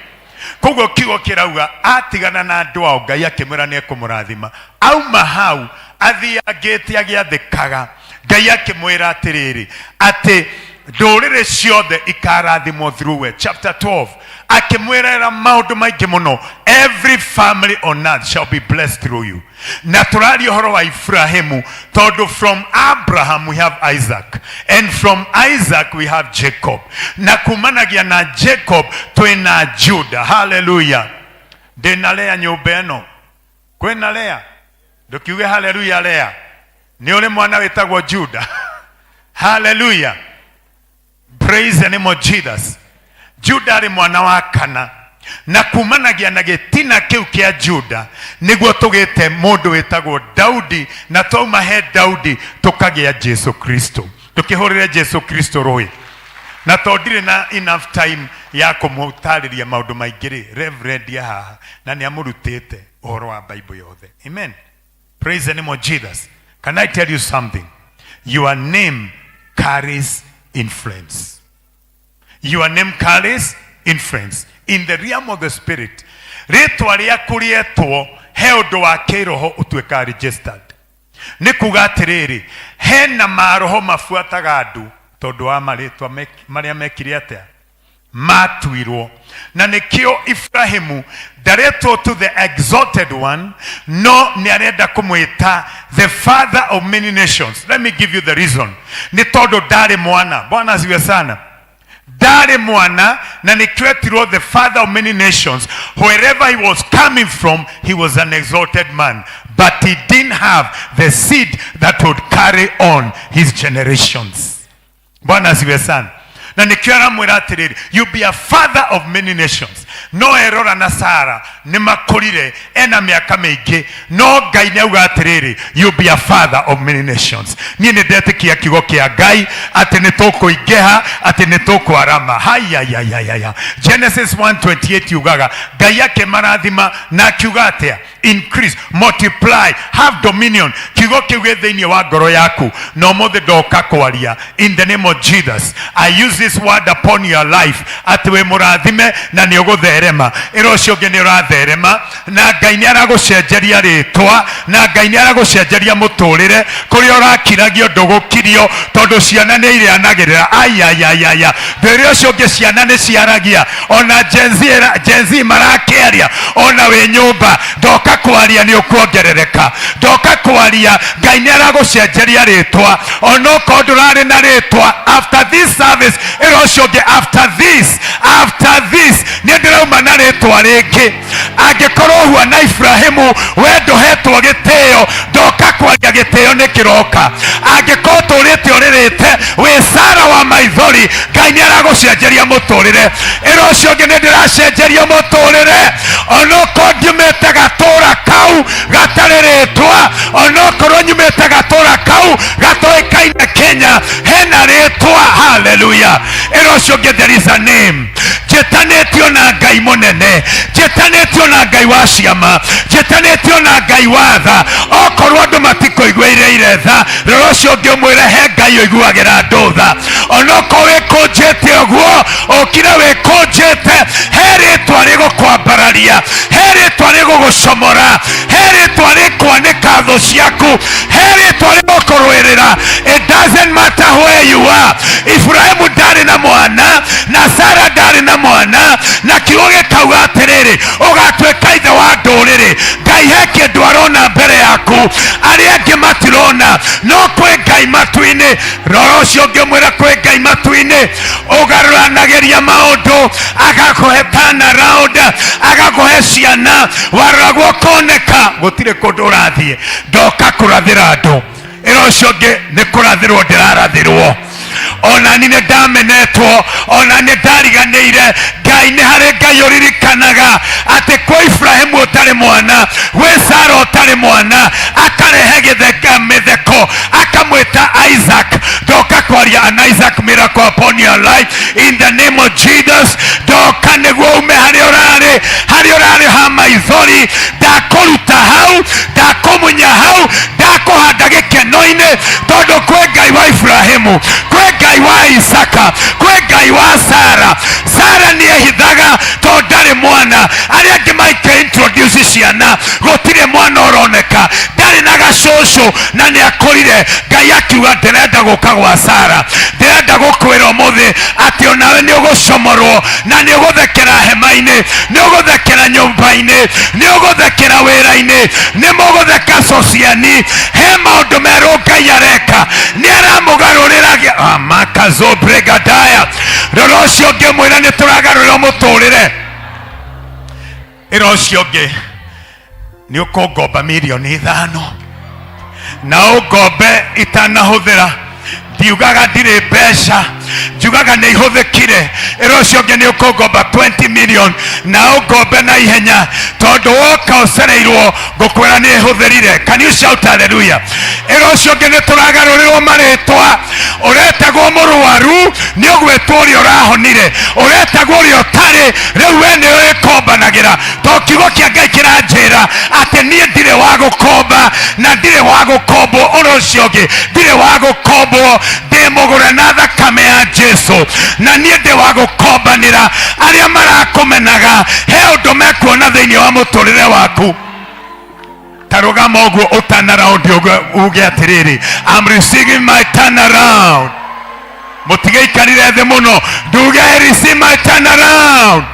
Koguo kiugo kĩrauga atigana na andũ ao Ngai akĩmwĩra nĩekũmũrathima. Auma hau athiangĩte agĩathĩkaga. Ngai akĩmwĩra atĩrĩrĩ atĩ ndũrĩrĩ ciothe ikarathimwo through we. Chapter 12 akĩmwĩra maũndũ maingĩ mũno. Every family on earth shall be blessed through you. Na tũraria ũhoro wa Ibrahimu tondũ from Abraham we have Isaac and from Isaac we have Jacob. Na kumanagia na Jacob twĩna Judah. Hallelujah. Ndĩna Lea nyũmba ĩno. Kwĩna Lea? Ndũkiuge hallelujah Lea. Nĩ ũrĩ mwana wĩtagwo Judah. Hallelujah. Praise the name of Jesus. Judah arĩ mwana wa kana. Na kumanagia na gĩtina kĩu kĩa Judah nĩguo tũgĩte mũndũ wĩtagwo Daudi. Na twauma he Daudi tũkagĩa Jesu Kristo. Tũkĩhũrĩre Jesu Kristo rũĩ. Na tondire na enough time ya kũmũtarĩria maũndũ maingĩ Reverend ya haha na nĩ amũrutĩte ũhoro wa Bible yothe. Amen. Praise the name of Jesus. Can I tell you something? Your name carries influence. Your name carries influence in the realm of the spirit. Rĩtwa rĩaku rĩetwo he ũndũ wa kĩroho ũtuĩka registered. Nĩ kuga atĩrĩrĩ hena maroho mabuataga andũ tondũ wa marĩtwa marĩa mekire atĩa matuirwo. Na nĩkĩo Ibrahimu ndaretwo to the exalted one, no nĩ arenda kũmwĩta the father of many nations. Let me give you the reason. Nĩ tondũ ndarĩ mwana. Bwana asifiwe sana. Ndari mwana na nikwetirwo the father of many nations. Wherever he was coming from, he was an exalted man, but he didn't have the seed that would carry on his generations. Bwana asifiwe sana. Na nikiara mwira atiriri, you be a father of many nations. No erora na Sara ni makurire ena miaka mingi, no Ngai ni auga atiriri, you be a father of many nations. Ni ndetikia kiugo kia Ngai ati nitukuingeha, ati nitukuarama. Haya. Genesis 1:28 yugaga Ngai yake marathima na kiuga atia, increase, multiply, have dominion. Kiugo kiu thiini wa ngoro yaku no mothe ndoka kwaria in the name of Jesus. I use this word upon your life ati we murathime na ni ugutherema. Iro cionge ni uratherema na Ngai ni aragucenjeria ritwa, na Ngai ni aragucenjeria muturire kuria urakiragio ndugukirio tondu ciana ni irianagirira. Ayayayaya, ndere cionge ciana ni ciaragia, ona Gen Z marakiaria, ona we nyumba ndoka kwaria ni ukuongerereka, ndoka kwaria Ngai ni aragucenjeria ritwa, ono kondurari na ritwa. After this service, after this ni ndirauma na ritwa ringi. Angikorwo huwa na Ibrahimu we nduhetwo gitio, ndoka kwaria gitio ni kiroka. Angikorwo turite uririte we Sara wa maithori, Ngai ni aragucenjeria muturire. Irocio ngi ni ndiracenjeria muturire, onoko nyumite gatura kau gatari ritwa, onoko nyumite gatura kau gatoikaine Kenya hena ritwa. Hallelujah. Irocio ngi there is a name. Jetanetio na Ngai munene, jetanetio na Ngai wa ciama, jetanetio na Ngai wa tha. Okorwo andu matikoiguire iretha, rocio ngi mwire he Ngai oiguagira andu tha. Onoko wikunjite uguo, ukira wikunjite, he ritwa rigukwambararia, he ritwa rigugucomora, he ritwa rikwanika thu ciaku, he ritwa rigukurwirira. It doesn't matter where you are. Ibrahimu ndari na mwana na Sara ndari na mwana, na kiugo gikauga atiriri, ugatwika ithe wa nduriri. Ngai he kindu arona mbere yaku aria angi matirona, no kwi Ngai matu-ini. Rocio ngimwira kwi Ngai matu-ini, ugaruranagiria maundu, agakuhe turnaround, agakuhe ciana, waragwo koneka gutire kundu urathie. Ndoka kurathira andu, irocio ngi ni kurathirwo ndirarathirwo. Ona ni ndamenetwo, ona ni ndariganire. Ngai ni hari Ngai uririkanaga ati kwa Ibrahimu utari mwana, we Sara utari mwana, akarehe githeka mitheko, akamwita Isaac. Ndoka kwaria an Isaac miracle upon your life in the name of Jesus. Ndoka niguo ume hari urari ha maithori, ndakuruta hau, ndakumunya hau, ndakuhanda gikeno-ini, tondu kwi Ngai wa Ibrahimu, kwi Ngai wa Isaka, kwi Ngai wa Sara. Sara ni ehithaga tondu ndari mwana, aria angi maike introduce ciana, gutire mwana uroneka, ndari na gacucu na ni akurire. Ngai akiuga ndirenda guka gwa Sara, ndirenda gukwira umuthi ati onawe ni ugucomorwo na ni uguthekera hema-ini, ni uguthekera nyumba-ini, ni uguthekera wira-ini, ni mugutheka sociani. He maundu meru Ngai areka, ni aramugarurira makazobregadaya. Rocio ngimwira ni turagarurira muturire. Irocio ngi ni ukungomba milioni 5 na ugombe itanahuthira. Ndiugaga ndire mbeca, njugaga ni ihuthikire. Irocio ngi ni ukungomba 20 million na ugombe na ihenya, tondu woka ucereirwo ngukwira ni ihuthirire. Can you shout hallelujah? Irocio ngi ni turagarurirwo maritwa. Uretagwo murwaru ni ugwitwo uria urahonire, uretagwo uria utari riu we ni wikombanagira. To kiugo kia Ngai kiranjira ati nie ndire wa gukomba na ndire wa gukombwo. Urocio ngi ndire wa gukombwo, ndi mugure na thakame ya Jesu, na nie ndi wa gukombanira aria marakumenaga. He undu mekuona thiini wa muturire waku. Tarugama uguo utanaraund uge atiriri, I'm receiving my turnaround. Mutige ikarire thi muno, nduge I receive my turnaround.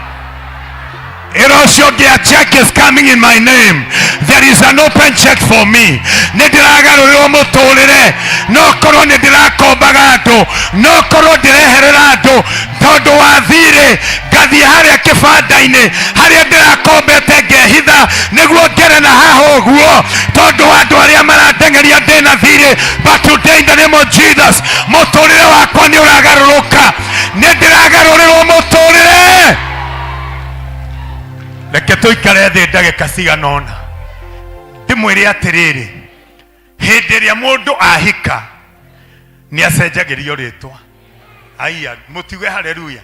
A check is coming in my name. There is an open check for me. Nidiragarurwo muturire. No korwo nidirakombaga andu. No korwo ndireherera andu. Tondu wa thire ngathie haria kibanda-ini haria ndirakombete ngehitha niguo ngere na haha uguo tondu wa andu aria maratengeria ndina thire. But today in the name of Jesus, muturire wakwa ni uragaruruka. Nidiragarurwo muturire. Reke tuikare thĩ ndagĩka cigana ũna ndĩmwĩre atĩrĩrĩ, hĩndĩ ĩrĩa mũndũ ahika nĩ acenjagĩrio rĩtwa. Aya mũtiuge haleluya.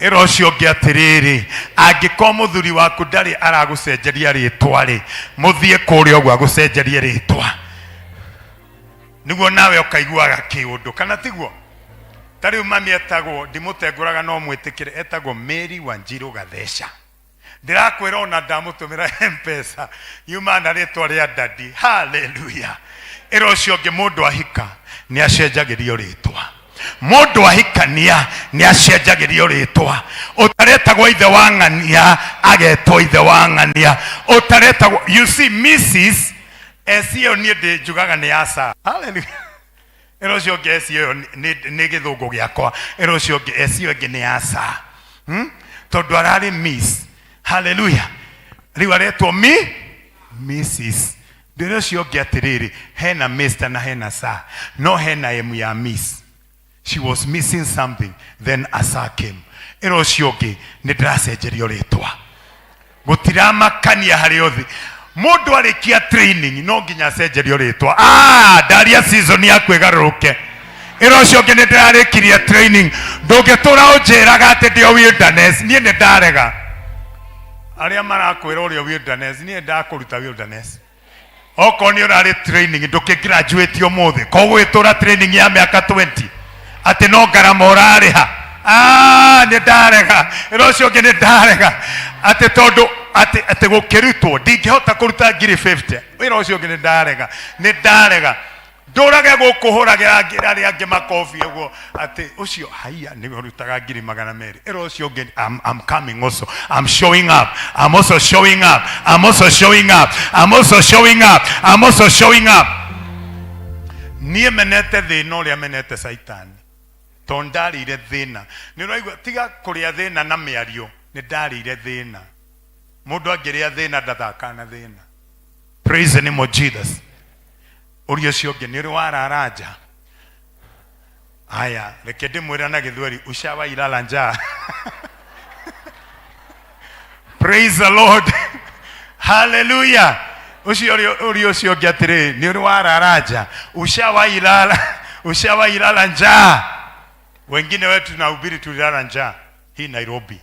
Ĩro ũcio ũngĩ atĩrĩrĩ, angĩkorwo mũthuri waku ndarĩ aragũcenjeria rĩtwa rĩ, mũthiĩ kũrĩa ũguo agũcenjerie rĩtwa nĩguo nawe ũkaiguaga kĩũndũ, kana tiguo? Ta rĩu mami etagwo, ndimũtengũraga no mwĩtĩkĩre, etagwo Mary Wanjiru Gathesha. Ndirakwĩra ona ndamũtũmĩra M-Pesa yuma na rĩtwa rĩa dadi. Haleluya. Ĩro ũcio ũngĩ mũndũ ahika nĩ acenjagĩrio rĩtwa. Mũndũ ahikania nĩ acenjagĩrio rĩtwa. Ũtaretagwo ithe wa ng'ania agetwo ithe wa ng'ania. Ũtaretagwo, you see, Mrs. ĩyo niĩ ndĩnjugaga nĩ ya Sara. Haleluya. Ĩro ũcio ũngĩ ĩyo nĩ gĩthũngũ gĩakwa. Ĩro ũcio ũngĩ ĩyo ĩngĩ nĩ ya Sara. Tondũ ararĩ Miss. Hallelujah. Riu aretwo Mrs. Ndĩrĩ ũcio ũngĩ atĩrĩrĩ, hena Mr. na hena Sir. No hena M ya Miss. She was missing something. Then a Sir came. Ĩro ũcio ũngĩ nĩ ndĩracenjerio rĩtwa. Gũtiramakania harĩ othe. Mũndũ arĩkia training no nginya acenjerio rĩtwa. Ndaria season ya kwĩgarũrũke. Ĩro ũcio ũngĩ nĩ ndĩrarĩkirie training. Ndũngĩtũra ũnjĩraga atĩ ndĩ o wilderness. Niĩ nĩ ndarega. Aria marakwĩra ũrĩa wilderness, niĩ ndakũruta wilderness. Okorwo nĩ ũrarĩ training ndũkĩgraduate ũmũthĩ, koguo ĩtũra training ya mĩaka 20 atĩ no ngarama ũrarĩha. Nĩ ndarega. Ĩro ũcio ũngĩ nĩ ndarega atĩ tondũ atĩ gũkĩrutwo ndingĩhota kũruta ngiri 50. Ĩro ũcio ũngĩ nĩ ndarega. Nĩ ndarega. Ndũrage gũkũhũragĩra arĩa angĩ makobi ũguo atĩ ũcio haiya nĩ ũrutaga ngiri 200. Ĩro ũcio ũngĩ, I'm coming also. I'm showing up. I'm also showing up. I'm also showing up. I'm also showing up. I'm also showing up. Niĩ menete thĩna ũrĩa menete Saitani. Tondũ ndarĩire thĩna. Nĩ ũraigua tiga kũrĩa thĩna na mĩario, nĩ ndarĩire thĩna. Mũndũ angĩrĩa thĩna ndathaka na thĩna. Praise the name of Jesus. Ũrĩa ũcio ũngĩ nĩ ũrĩ wararanja. Aya, reke ndĩmwĩra na gĩthweri, ushawailala njaa. Praise the Lord. Hallelujah. Ũrĩa ũcio ũngĩ atĩrĩ, nĩ ũrĩ wararanja. Ushawailala njaa. Wengine wetu tunahubiri tulilala njaa hii Nairobi.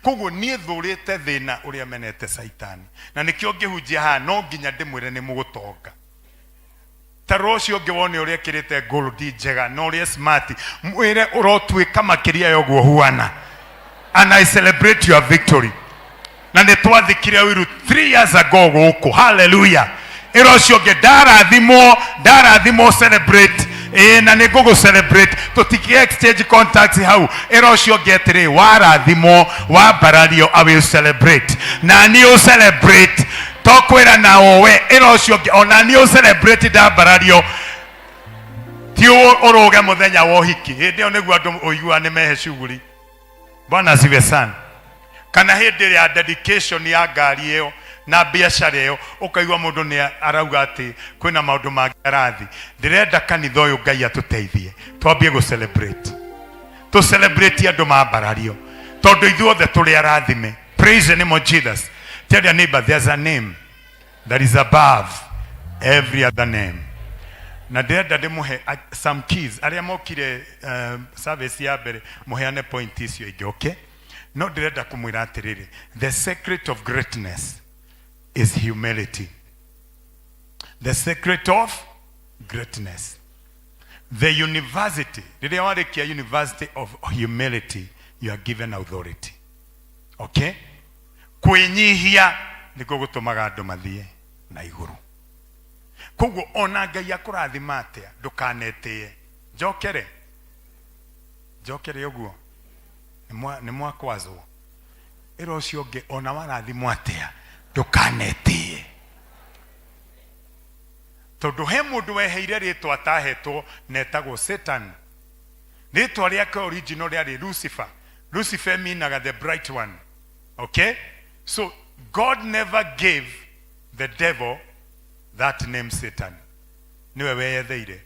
Koguo niĩ thũrĩte thĩna ũrĩa menete Saitani. Na nĩkĩo ngĩhunjia haha no nginya ndĩmwĩre nĩ mũgũtonga. Taro ũcio ũngĩ wone ũrĩa kĩrĩte gold njega na ũrĩa smart, mwĩre ũrotuĩka makĩria ya ũguo huana. And I celebrate your victory. Na nĩ twathikire wiru 3 years ago gũkũ. Hallelujah. Ĩro ũcio ũngĩ ndarathimo celebrate. Na nĩ ngũgũ celebrate. Tũtikie exchange contacts hau. Ĩro ũcio ũngĩ atĩrĩ, warathimo wambarario I will celebrate. Na niĩ celebrate. Tokwera na owe. Ĩro ũcio ũngĩ ona niĩ celebrate ndambarario. Ti ũrũge mũthenya wa ũhiki. Hĩndĩ ĩyo nĩguo andũ ũiguaga nĩ mehe shughuli. Bwana asifiwe sana. Kana hĩndĩ ya dedication ya ngari ĩyo na biacara ĩyo ũkaigua mũndũ nĩ arauga atĩ kwĩna maũndũ mangĩ arathi. Ndĩrenda kanitha ũyũ Ngai atũteithie twambie gũ celebrate. To celebrate andũ mambarario tondũ ithuothe tũrĩ arathime. Praise the name of Jesus. Tell your neighbor there's a name that is above every other name. Na ndĩrenda ndĩmũhe some keys arĩa mokire service ya mbere mũheane point icio ingĩ, okay? No ndĩrenda kũmwĩra atĩrĩrĩ, the secret of greatness is humility. The secret of greatness. The university, rĩrĩa warĩkia university of humility, you are given authority. Okay? Kwĩnyihia nĩkuo gũtũmaga andũ mathiĩ na igũrũ. Koguo ona Ngai akũrathima atĩa ndũkanetĩye. Njokere ũguo. Nĩ mwakwazwo. ero cionge ona warathimwo atia ndukanetie tondu he mundu weheire ritwa atahetwo netagwo Satan. Ritwa riake original riari Lucifer. Lucifer meanaga the bright one. Okay, so God never gave the devil that name Satan. Niwe weyetheire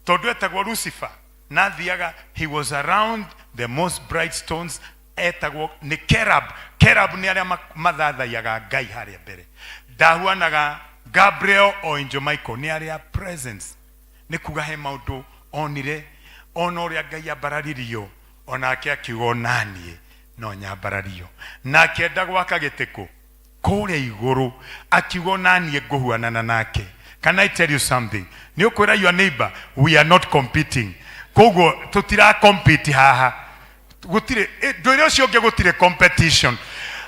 tondu etagwo Lucifer na thiaga, he was around the most bright stones. Etagwo ni Cherub. Cherub ni aria mathathaiaga Ngai haria mbere. Ndahuanaga Gabriel o Angel Michael ni aria presence. Ni kuga he maundu onire ona uria Ngai abararirio onake akiuga nanie no nyambarario na kenda gwaka gitiko kuria iguru akiuga nanie nguhuanana nake. Can I tell you something? Ni ukwira your neighbor, we are not competing. Kogo tutira compete haha. Gutire ndoire ucio nge gutire competition.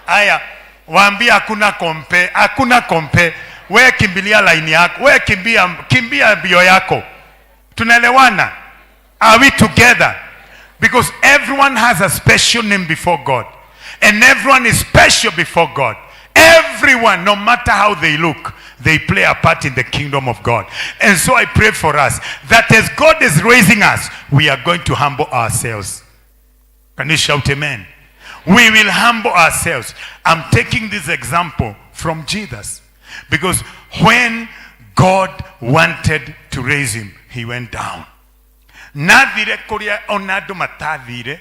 Aya waambia hakuna kompe. We kimbilia line yako. We kimbia mbio yako. Tunaelewana? Are we together? Because everyone has a special name before God. And everyone is special before God. Everyone, no matter how they look, they play a part in the kingdom of God. And so I pray for us that as God is raising us, we are going to humble ourselves. Can you shout amen? We will humble ourselves. I'm taking this example from Jesus. Because when God wanted to raise him, he went down. Nathire kuria onado matathire.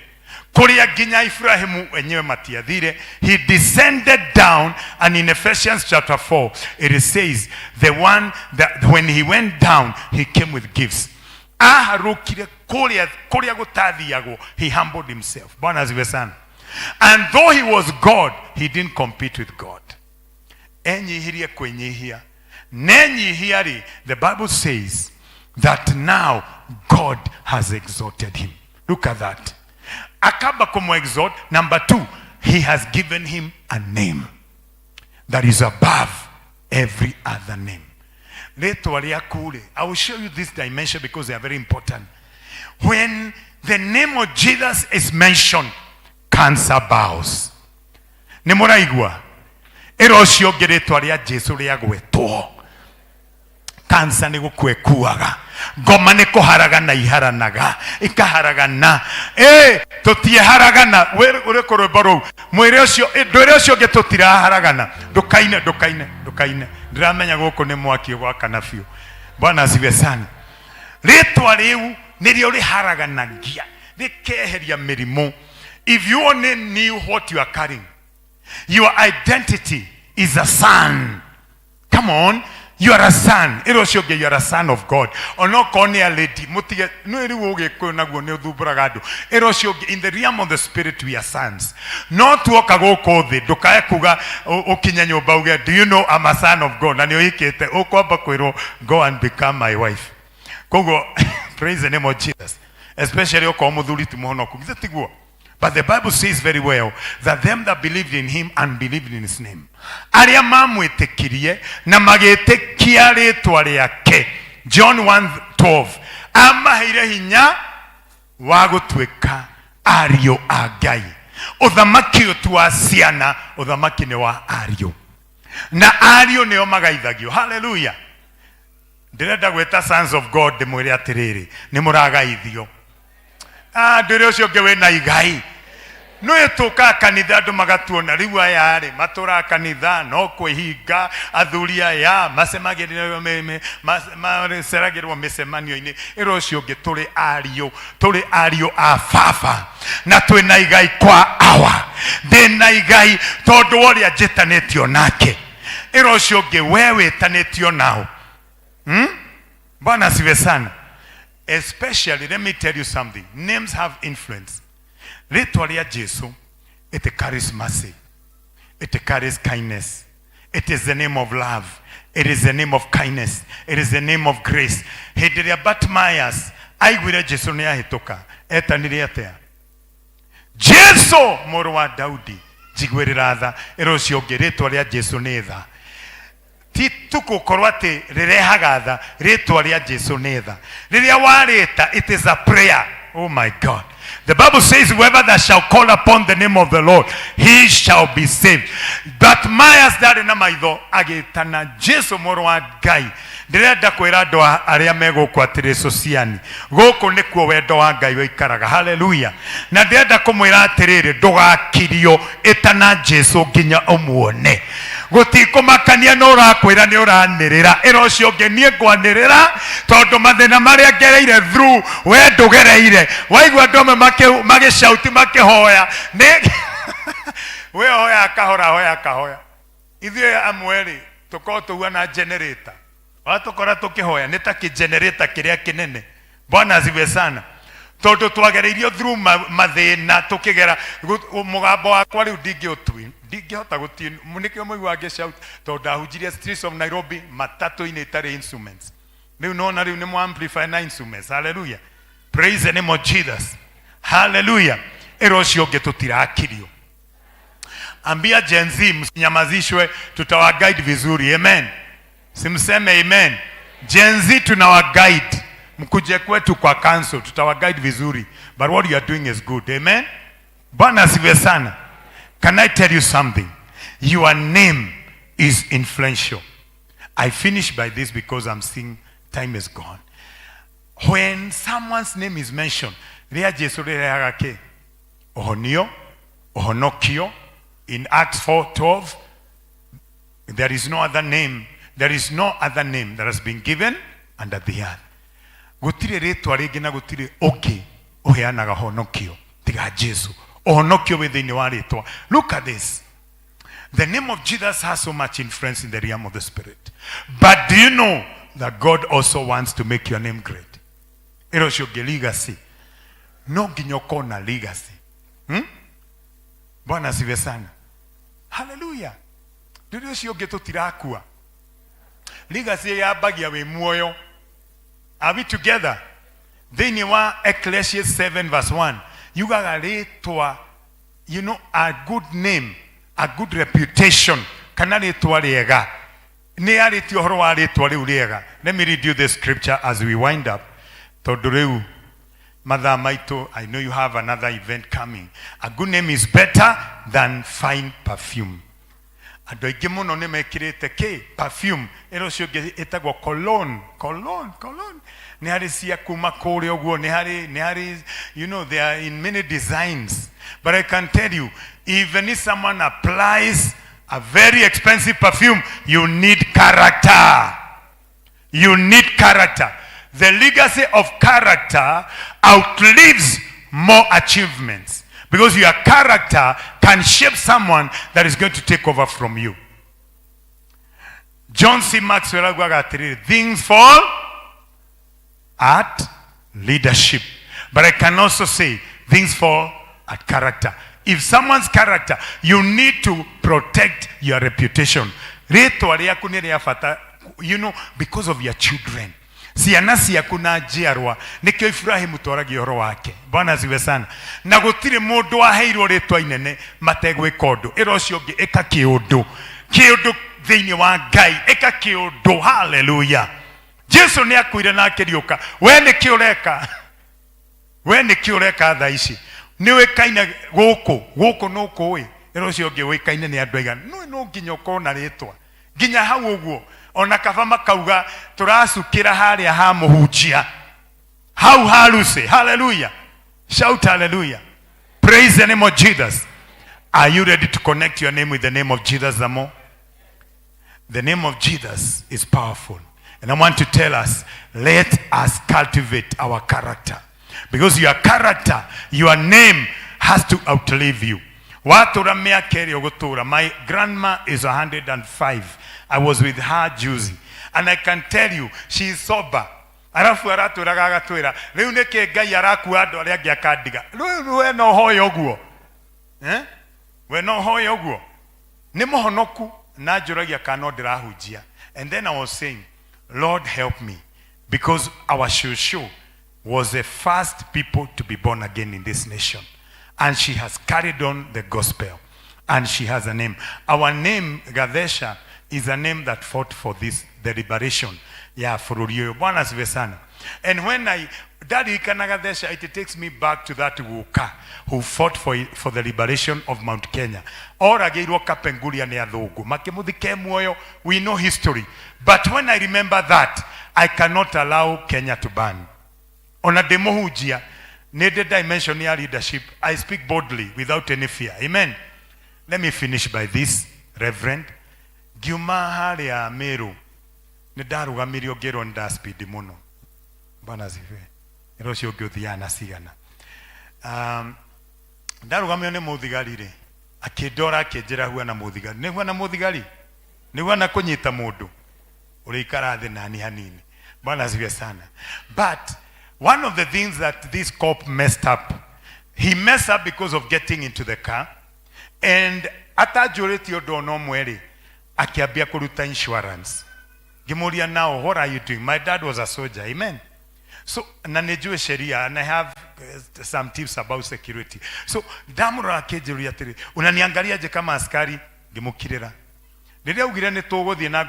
Kuria ginya Ibrahimu wenyewe matiathire. He descended down, and in Ephesians chapter 4, it says, the one that when he went down, he came with gifts. Aharukire kuria gutathiago, he humbled himself. Bwana asifiwe sana. And though he was God, he didn't compete with God. Enyihirie kwenyihia. Nenyihiari, the Bible says that now God has exalted him. Look at that. Akaba como exalt. Number 2, he has given him a name that is above every other name. I will show you this dimension because they are very important. When the name of Jesus is mentioned, cancer bows. Nemoraigwa. Erosio gereto aria Jesu ria gwetwo. Cancer ni gukwekuaga. Ngoma ni kuharagana iharanaga. Ikaharagana. Tutieharagana. Ure korobaro. Mwire ucio ndwire ucio getutira haragana. Ndukaine. Ndiramenya guku ni mwaki gwakana biu. Bwana asifiwe sana. Ritwa riu nirio riharaganagia. Rikeheria mirimo. If you only knew what you are carrying, your identity is a son. Come on. You are a son. You are a son of God. In the realm of the spirit, we are sons. Not to do you know I'm a son of God? Go and become my wife. Praise the name of Jesus. Especially but the Bible says very well that them that believed in him and believed in his name. Aria mamwetekirie na magetekia ritwa riake. John 1:12. Amaheire hinya wa gutwika ario a Ngai. Uthamaki utu wa ciana, uthamaki ni wa ario. Na ario nio magaithagio. Hallelujah. Ndirenda gweta sons of God demwire atiriri ni muragaithio. Ndire ucio ngewe na igai. No etuka kanitha andu magatuona riu aya ri matura kanitha no kwihinga athuria ya masemagiriro seragirwo misemanio-ini iro ucio nge turi ario a baba na twina igai kwa awa ndina igai tondu woria njitanitio nake iro ucio nge wewe witanitio nao. Bwana asifiwe sana. Especially, let me tell you something. Names have influence. Ritwa ria Jesu, it carries mercy. It carries kindness. It is the name of love. It is the name of kindness. It is the name of grace. Hediria Batmayas, aigwire Jesu ni ahitoka. Etanire atea. Jesu moro wa Daudi. Jigwirira tha. Erosio ritwa ria Jesu ni tha. Tituko korwate rirehaga tha ritwa ria Jesu ni tha. Riria warita, it is a prayer. Oh my God. The Bible says, whoever that shall call upon the name of the Lord, he shall be saved. But Maya started na maitho agitana Jesu moro wa Ngai. Ndirenda kwira andu aria megukwa atiri sociani guku nikuo wendo wa Ngai wikaraga. Hallelujah. Na ndirenda kumwira atiriri ndugakirio itana Jesu nginya umuone. Gutikumakania no urakwira ni uranirira iro cio ngenie ngwanirira tondu mathina maria ngereire through we ndugereire. Waigua ndome magicauti makihoya ni we hoya kahoya ithuĩ amweri tukorwo tuhuana generator watukora tukihoya nĩ ta kĩgenerator kĩrĩa kĩnene. Bwana asifiwe sana. Tondu twagereirio through mathina tukigera mugambo wakwa riu ndingihota gutie nikio muigua ngishout tondu ndahunjirie streets of Nairobi matatu-inĩ itarĩ instruments. Riu nona riu nĩ mu amplify na instruments. Hallelujah. Praise the name of Jesus. Hallelujah. Ero cio ngĩ tutirakirio. Ambia Gen Z msinyamazishwe, tutawa guide vizuri. Amen. Simseme amen. Gen Z tunawa guide. Mkuje kwetu kwa council tutawa guide vizuri. But what you are doing is good. Amen. Bwana asifiwe sana. Can I tell you something? Your name is influential. I finish by this because I'm seeing time is gone. When someone's name is mentioned, ria Jesu ria ke ohonio, ohonokio. In Acts 4:12, there is no other name. There is no other name that has been given under the earth. Gutire ritwa ringi na gutire ungi uheanaga honokio tiga Jesu. Ohonokio within wa ritwa. Look at this. The name of Jesus has so much influence in the realm of the spirit. But do you know that God also wants to make your name great? Ero shoge legacy. No ginyoko na legacy. Bwana asifiwe sana. Hallelujah. Ndio cio ngi tutirakua. Legacy yabagia we muoyo. Are we together? Then wa Ecclesiastes 7:1. You got a good name, a good reputation. Kana ritwa riega. Ni ariti ohoro wa ritwa riu riega. Let me read you the scripture as we wind up. Tondu riu Mother Maito, I know you have another event coming. A good name is better than fine perfume. Andu aingi muno ni mekirite perfume ero cio etagwo cologne. Ni hari cia kuma kuri oguo ni hari you know they are in many designs. But I can tell you, even if someone applies a very expensive perfume, you need character. You need character. The legacy of character outlives more achievements. Because your character can shape someone that is going to take over from you. John C. Maxwell, things fall at leadership. But I can also say things fall at character. If someone's character, you need to protect your reputation. You know, because of your children. Ciana ciaku na njiarwa nikio Ibrahimu twaragi horo wake. Bwana asifiwe sana. Na gutire mundu waheirwo ritwa inene mategwika undu iro cio ngi eka kiundu thiini wa Ngai eka kiundu. Hallelujah. Jesu ni akuire na akiriuka. We ni kiureka tha ici ni wikaine guku no kuwi iro cio ngi wikaine ni andu aiga no nginya ukona ritwa nginya hau uguo. Ona kaba makauga turacukira haria ha muhunjia hau harusi. Hallelujah. Shout hallelujah. Praise the name of Jesus. Are you ready to connect your name with the name of Jesus the more? The name of Jesus is powerful. And I want to tell us, let us cultivate our character. Because your character, your name has to outlive you. My grandma is 105. I was with her juicy. And I can tell you, she is sober. Arafu araturaga agatwira riu niki Ngai arakuwa andu aria angi akandiga riu we no hoyo guo we no hoyo guo ni muhonoku na njuragia kana ndirahunjia. And then I was saying, Lord help me, because our shushu was the first people to be born again in this nation, and she has carried on the gospel, and she has a name. Our name Gadesha is a name that fought for this, the liberation. Yeah, Fururio. Bwana asifiwe sana. And when Daddy Kanagadesh, it takes me back to that Wuka who fought for the liberation of Mount Kenya. Ora geirwo kapenguria ne athungu. Makimuthike muoyo, we know history. But when I remember that, I cannot allow Kenya to burn. On a demo hujia, needed dimension ya leadership, I speak boldly without any fear. Amen. Let me finish by this, Reverend. Giuma haria Meru. Nidarugamirio gero nda speed muno. Bwana zive. Erosio gyothiana sigana. Ndarugamio ne muthigari ri. Akidora akejera huwa na muthigari. Ne huwa na muthigari. Ne huwa na kunyita mundu. Urikara thi nani hanini. Bwana zive sana. But one of the things that this cop messed up, he messed up because of getting into the car, and atajureti odono mweri akiambia kuruta insurance. Gimuria, now what are you doing? My dad was a soldier. Amen. So na nejue sheria, and I have some tips about security. So damura akejiria atiri unaniangalia je kama askari ngimukirira. Riria ugire ni tuguthie na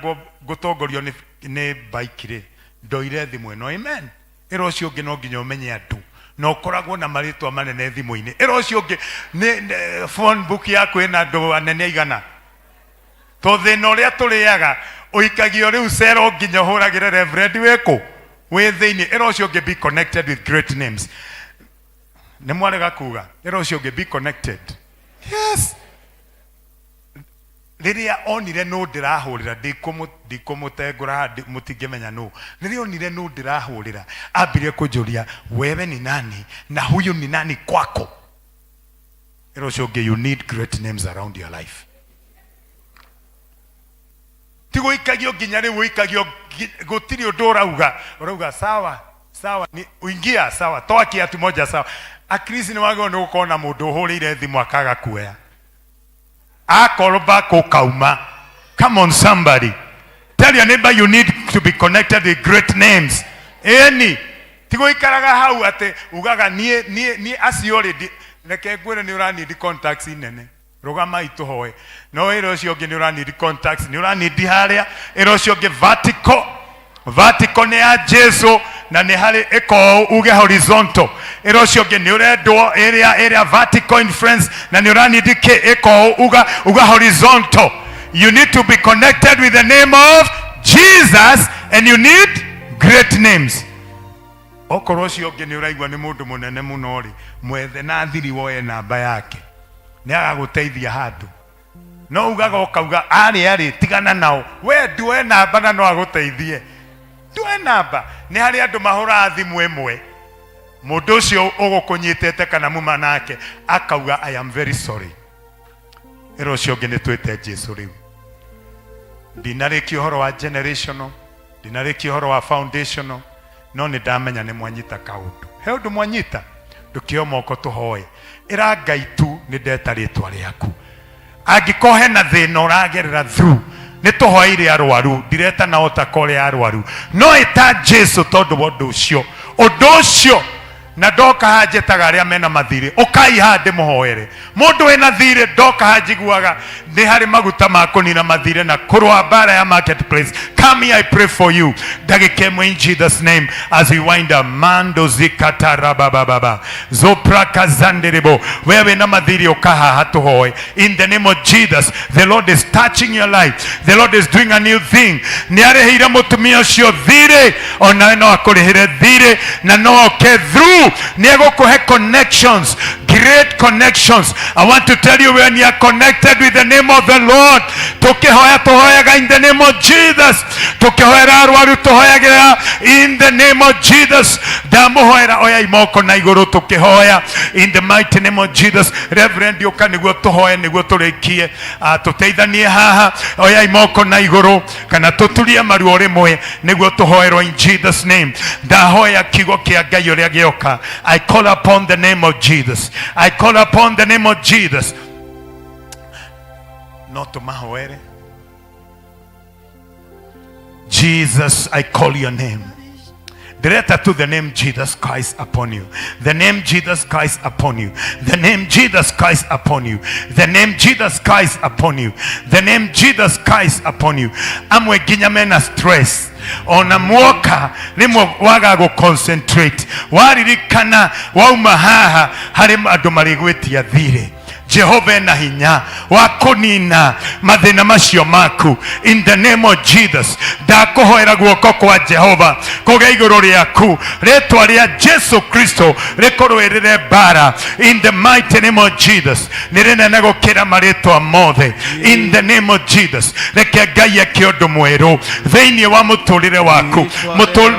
gutongorio ni bike ri ndoire thimwe no. Amen. Ero cio ngi no nginya umenye andu no koragwo na maritwa manene thimu-ini. Ero cio ngi ni phone book yaku ina andu anene igana to thina uria turiaga uikagio riu cero nginya huragire reverend weko we thiini. Ero cio ngi be connected with great names. Ni mwarega kuga ero cio ngi be connected. Yes. Riria onire no ndirahurira ndikumutengura mutingemenya no. Riria onire no ndirahurira ambire kujuria wewe ni nani na huyu ni nani kwako. Ero cio ngi you need great names around your life. Tigo ikagio nginya riu ikagio gutiri undu urauga sawa sawa ni uingia sawa toa kiatu moja sawa. Akrisi ni wago no gukona mundu uhurire thimu akaga kuoya akorba kokauma. Come on somebody, tell your neighbor you need to be connected with great names. Any tigo ikaraga hau ate ugaga ni asiori reke gwere ni urani di contacts inene rugama ituhoe no. Ero cio ngi ni urani di contacts ni urani di haria. Ero cio ngi vertical ne ya Jesu na ni hali eko uge horizontal. Ero cio ngi ni urendo area vertical influence na ni urani di ke eko uga horizontal. You need to be connected with the name of Jesus and you need great names. Okoro cio ngi ni uraigwa ni mundu munene muno ri mwethe na thiri woye namba yake ni agaguteithia handu no ugaga ukauga ari tigana nao we ndue namba na no aguteithie ndue namba. Ni hari andu mahura thimu imwe mundu ucio ugukunyitete kana muma nake akauga I am very sorry. Ero cio ngi ni twite Jesu riu. Dinariki horo wa generational, dinariki horo wa foundational, no ni ndamenya ni mwanyita kaundu he undu mwanyita ndukio moko tuhoe. Ira Ngai tu ni ndeta ritwa riaku angikohe na thina uragerera through ni tuhoire arwaru direta na otakore arwaru no ita Jesu tondu wondu ucio na ndoka hanjetaga aria mena mathire ukai hande muhoere mundu ena thire ndoka hanjiguaga ni hari maguta makunina mathire na kurwa bara ya marketplace. Come here, I pray for you dagikemo in Jesus name as we wind up. Mando zikata rabababa zopra kazanderebo wewe na mathire ukaha hatuhoe in the name of Jesus. The Lord is touching your life. The Lord is doing a new thing. Ni arehira mutumia ucio thire ona no akurihire thire na no ke through Negokohe connections, great connections. I want to tell you, when you are connected with the name of the Lord, in the name of Jesus, in the name of Jesus, in the mighty name of Jesus. Reverend Yokanigwo tohoe nigwo turekie tuteithanie haha oya imoko na iguru kana tutulie maruore mwe nigwo tuhoerwo in Jesus name. Ndahoya kigo kia Ngai uria gioka. I call upon the name of Jesus. I call upon the name of Jesus. Not to mahoere. Jesus, I call your name. Direct to the name Jesus Christ upon you. The name Jesus Christ upon you. The name Jesus Christ upon you. The name Jesus Christ upon you. The name Jesus Christ upon you. Amwe ginyamena stress. Ona mwoka rimwe waga go concentrate. Waririkana wauma haha harimo adomari gwetia thire. Jehova na hinya wakunina mathina macio maku in the name of Jesus. Ndakuhoera guoko kwa Jehova kuge iguru riaku ritwa ria Jesu Kristo rikorwerere bara in the mighty name of Jesus. Nirene gukira maritwa mothe in the name of Jesus. Reke Ngai eke undu mweru thiini wa muturire waku.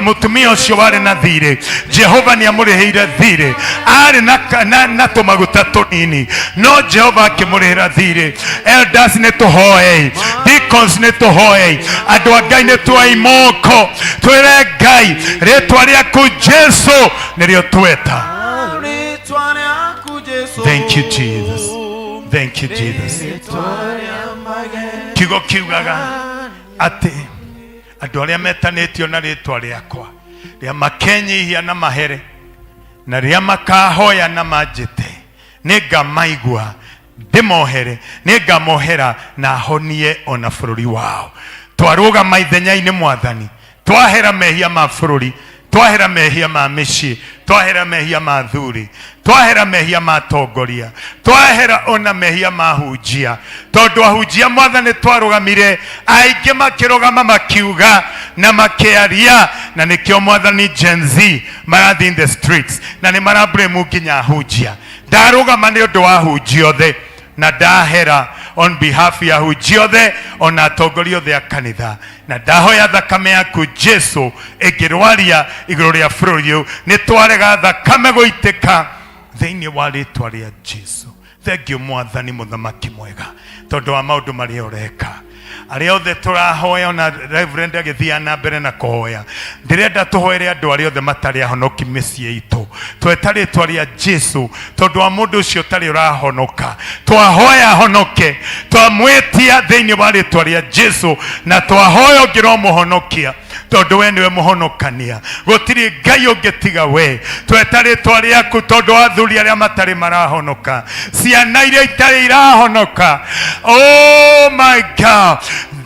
Mutumia ucio wari na thire, Jehova ni amuriheire thire, ari na tumaguta tunini, no Jehova akimurihira thire. Elders ne tuhoe, deacons ne tuhoe, andu a Ngai ne tuai moko twire Ngai ritwa riaku Jesu nirio tweta. Thank you Jesus. Thank you Jesus. Kigo kiugaga ati andu aria metanitio na ritwa riakwa ria makenyihia na mahere na ria makahoya na majite ningamaigua ndimohere ningamohera na honie ona bururi wao. Twaruga maithenya-ini Mwathani, twahera mehia ma bururi, twahera mehia ma micii, twahera mehia ma thuri, twahera mehia ma tongoria, twahera ona mehia ma hunjia. Tondu ahunjia Mwathani twarugamire aingi makirugama makiuga na makiaria, na nikio Mwathani Gen Z marathi in the streets na ni marabremu nginya hunjia. Ndarugama ni undu wa hunjia othe na ndahera on behalf ya hunjia othe ona atongoria othe a kanitha, na ndahoya thakame yaku Jesu igirwaria iguru ria bururi uyu. Ni twarega thakame guitika thiini wa ritwa ria Jesu. Thengiu Mwathani muthamaki mwega tondu wa maundu maria ureka. Aria othe turahoya ona Reverend agithia na mbere na kuhoya, ndirenda tuhoere andu aria othe matari ahonoki micii itu, tweta ritwa ria Jesu tondu wa mundu ucio tari urahonoka. Twahoya honoke, twamwitia thiini wa ritwa ria Jesu, na twahoya ngiro muhonokia tondu we niwe muhonokania. Gutiri Ngai ungitiga we. Tweta ritwa riaku tondu wa athuri aria matari marahonoka, ciana iria itari irahonoka. Oh my God,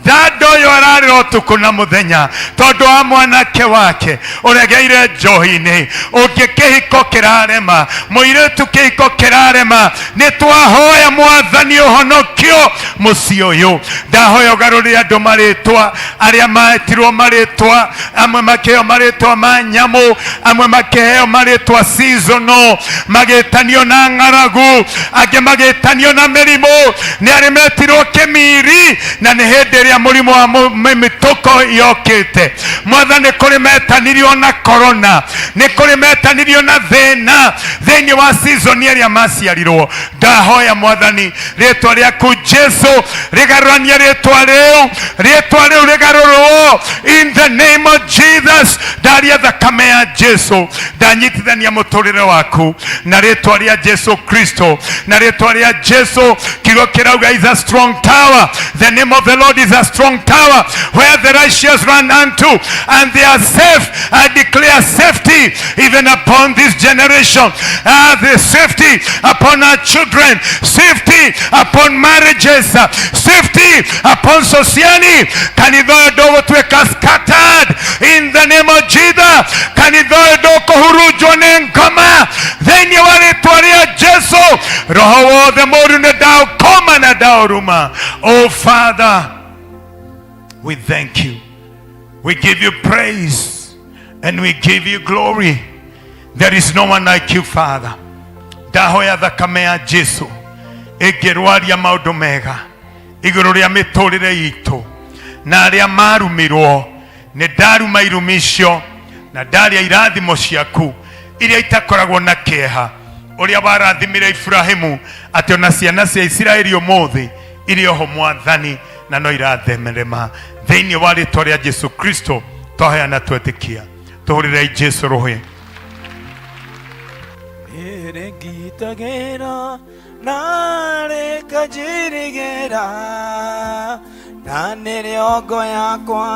Dado yo ararira utuku na muthenya tondu wa mwanake wake uregeire njohi-ini, ungi kihiko kirarema, muiritu kihiko kirarema. Ni twahoya Mwathani uhonokio mucii uyu. Ndahoya ugarurire andu maritwa aria maetirwo maritwa, amwe makiheo maritwa ma nyamu, amwe makiheo maritwa seasonal, magitanio na ng'aragu, angi magitanio na mirimu. Ni aria metirwo kimiri na ni hindi iria murimu wa mitoko yokite. Mwathani kuri metanirio na corona, ni kuri metanirio na thina thiini wa season iria maciarirwo. Ndahoya Mwathani ritwa riaku Jesu rigaruranie ritwa riu rigarurwo in the name of Jesus. Ndaria thakame ya Jesu, ndanyitithania muturire waku na ritwa ria Jesu Kristo, na ritwa ria Jesu. Kigo kirauga is a strong tower. The name of the Lord is a strong tower where the righteous run unto and they are safe. I declare safety even upon this generation, the safety upon our children, safety upon marriages, safety upon society. Kanitha ndogo tuweka scattered in the name of Jesus. Kanitha ndogo hurujwa ni ngoma thiini wa ritwa ria Jesu. Roho wothe moru ni dao koma na dao ruma. Oh Father, we thank you, we give you praise, and we give you glory. There is no one like you, Father. Ndahoya thakame ya Jesu igirwaria maundu mega iguru ria miturire itu, na aria marumirwo ni ndaruma irumicio, na ndaria irathimo ciaku iria itakoragwo na kieha, uria warathimire Ibrahimu ati ona ciana cia Isiraeli umuthi irio ho Mwathani na no irathemerema thiini wa ritwa ria Jesu Kristo. Twahoya na twetikia tuhurire Jesu roho Gitagera nare kajirigera na nĩ rĩongo yakwa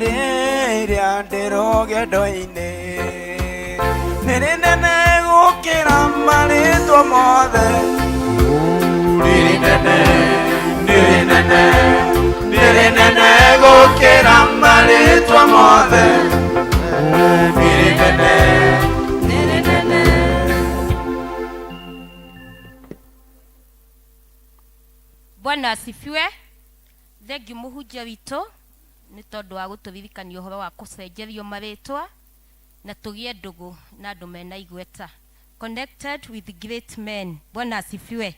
rĩrĩa ndĩ rũgendo-inĩ nĩ rĩnene gũkĩra marĩtwa mothe nĩ rĩnene gũkĩra marĩtwa mothe nĩ rĩnene. Bwana asifiwe. Thengi mũhunjia witũ nĩ tondũ wa gũtũririkania ũhoro wa kũcenjerio marĩtwa na tũgĩe ndũgũ na andũ mena igweta, connected with great men. Bwana asifiwe.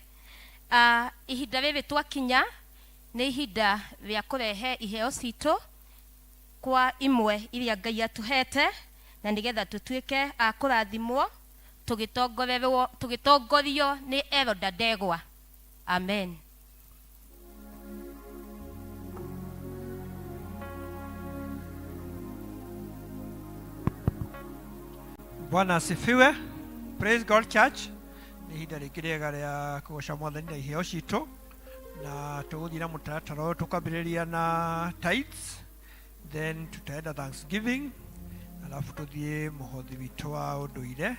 Ihinda rĩrĩ twakinya nĩ ihinda rĩa kũrehe iheo citũ kwa imwe iria Ngai atũhete na nĩgetha tũtuĩke a kũrathimwo tũgĩtongorio nĩ Elder Ndegwa. Amen. Bwana asifiwe. Praise God Church. Nĩ ihinda rĩngĩ rĩega rĩa kũgoca Mwathani na iheo citũ, na tũgũthiĩ na mũtaratara ũyũ tũkambĩrĩria na tithes, then tutaenda Thanksgiving, alafu tũthiĩ mũhothi witũ wa ũndũire,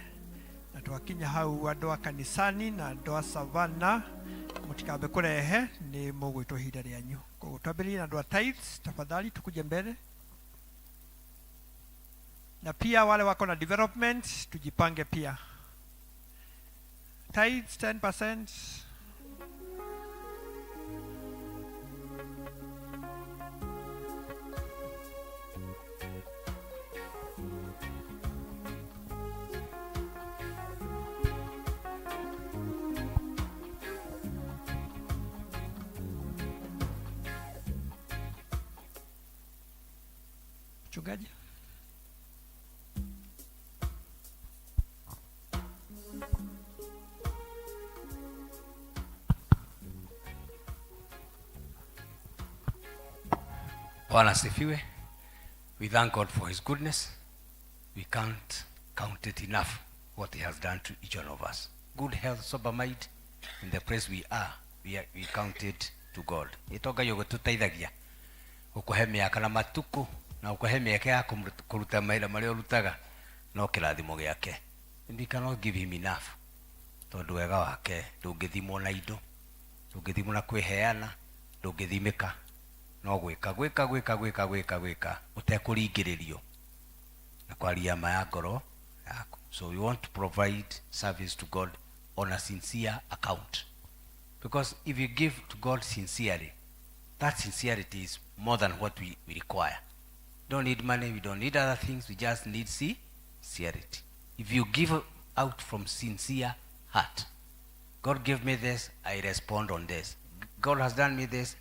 na twakinya hau andũ a kanisani na andũ a Savana mũtikambe kũrehe, nĩ mũgwĩtwo ihinda rĩanyu. Koguo twambĩrĩrie na andũ a tithes, tafadhali tukuje mbele. Na pia wale wako na development tujipange pia. Tithes 10%. Mchungaji. Bwana asifiwe. We thank God for his goodness. We can't count it enough what he has done to each one of us. Good health, sober mind, in the place we are, we count it to God. Itoga yogo tutaithagia ukuhe miaka na matuku na ukuhe miaka ya kuruta maila marĩa ũrutaga no kĩrathimo gĩake. And we cannot give him enough. Tondũ wega wake ndũngĩthimwo na indo, ndũngĩthimwo na kwĩheana, ndũngĩthimĩka. No gwĩka ũtekũringĩrĩrio na kwaria ma ya ngoro yaku. So we want to provide service to God on a sincere account, because if you give to God sincerely, that sincerity is more than what we require. We don't need money, we don't need other things, we just need sincerity. If you give out from sincere heart, God gave me this, I respond on this. God has done me this,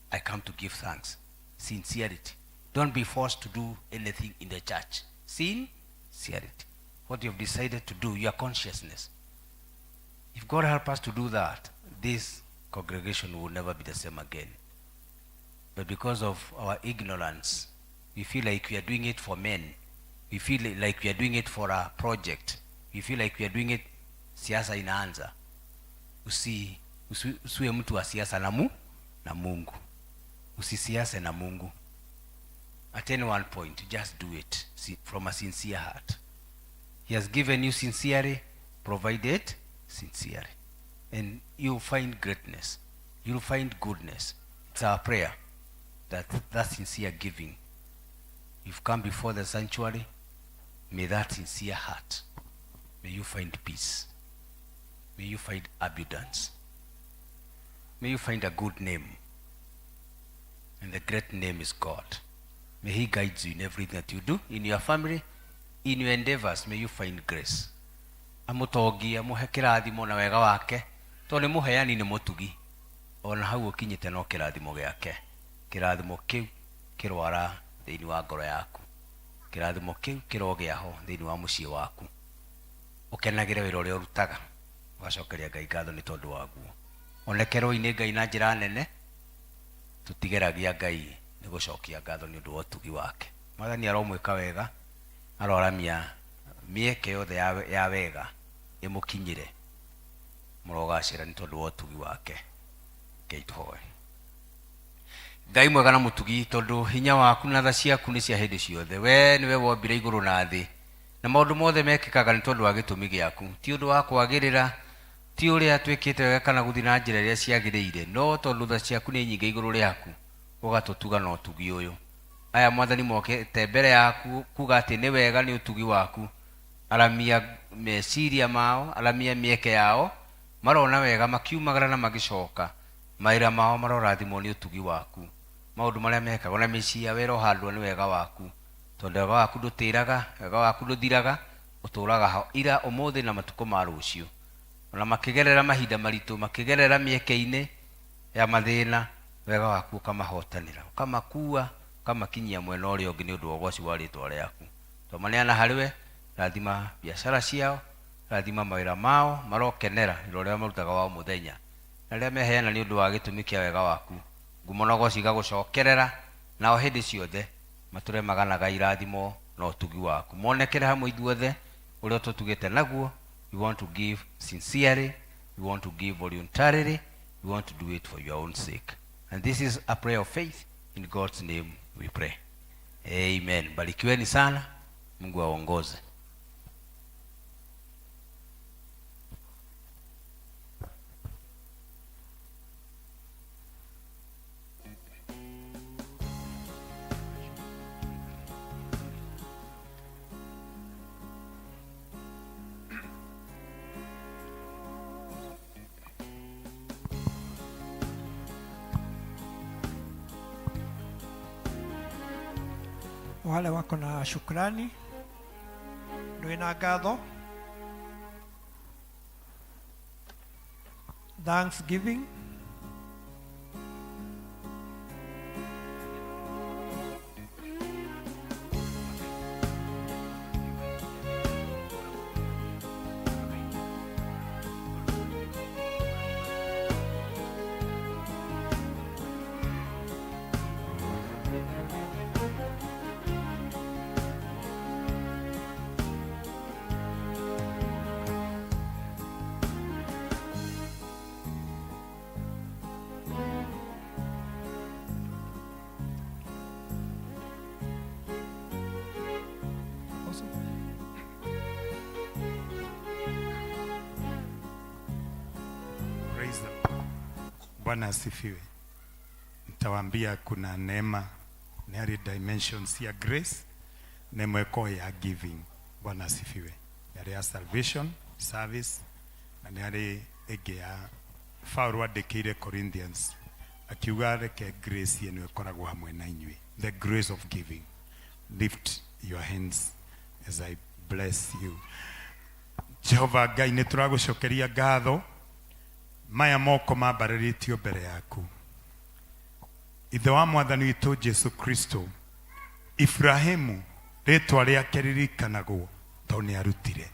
I come to give thanks. Sincerity. Don't be forced to do anything in the church. Sincerity. What you have decided to do, your consciousness. If God help us to do that, this congregation will never be the same again. But because of our ignorance, we feel like we are doing it for men. We feel like we are doing it for a project. We feel like we are doing it, siasa inaanza. Usiwe mtu wa siasa na Mungu. Usisiase na Mungu. At any one point, just do it from a sincere heart. He has given you sincerely, provided sincerely. And you'll find greatness. You'll find goodness. It's our prayer that sincere giving. You've come before the sanctuary, may that sincere heart, may you find peace. May you find abundance. May you find a good name. And the great name is God. May he guide you in everything that you do, in your family, in your endeavors. May you find grace. Amutogia muhe kirathimo na wega wake, to ni muheani ni mutugi. Ona hau ukinyite no kirathimo giake. Kirathimo kiu kirwara thiini wa ngoro yaku. Kirathimo kiu kirogia ho thiini wa mucii waku. Ukenagire wira uria urutaga. Ugacokeria Ngai ngatho ni tondu waguo. Onekerwo-ini Ngai na njira nene. Tutigeragia Ngai ni gucokia ngatho ni undu wa utugi wake. Mwathani aromwika wega, aroramia mieke yothe ya wega imukinyire. Murogacira ni tondu wa utugi wake. Ngai tuhoe. Ngai mwega na mutugi tondu hinya waku na tha ciaku ni cia hindi ciothe. We niwe wombire iguru na thi, na maundu mothe mekikaga ni tondu wa gitumi giaku, ti undu wa kwagirira, ti uria twikite wega kana guthi na njira iria ciagiriire, no tondu tha ciaku ni nyingi iguru riaku ugatutuga na utugi uyu. Aya mwathani mokete mbere yaku kuga ati ni wega ni utugi waku, aramia meciria mao, aramia mieke yao, marona wega makiumagara na magicoka maira mao marorathimwo ni utugi waku. Maundu maria mekagwo na miciria wero handwo ni wega waku, tondu wega waku ndutiraga, wega waku nduthiraga, uturaga ho ira umuthi na matuko ma rucio. Ona makigerera mahinda maritu, makigerera mieke-ini ya mathina, wega waku ukamahotanira, ukamakua, ukamakinyia mwena uria ungi ni undu wa ugoci wa ritwa riaku. Tomaneana hariwe, rathima biashara ciao, rathima mawira mao, marokenera iro ria marutaga wa muthenya, na ria meheana ni undu wa gitumi kia wega waku. Ngumonogo ciga gucokerera nao hindi ciothe mature maganaga irathimo na utugi waku. Monekere hamwe ithuothe uria tutugite naguo. We want to give sincerely, we want to give voluntarily, we want to do it for your own sake. And this is a prayer of faith. In God's name we pray. Amen. Barikiweni sana. Mungu aongoze. Wale wako na shukrani, ndwina ngatho, thanksgiving, Bwana asifiwe. Nitawaambia kuna neema, ni hali dimensions ya grace, neema iko ya giving. Bwana asifiwe. Yale ya salvation, service, na ni hali ege ya Paulo andikire Corinthians akiuga reke grace yenu ikoragwo hamwe na inyuĩ. The grace of giving. Lift your hands as I bless you. Jehova Ngai nituragucokeria ngatho maya moko mambarĩrĩtio mbere yaku. Ithe wa mwathani witũ Jesu Kristo, Ibrahimu rĩtwa rĩake ririkanagwo tondũ nĩ arutire.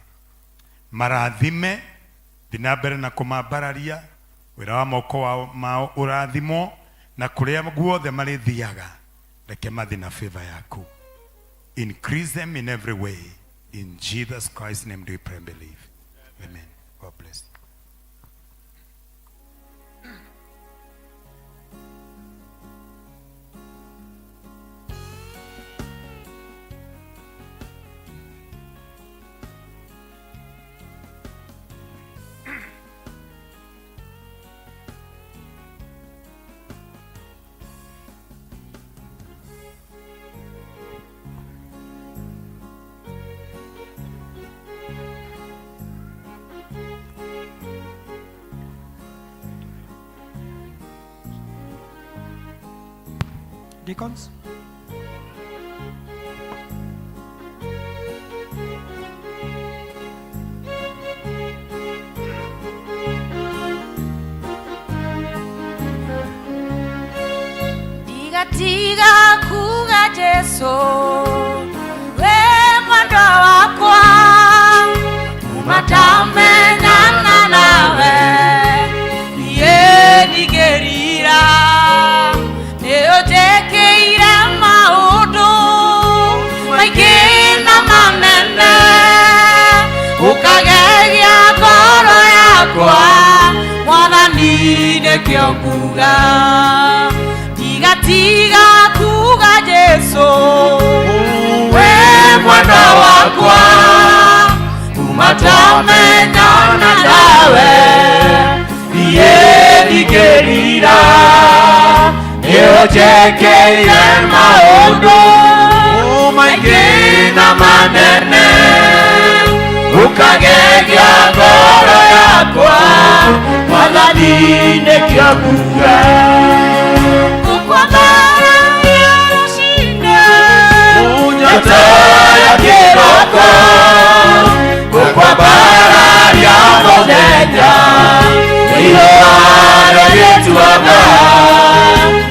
Marathime thiĩ na mbere na kũmambararia, wĩra wa moko mao ũrathimwo, na kũrĩa guothe marĩthiaga reke mathiĩ na favor yaku. Increase them in every way. In Jesus Christ's name do we pray and believe. Amen. God bless you. Deacons? Tiga kuga Jesu we mwendo wakwa umatamenana nawe ye nigerira neotekeire maundu maingĩ na manene ukagegia ngoro yakwa Mwathani nĩkĩo nguga tiga tiga kuga Jesu we mwana wakwa umatamenyana nawe iye nigerira niyojekeire maundu maingĩ na manene ukagegia ngoro yakwa Mwathani nĩkĩo nguga kukwambara ya rushinda nyota ya kĩroko gukwambara rĩa mũthenya ihora rĩtuaga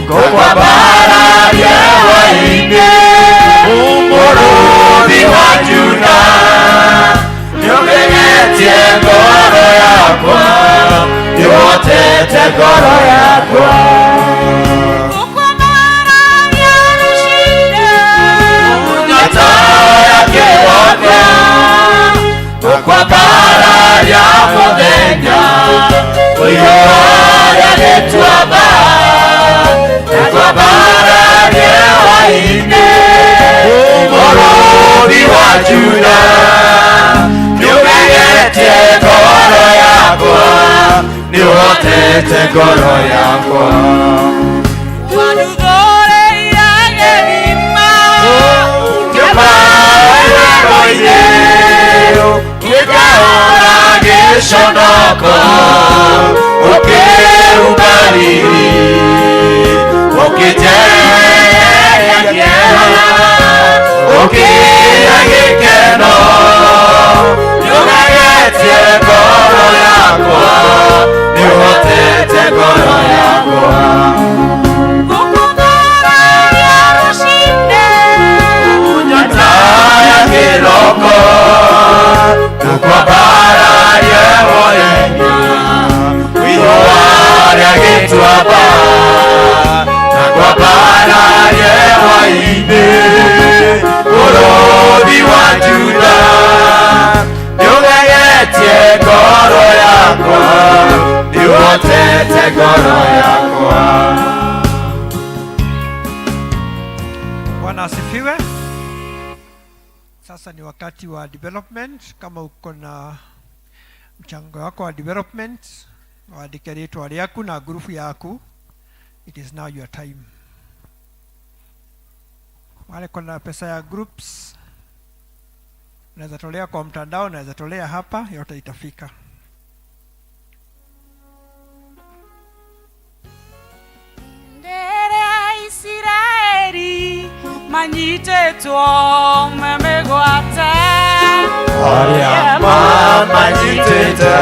gukwambara rĩa hwaĩ-inĩ mũrũthi wa Juda nĩũgegetie ngoro yakwa nĩũhotete ngoro yakwa kukwambara ya rushinda nyota ya kĩroko gukwambara rĩa mũthenya ihora rĩtuaga gukwambara rĩa hwaĩ-inĩ mũrũthi wa Juda nĩũgegetie ngoro yakwa nĩũhotete ngoro yakwa wanuthoreire gĩthima ngĩmaĩrĩro-inĩ ngĩkahũra gĩconoko ũkĩhumba riri ũkĩnjeheria kĩeha ũkĩhe gĩkeno nĩũgegetie ngoro yakwa nĩũhotete ngoro yakwa kukwambara ya rushinda nyota ya kĩroko gukwambara rĩa mũthenya ihũa rĩa gĩtuamba na kwambara rĩa hwaĩ-inĩ mũrũthi wa Juda nĩũgegetie ngoro yakwa nĩũhotete ngoro yakwa Bwana asifiwe. Sasa ni wakati wa development. Kama uko na mchango wako wa development, waandike ritwa rĩaku na grupu yaku. It is now your time. Wale kuna pesa ya groups, unaweza tolea kwa mtandao, unaweza tolea hapa, yote itafika. ndere Isiraeli manyitetwo memegwate arĩa mamanyitĩte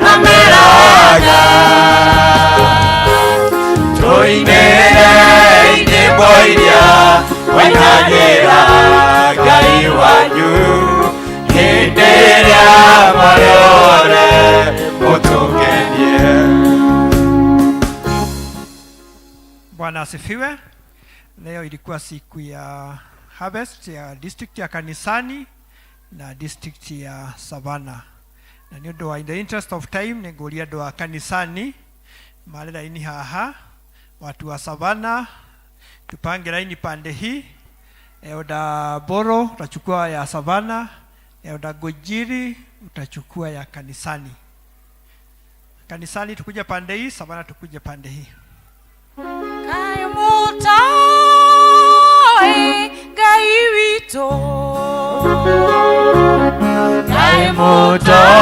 na mĩraga tũinĩre nyĩmbo iria mwainagĩra Ngai wanyu hĩndĩ ĩrĩa marĩ othe mũtũkenie. Bwana asifiwe. Leo ilikuwa siku ya harvest ya district ya Kanisani na district ya Savannah. Na nĩ ũndũ wa in the interest of time nĩ ngũria andũ a Kanisani marĩ laini haha, watu wa Savannah tupange laini pande hii. Elda Boro utachukua ya Savannah, Elda Gojiri utachukua ya Kanisani. Kanisani tukuja pande hii, Savannah tukuja pande hii. kaĩ mũtoĩ Ngai witũ Kaĩ mũtoĩ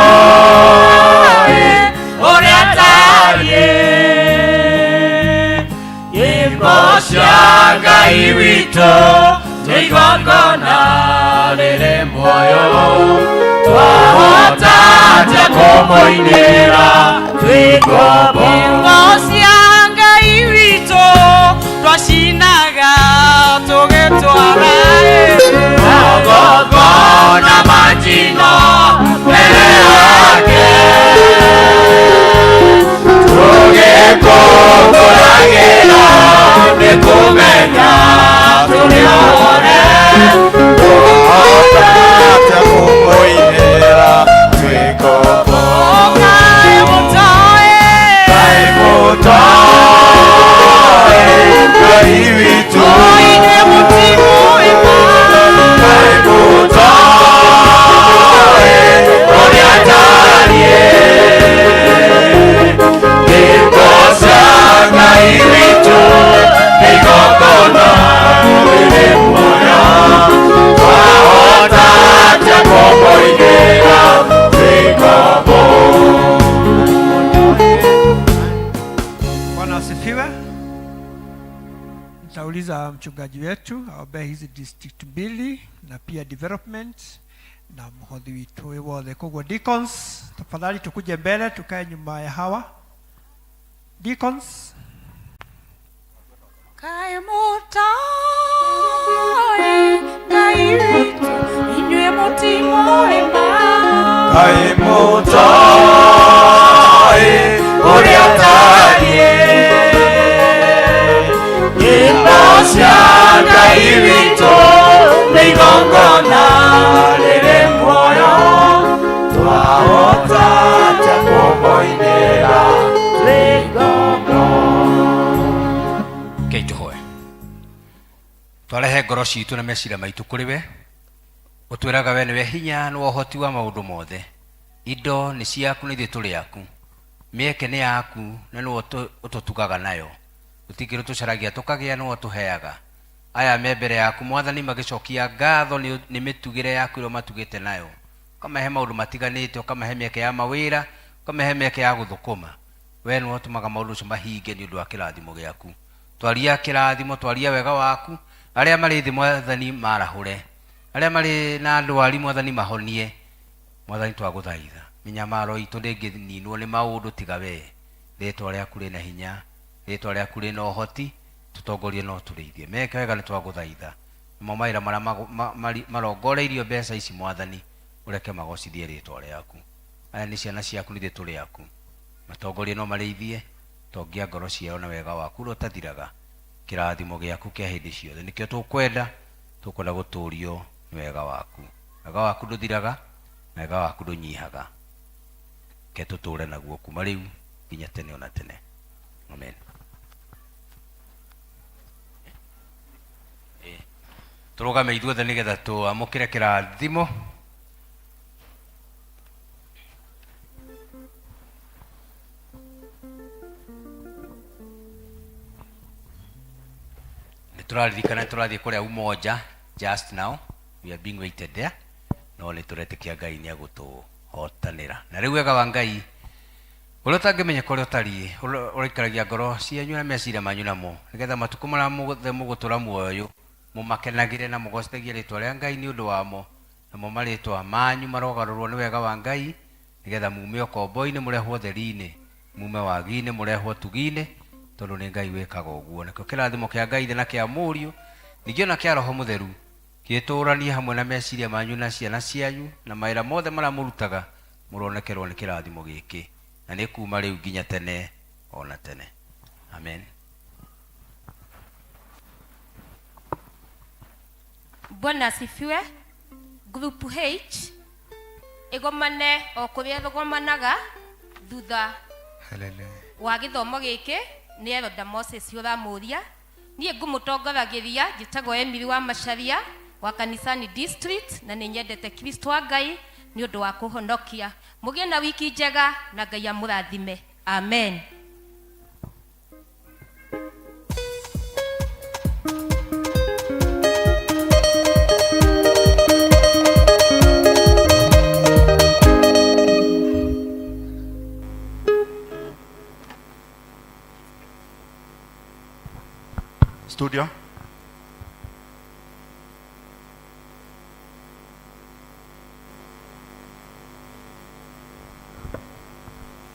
ũrĩa tariĩ nyĩmbo cia Ngai witũ nĩ igongona rĩrĩ muoyo twahota atĩa kũmũinĩra twĩ ngombo. nyĩmbo cia Ngai witũ twacinaga tũgĩtwara magongona manjino mbere yake tũgĩkũngũyagĩra nĩ kũmenya tũrĩ ohore twahota atĩa kũmũinĩra twĩ ngombo. Kaĩ mũtoĩ Kaĩ mũtoĩ Ngai mchungaji wetu aombee hizi district mbili na pia development na mhodhi wetu wothe. Kwa deacons, tafadhali tukuje mbele tukae nyuma ya hawa deacons. Kae mutai Ngai witu inywe mutima wema. Kae mutai uria tarie nyimbo cia Ngai witu nĩ igongona rĩrĩ muoyo twahota atĩa kũmoinĩra Twalehe ngoro ciitũ na meciria maitũ kũrĩ we. Ũtwĩraga we nĩwe hinya na ũhoti wa maũndũ mothe. Indo nĩ ciaku na ithuĩ tũrĩ aku. Mĩeke nĩ yaku na nĩwe ũtũtugaga nayo. Tũtingĩrĩ tũcaragia tũkagĩa nĩwe ũtũheaga. Aya me mbere yaku Mwathani magĩcokia ngatho nĩ mĩtugĩre yaku ĩrĩa matugĩte nayo. Ũkamahe maũndũ matiganĩte, ũkamahe mĩeke ya mawĩra, ũkamahe mĩeke ya gũthũkũma. We nĩwe ũtũmaga maũndũ ũcio mahinge nĩ ũndũ wa kĩrathimo gĩaku. Twaria kĩrathimo, twaria wega waku. Arĩa marĩ thĩ Mwathani marahũre. Arĩa marĩ na ndwari Mwathani mahonie. Mwathani twagũthaitha mĩnyamaro itũ ndĩngĩninwo nĩ maũndũ tiga we. Rĩĩtwa rĩaku rĩna hinya, rĩĩtwa rĩaku rĩna ũhoti, tũtongorie no tũrĩithie. Meke wega nĩ twagũthaitha. Namo mawĩra marĩa marongoreirio mbeca ici Mwathani ũreke magocithie rĩĩtwa rĩaku. Aya nĩ ciana ciaku, nĩ tũrĩ aku. Matongorie no marĩithie, tongia ngoro ciao na wega waku ũrĩa ũtathiraga. Kĩrathimo gĩaku kĩa hĩndĩ ciothe nĩkĩo tũkwenda gũtũũrio nĩ wega waku. Wega waku ndũthiraga na wega waku ndũnyihaga. Ke tũtũũre naguo kuma rĩu nginya tene ona tene. Amen. Tũrũgame ithuothe nĩgetha tũamũkĩre kĩrathimo. Tũraririkana tũrathiĩ kũrĩa umoja just now. We are being waited there. No nĩ tũretĩkia Ngai nĩ agũtũhotanĩra. Na rĩu wega wa Ngai ũrĩa ũtangĩmenya kũrĩa ũtariĩ ũraikaragia ngoro cianyu na meciria manyu namo, nĩgetha matukũ marĩa mũgũtũra muoyo mũmakenagĩre na mũgocithagie rĩĩtwa rĩa Ngai nĩ ũndũ wamo, namo marĩĩtwa manyu marogarũrwo nĩ wega wa Ngai, nĩgetha mume ũkombo-inĩ mũrehwo ũtheri-inĩ, mume wagi-inĩ mũrehwo ũtugi-inĩ, tondũ nĩ Ngai wĩkaga ũguo. Nakĩo kĩrathimo kĩa Ngai na kĩa Mũriũ ningĩ ona kĩa Roho Mũtheru gĩtũũranie hamwe na meciria manyu na ciana cianyu na mawĩra mothe marĩa mũrutaga, mũronekerwo nĩ kĩrathimo gĩkĩ na nĩ kuuma rĩu nginya tene ona tene. Amen. Bwana asifiwe. Group H igomane o kũrĩa thogomanaga thutha wa gĩthomo gĩkĩ nĩ Elder Moses ũramũria. Niĩ ngũmũtongoragĩria njĩtagwo Emily wa Macharia wa Kanisani District na nĩ nyendete Kristo wa Ngai nĩ ũndũ wa kũhonokia. Mũgĩe na wiki njega na Ngai amũrathime. Amen. Studio.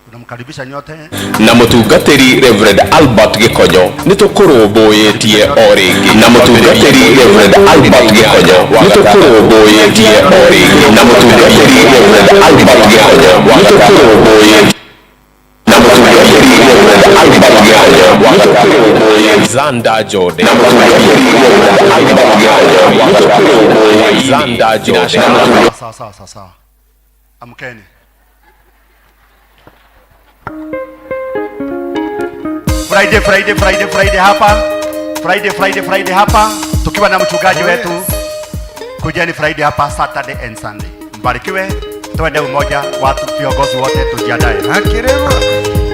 Tunamkaribisha nyote na mũtungatĩri Reverend Albert Gĩkonyo nĩ tũkũrũmbũyĩtie o rĩngĩ na mũtungatĩri Reverend Albert Gĩkonyo nĩ tũkũrũmbũyĩtie o rĩngĩ na mũtungatĩri Reverend Albert Gĩkonyo nĩ tũkũrũmbũyĩtie na mũtungatĩri Reverend Albert Gĩkonyo nĩ tũkũrũmbũyĩtie Zanda Jode na mũtungatĩri Reverend Albert Gĩkonyo nĩ tũkũrũmbũyĩtie Zanda Jode. Sawa. Amkeni. Friday hapa tukiwa na mchungaji wetu. Kujeni Friday hapa, Saturday and Sunday. Mbarikiwe, twende umoja, watu viongozi wote tujiandae.